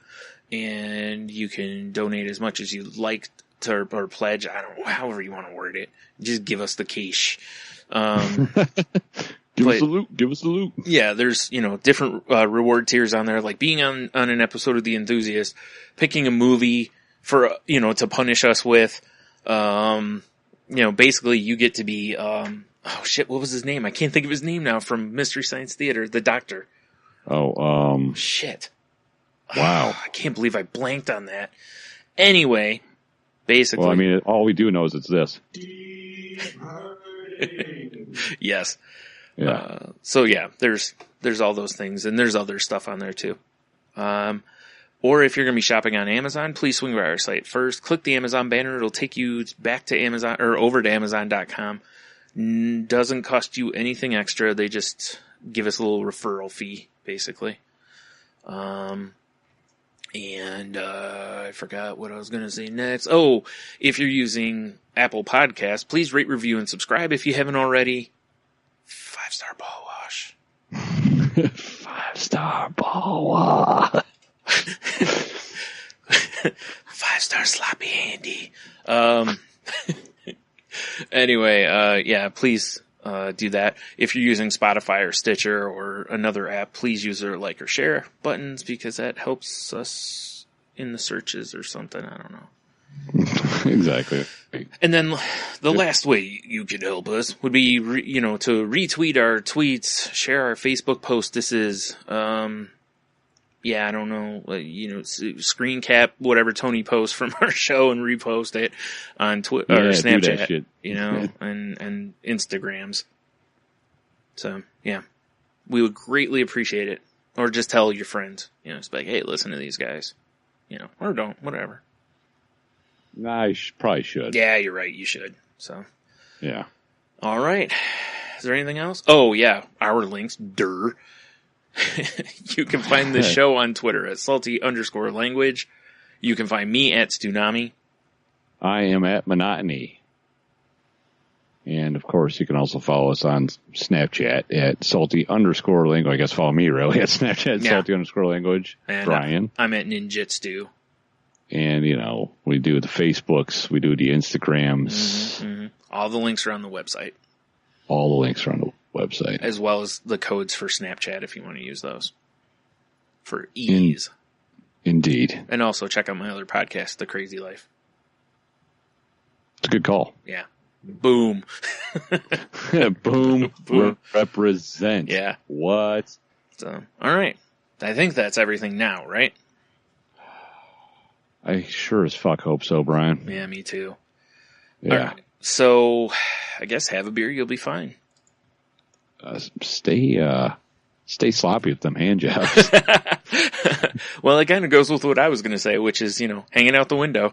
and you can donate as much as you like to, or pledge. I don't know, however you want to word it. Just give us the cash. Give us the loot. Yeah, there's, different reward tiers on there, like being on an episode of The Enthusiast, picking a movie for, to punish us with. Basically you get to be, what was his name? I can't think of his name now, from Mystery Science Theater, the doctor. Shit. Wow. I can't believe I blanked on that. Anyway, basically. Well, all we do know is it's this. Yes. Yeah. There's all those things, and there's other stuff on there too. Or if you're going to be shopping on Amazon, please swing by our site first. Click the Amazon banner. It'll take you back to Amazon, or over to Amazon.com. Doesn't cost you anything extra. They just give us a little referral fee, basically. I forgot what I was going to say next. Oh, if you're using Apple Podcasts, please rate, review, and subscribe if you haven't already. 5-star ball wash. 5-star ball wash. 5-star sloppy handy. Anyway, please do that. If you're using Spotify or Stitcher or another app, please use their like or share buttons, because that helps us in the searches or something. I don't know. Exactly. And then the last way you could help us would be, to retweet our tweets, share our Facebook post. This is, I don't know, screen cap whatever Tony posts from our show and repost it on Twitter or Snapchat, and Instagrams. So yeah, we would greatly appreciate it. Or just tell your friends, it's like, hey, listen to these guys, or don't, whatever. I probably should. Yeah, you're right. You should. So. Yeah. All right. Is there anything else? Oh, yeah. Our links. You can find the show on Twitter at salty_language. You can find me at Stunami. I am at Monotony. And, of course, you can also follow us on Snapchat at salty_language. I guess follow me, really, at Snapchat, salty_language. And Brian. I'm at Ninjitsu. And, we do the Facebooks, we do the Instagrams. Mm-hmm. All the links are on the website. All the links are on the website. As well as the codes for Snapchat if you want to use those. For ease. Indeed. And also check out my other podcast, The Crazy Life. It's a good call. Yeah. Boom. Boom. Represent. Yeah. What? So, all right. I think that's everything now, right? I sure as fuck hope so, Brian. Yeah, me too. Yeah. All right. So, I guess have a beer, you'll be fine. Stay sloppy with them hand jobs. Well, it kind of goes with what I was going to say, which is, hanging out the window.